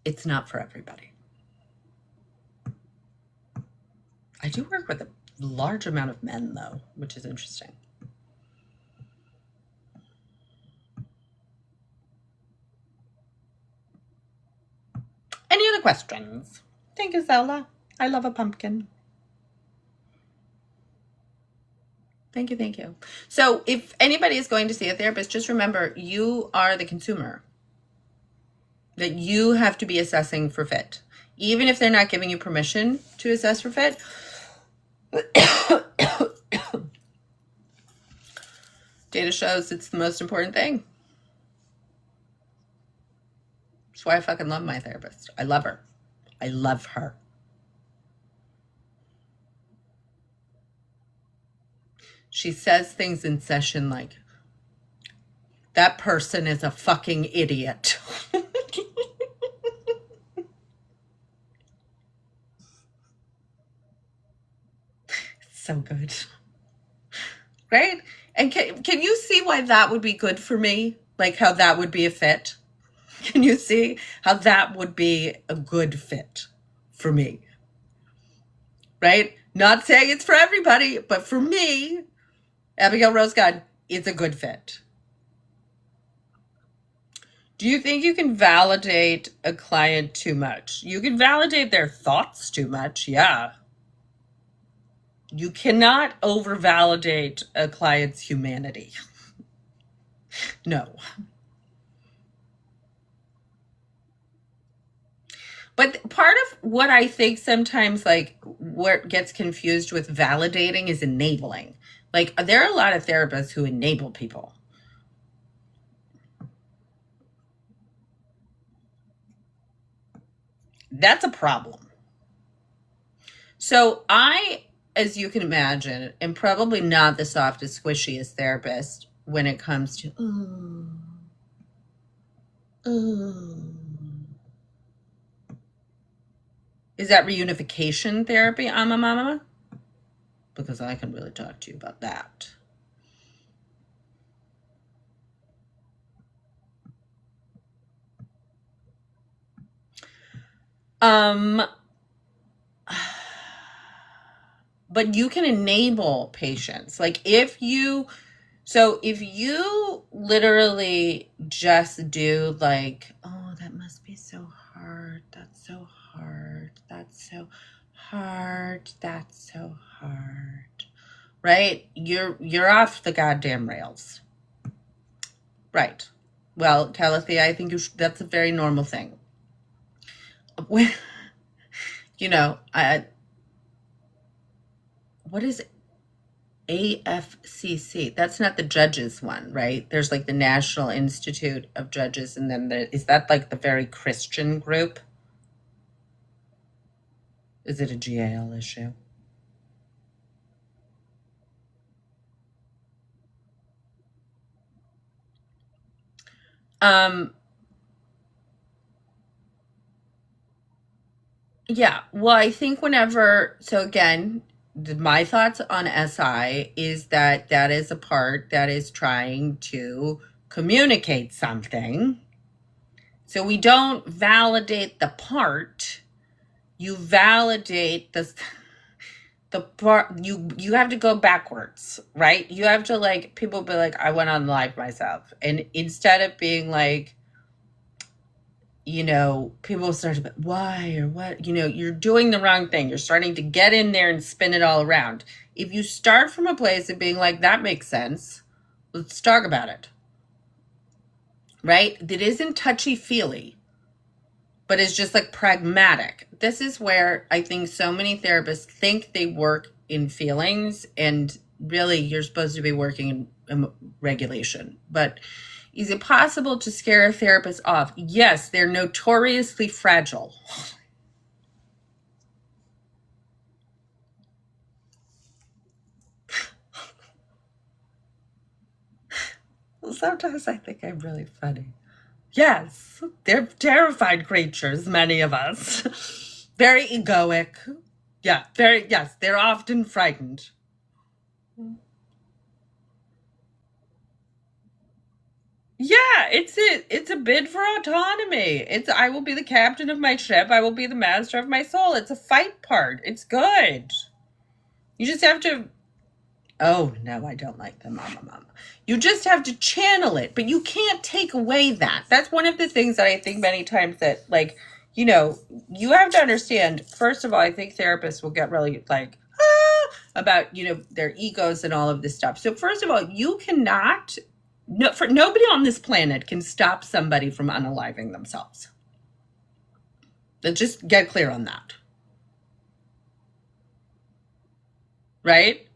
It's not for everybody. I do work with large amount of men, though, which is interesting. Any other questions? Thank you, Zelda. I love a pumpkin. Thank you, thank you. So if anybody is going to see a therapist, just remember you are the consumer. That you have to be assessing for fit. Even if they're not giving you permission to assess for fit. Data shows it's the most important thing. That's why I fucking love my therapist. I love her. I love her. She says things in session like, that person is a fucking idiot. So good. Right? And can you see why that would be good for me? Like how that would be a fit? Can you see how that would be a good fit for me? Right? Not saying it's for everybody, but for me, Abigail Rosegun, it's a good fit. Do you think you can validate a client too much? You can validate their thoughts too much, yeah. You cannot over-validate a client's humanity. No. But part of what I think sometimes, like, what gets confused with validating is enabling. Like, there are a lot of therapists who enable people. That's a problem. So I, as you can imagine, am probably not the softest, squishiest therapist when it comes to, Is that reunification therapy, Ama Mama? Because I can really talk to you about that. But you can enable patients. Like if you literally just do like, oh, that must be so hard. That's so hard. That's so hard. That's so hard. Right? You're off the goddamn rails. Right. Well, Calathea, I think that's a very normal thing. You know, what is AFCC? That's not the judges one, right? There's like the National Institute of Judges, and then is that like the very Christian group? Is it a GAL issue? Yeah, well, I think so again, my thoughts on SI is that is a part that is trying to communicate something. So we don't validate the part, you validate the part, you have to go backwards, right? You have to, like, people be like, I went on live myself. And instead of being like, you know, people start to be, why or what? You know, you're doing the wrong thing. You're starting to get in there and spin it all around. If you start from a place of being like, that makes sense, let's talk about it. Right? That isn't touchy-feely, but is just like pragmatic. This is where I think so many therapists think they work in feelings, and really you're supposed to be working in regulation. But is it possible to scare a therapist off? Yes, they're notoriously fragile. Sometimes I think I'm really funny. Yes, they're terrified creatures, many of us. Very egoic. Yeah, yes, they're often frightened. Yeah, it's a bid for autonomy. I will be the captain of my ship. I will be the master of my soul. It's a fight part. It's good. You just have to, oh, no, I don't like them, mama. You just have to channel it, but you can't take away that. That's one of the things that I think many times that, like, you know, you have to understand, first of all, I think therapists will get really, like, about, you know, their egos and all of this stuff. So first of all, you cannot, no, for nobody on this planet can stop somebody from unaliving themselves. Let's just get clear on that. Right?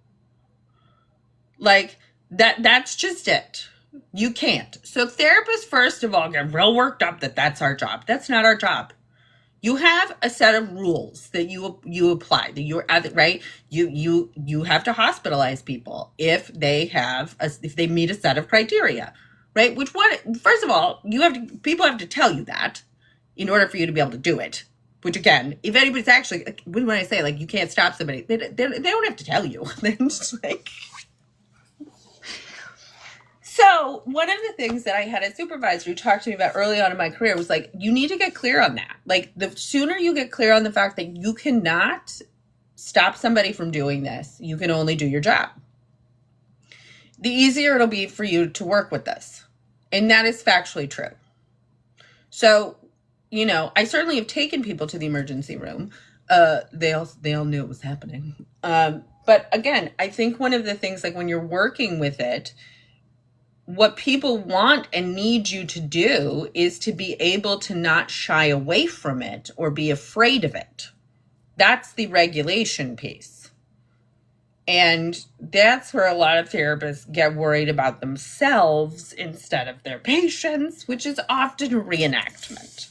Like, that's just it. You can't. So therapists, first of all, get real worked up that that's our job. That's not our job. You have a set of rules that you apply, that you're right. You have to hospitalize people if they meet a set of criteria, right? Which one? First of all, people have to tell you that in order for you to be able to do it. Which again, if anybody's actually, when I say like you can't stop somebody, they don't have to tell you. They're just like. So one of the things that I had a supervisor who talked to me about early on in my career was like, you need to get clear on that. Like the sooner you get clear on the fact that you cannot stop somebody from doing this, you can only do your job. The easier it'll be for you to work with this. And that is factually true. So, you know, I certainly have taken people to the emergency room. They all knew it was happening. But again, I think one of the things, like when you're working with it, what people want and need you to do is to be able to not shy away from it or be afraid of it. That's the regulation piece. And that's where a lot of therapists get worried about themselves instead of their patients, which is often a reenactment.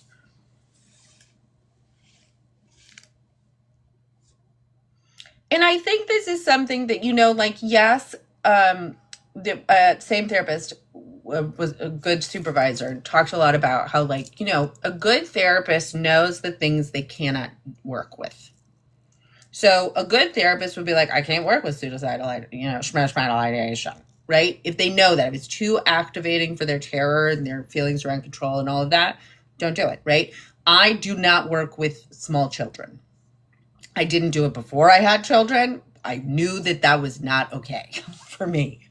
And I think this is something that, you know, like, yes, the same therapist was a good supervisor and talked a lot about how, like, you know, a good therapist knows the things they cannot work with. So a good therapist would be like, I can't work with suicidal, you know, suicidal ideation, right? If they know that, if it's too activating for their terror and their feelings around control and all of that, don't do it, right? I do not work with small children. I didn't do it before I had children. I knew that that was not okay for me.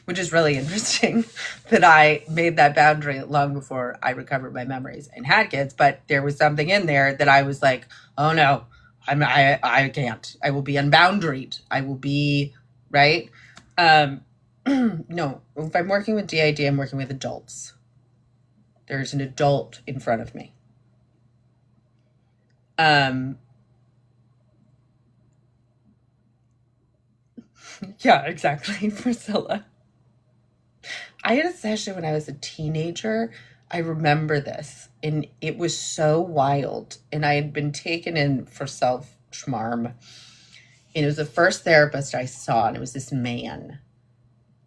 Which is really interesting that I made that boundary long before I recovered my memories and had kids. But there was something in there that I was like, oh no, I can't. I will be unboundaried. I will be, right? No, if I'm working with DID, I'm working with adults. There's an adult in front of me. Yeah, exactly, Priscilla. I had a session when I was a teenager. I remember this, and it was so wild. And I had been taken in for self-schmarm. And it was the first therapist I saw, and it was this man.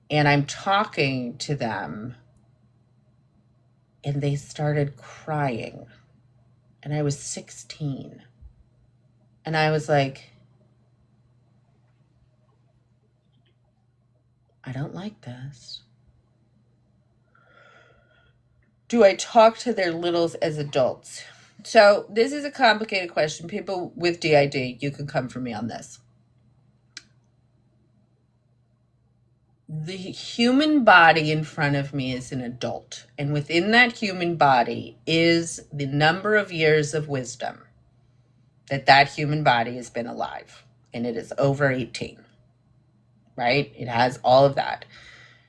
And I'm talking to them, and they started crying. And I was 16. And I was like, I don't like this. Do I talk to their littles as adults? So this is a complicated question. People with DID, you can come for me on this. The human body in front of me is an adult. And within that human body is the number of years of wisdom that human body has been alive. And it is over 18. Right? It has all of that.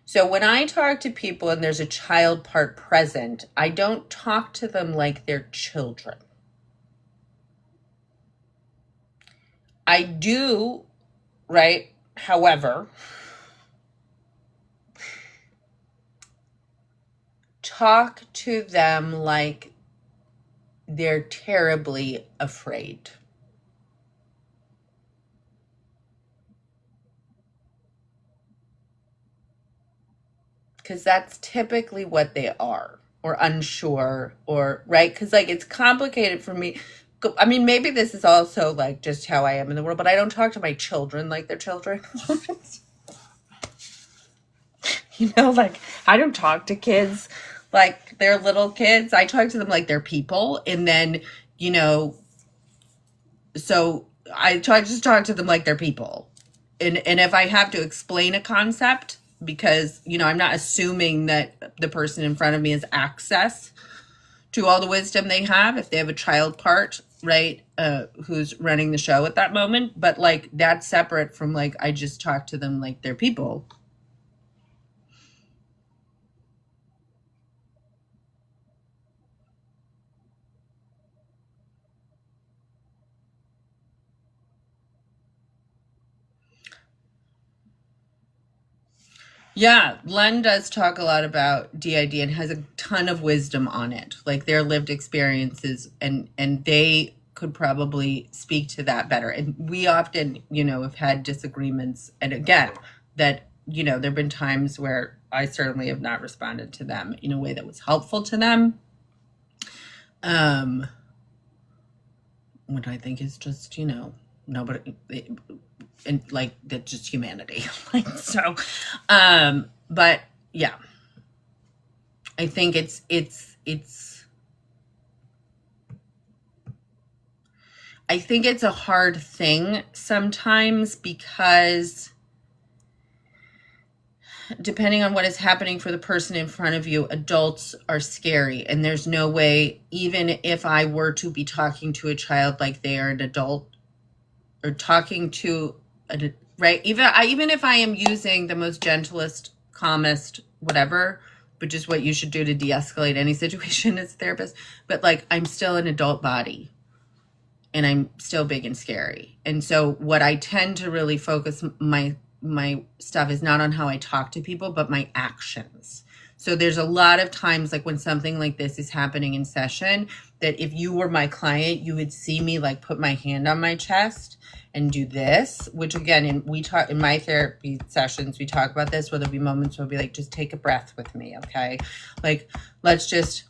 So when I talk to people and there's a child part present, I don't talk to them like they're children. I do, right? However, talk to them like they're terribly afraid. Because that's typically what they are, or unsure, or, right? Because, like, it's complicated for me. I mean, maybe this is also, like, just how I am in the world, but I don't talk to my children like they're children. You know, like, I don't talk to kids like they're little kids. I talk to them like they're people. And then, you know, so just talk to them like they're people. And if I have to explain a concept, because, you know, I'm not assuming that the person in front of me has access to all the wisdom they have, if they have a child part, right, who's running the show at that moment. But like, that's separate from like, I just talk to them like they're people. Yeah, Len does talk a lot about DID and has a ton of wisdom on it, like their lived experiences, and they could probably speak to that better. And we often, you know, have had disagreements, and again, that, you know, there've been times where I certainly have not responded to them in a way that was helpful to them. What I think is just, you know, nobody, and like that's just humanity. Like, so, but yeah, I think it's I think it's a hard thing sometimes, because depending on what is happening for the person in front of you, adults are scary, and there's no way, even if I were to be talking to a child like they are an adult, or talking to a, right, even if I am using the most gentlest, calmest, whatever, which is what you should do to de-escalate any situation as a therapist, but like, I'm still an adult body, and I'm still big and scary. And so what I tend to really focus my stuff is not on how I talk to people, but my actions. So there's a lot of times, like when something like this is happening in session, that if you were my client, you would see me like put my hand on my chest and do this, which again, in my therapy sessions, we talk about this, where there'll be moments where we'll be like, just take a breath with me. Okay. Like, let's just,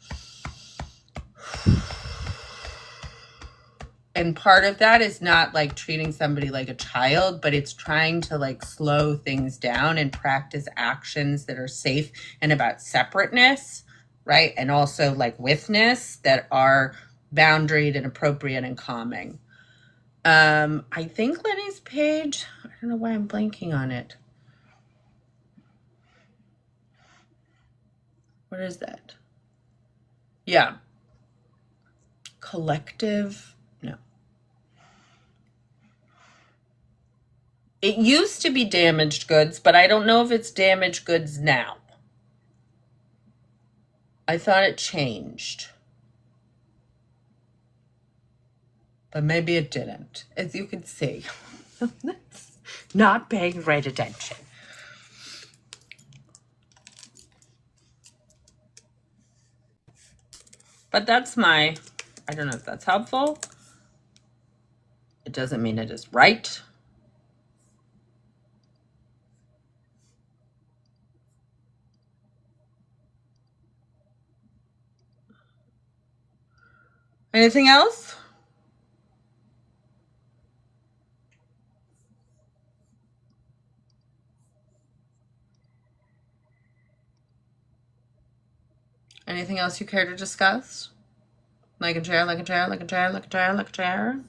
and part of that is not like treating somebody like a child, but it's trying to like slow things down and practice actions that are safe and about separateness, right? And also like withness, that are boundaried and appropriate and calming. I think Lenny's page, I don't know why I'm blanking on it. What is that? Yeah. Collective. No. It used to be damaged goods, but I don't know if it's damaged goods now. I thought it changed, but maybe it didn't. As you can see, not paying right attention. But that's I don't know if that's helpful. It doesn't mean it is right. Anything else? Anything else you care to discuss? Like a chair, like a chair, like a chair, like a chair, like a chair.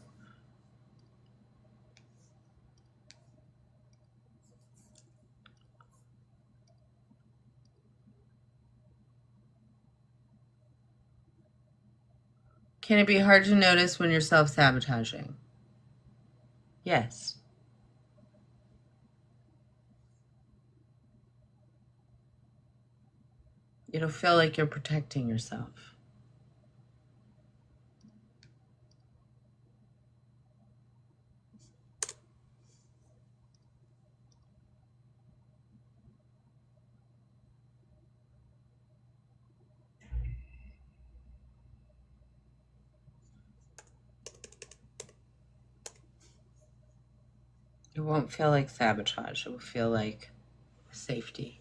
Can it be hard to notice when you're self-sabotaging? Yes. It'll feel like you're protecting yourself. It won't feel like sabotage. It will feel like safety.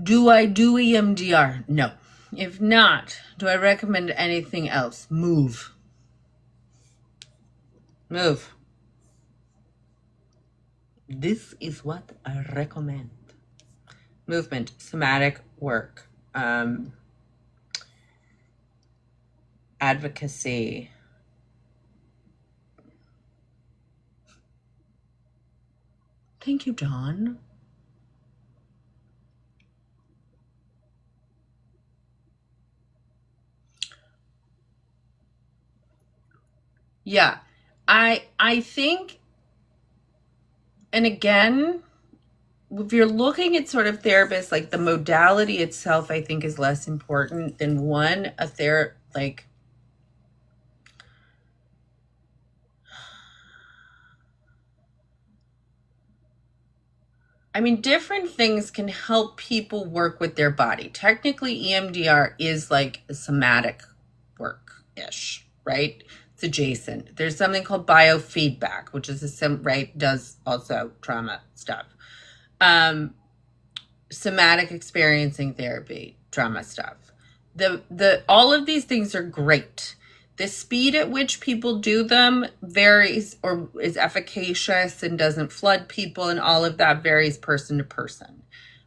Do I do EMDR? No. If not, do I recommend anything else? Move. Move. This is what I recommend. Movement, somatic work, advocacy, Thank you, Dawn. Yeah, I think, and again, if you're looking at sort of therapists, like the modality itself, I think is less important than I mean, different things can help people work with their body. Technically, EMDR is like a somatic work-ish, right? It's adjacent. There's something called biofeedback, which is does also trauma stuff. Somatic experiencing therapy, trauma stuff. All of these things are great. The speed at which people do them varies, or is efficacious and doesn't flood people, and all of that varies person to person.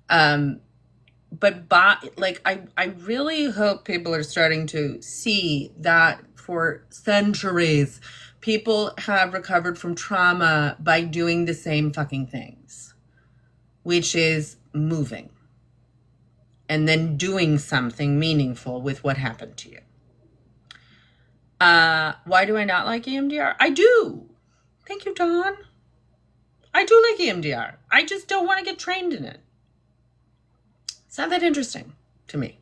But I really hope people are starting to see that for centuries, people have recovered from trauma by doing the same fucking things, which is moving and then doing something meaningful with what happened to you. Why do I not like EMDR? I do. Thank you, Dawn. I do like EMDR. I just don't want to get trained in it. It's not that interesting to me.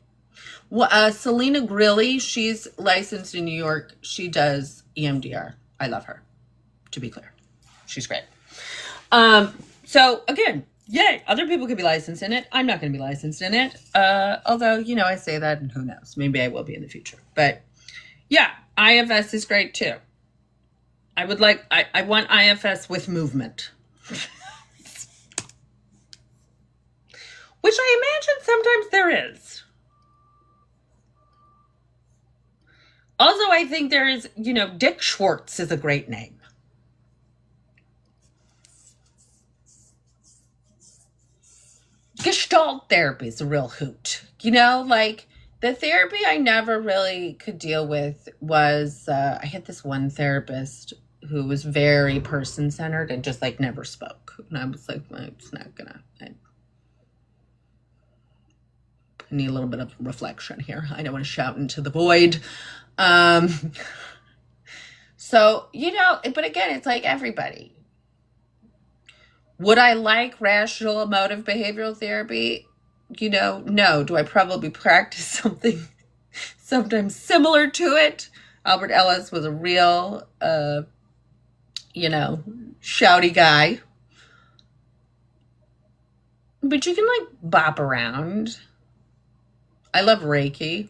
Selena Grilly, she's licensed in New York. She does EMDR. I love her, to be clear. She's great. So again, yay, other people could be licensed in it. I'm not going to be licensed in it. Although, I say that and who knows, maybe I will be in the future. But yeah, IFS is great too. I want IFS with movement. Which I imagine sometimes there is. Also, I think there is, Dick Schwartz is a great name. Gestalt therapy is a real hoot. The therapy I never really could deal with was, I had this one therapist who was very person-centered and just never spoke. And I was like, well, it's not gonna, I need a little bit of reflection here. I don't want to shout into the void. So, but again, it's like everybody. Would I like rational emotive behavioral therapy? No. Do I probably practice something sometimes similar to it? Albert Ellis was a real, shouty guy. But you can bop around. I love Reiki.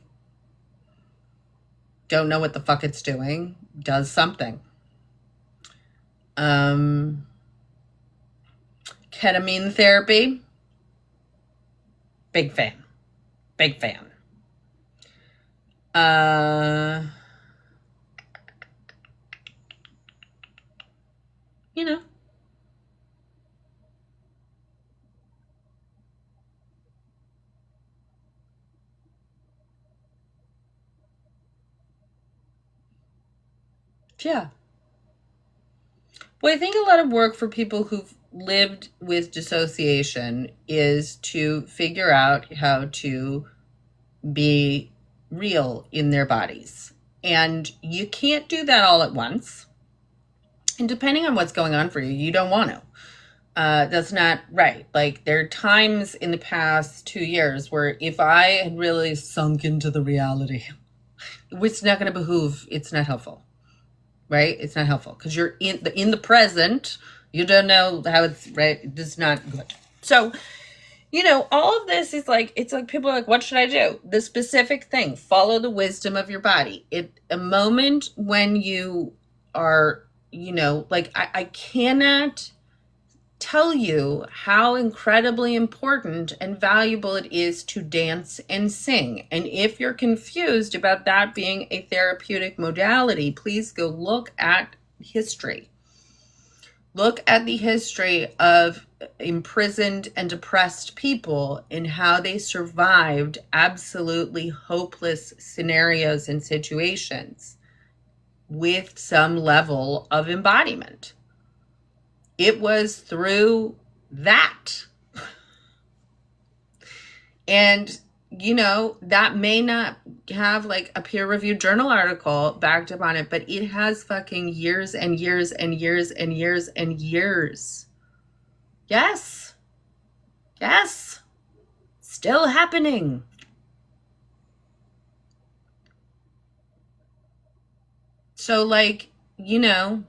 Don't know what the fuck it's doing. Does something. Ketamine therapy. Big fan. Yeah. Well, I think a lot of work for people who've lived with dissociation is to figure out how to be real in their bodies. And you can't do that all at once. And depending on what's going on for you, you don't want to. That's not right. There are times in the past 2 years where if I had really sunk into the reality, it's not going to behoove, it's not helpful. Right? It's not helpful because you're in the present. You don't know how it's right. It's not good. So, all of this is it's like people are like, what should I do? The specific thing, follow the wisdom of your body. A moment when you are, I cannot tell you how incredibly important and valuable it is to dance and sing. And if you're confused about that being a therapeutic modality, please go look at history. Look at the history of imprisoned and depressed people and how they survived absolutely hopeless scenarios and situations with some level of embodiment. It was through that. And, you know, that may not have like a peer-reviewed journal article backed up on it, but it has fucking years and years and years and years and years. Yes. Yes. Still happening. So, like, you know,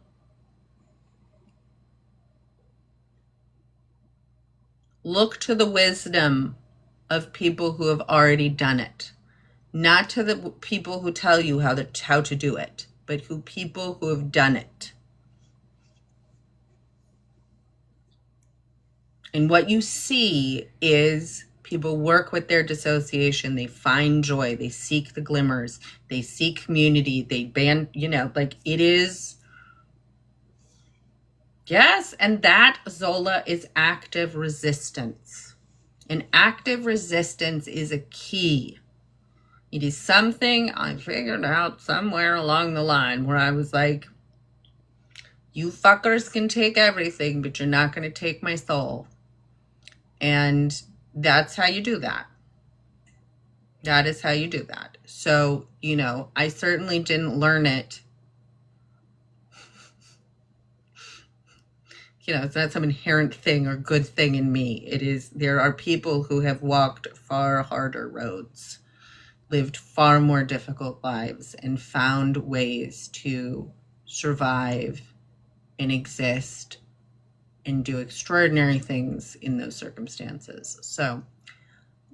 look to the wisdom of people who have already done it. Not to the people who tell you how to do it, but people who have done it. And what you see is people work with their dissociation. They find joy. They seek the glimmers. They seek community. They band, you know, like it is. Yes. And that, Zola, is active resistance. And active resistance is a key. It is something I figured out somewhere along the line where I was like, you fuckers can take everything, but you're not going to take my soul. And that's how you do that. That is how you do that. So, you know, I certainly didn't learn it. You know, it's not some inherent thing or good thing in me. It is, there are people who have walked far harder roads, lived far more difficult lives, and found ways to survive and exist and do extraordinary things in those circumstances. So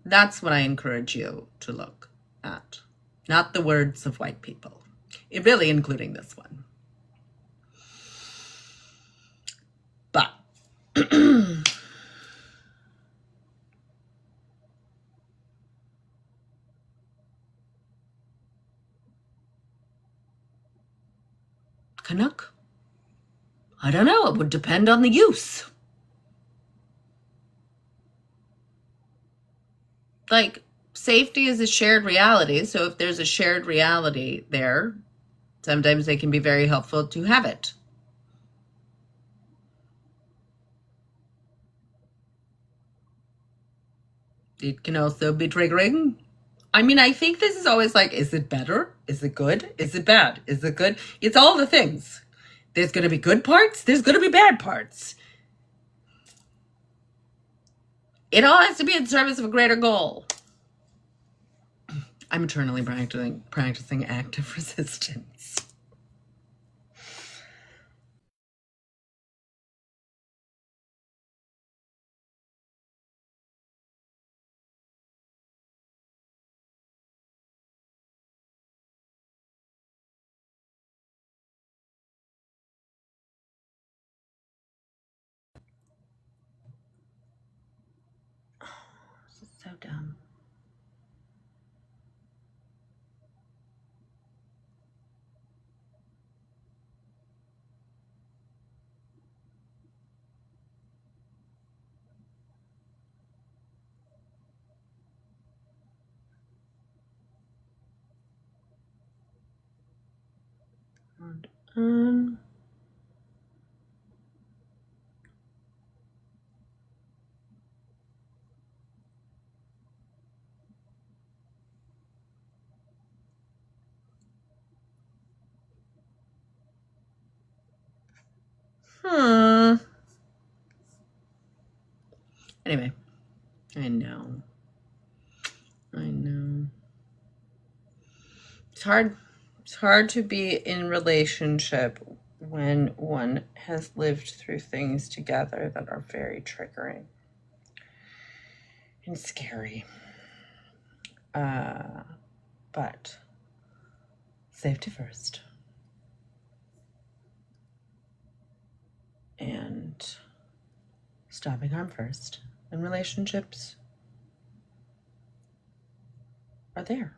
that's what I encourage you to look at. Not the words of white people, really including this one. But Canuck? I don't know. It would depend on the use. Like, safety is a shared reality. So if there's a shared reality there, sometimes they can be very helpful to have it. It can also be triggering. I mean, I think this is always like, is it better? Is it good? Is it bad? Is it good? It's all the things. There's going to be good parts. There's going to be bad parts. It all has to be in service of a greater goal. I'm eternally practicing active resistance. This is so dumb. And, Anyway, I know. It's hard. It's hard to be in relationship when one has lived through things together that are very triggering and scary. But safety first. And stopping harm first. And relationships are there.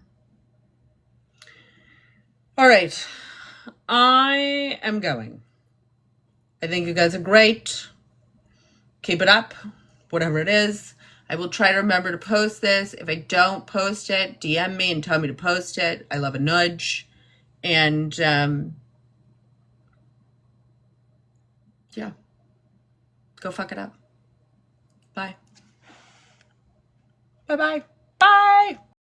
All right. I am going. I think you guys are great. Keep it up, whatever it is. I will try to remember to post this. If I don't post it, DM me and tell me to post it. I love a nudge. And yeah, go fuck it up. Bye. Bye-bye. Bye.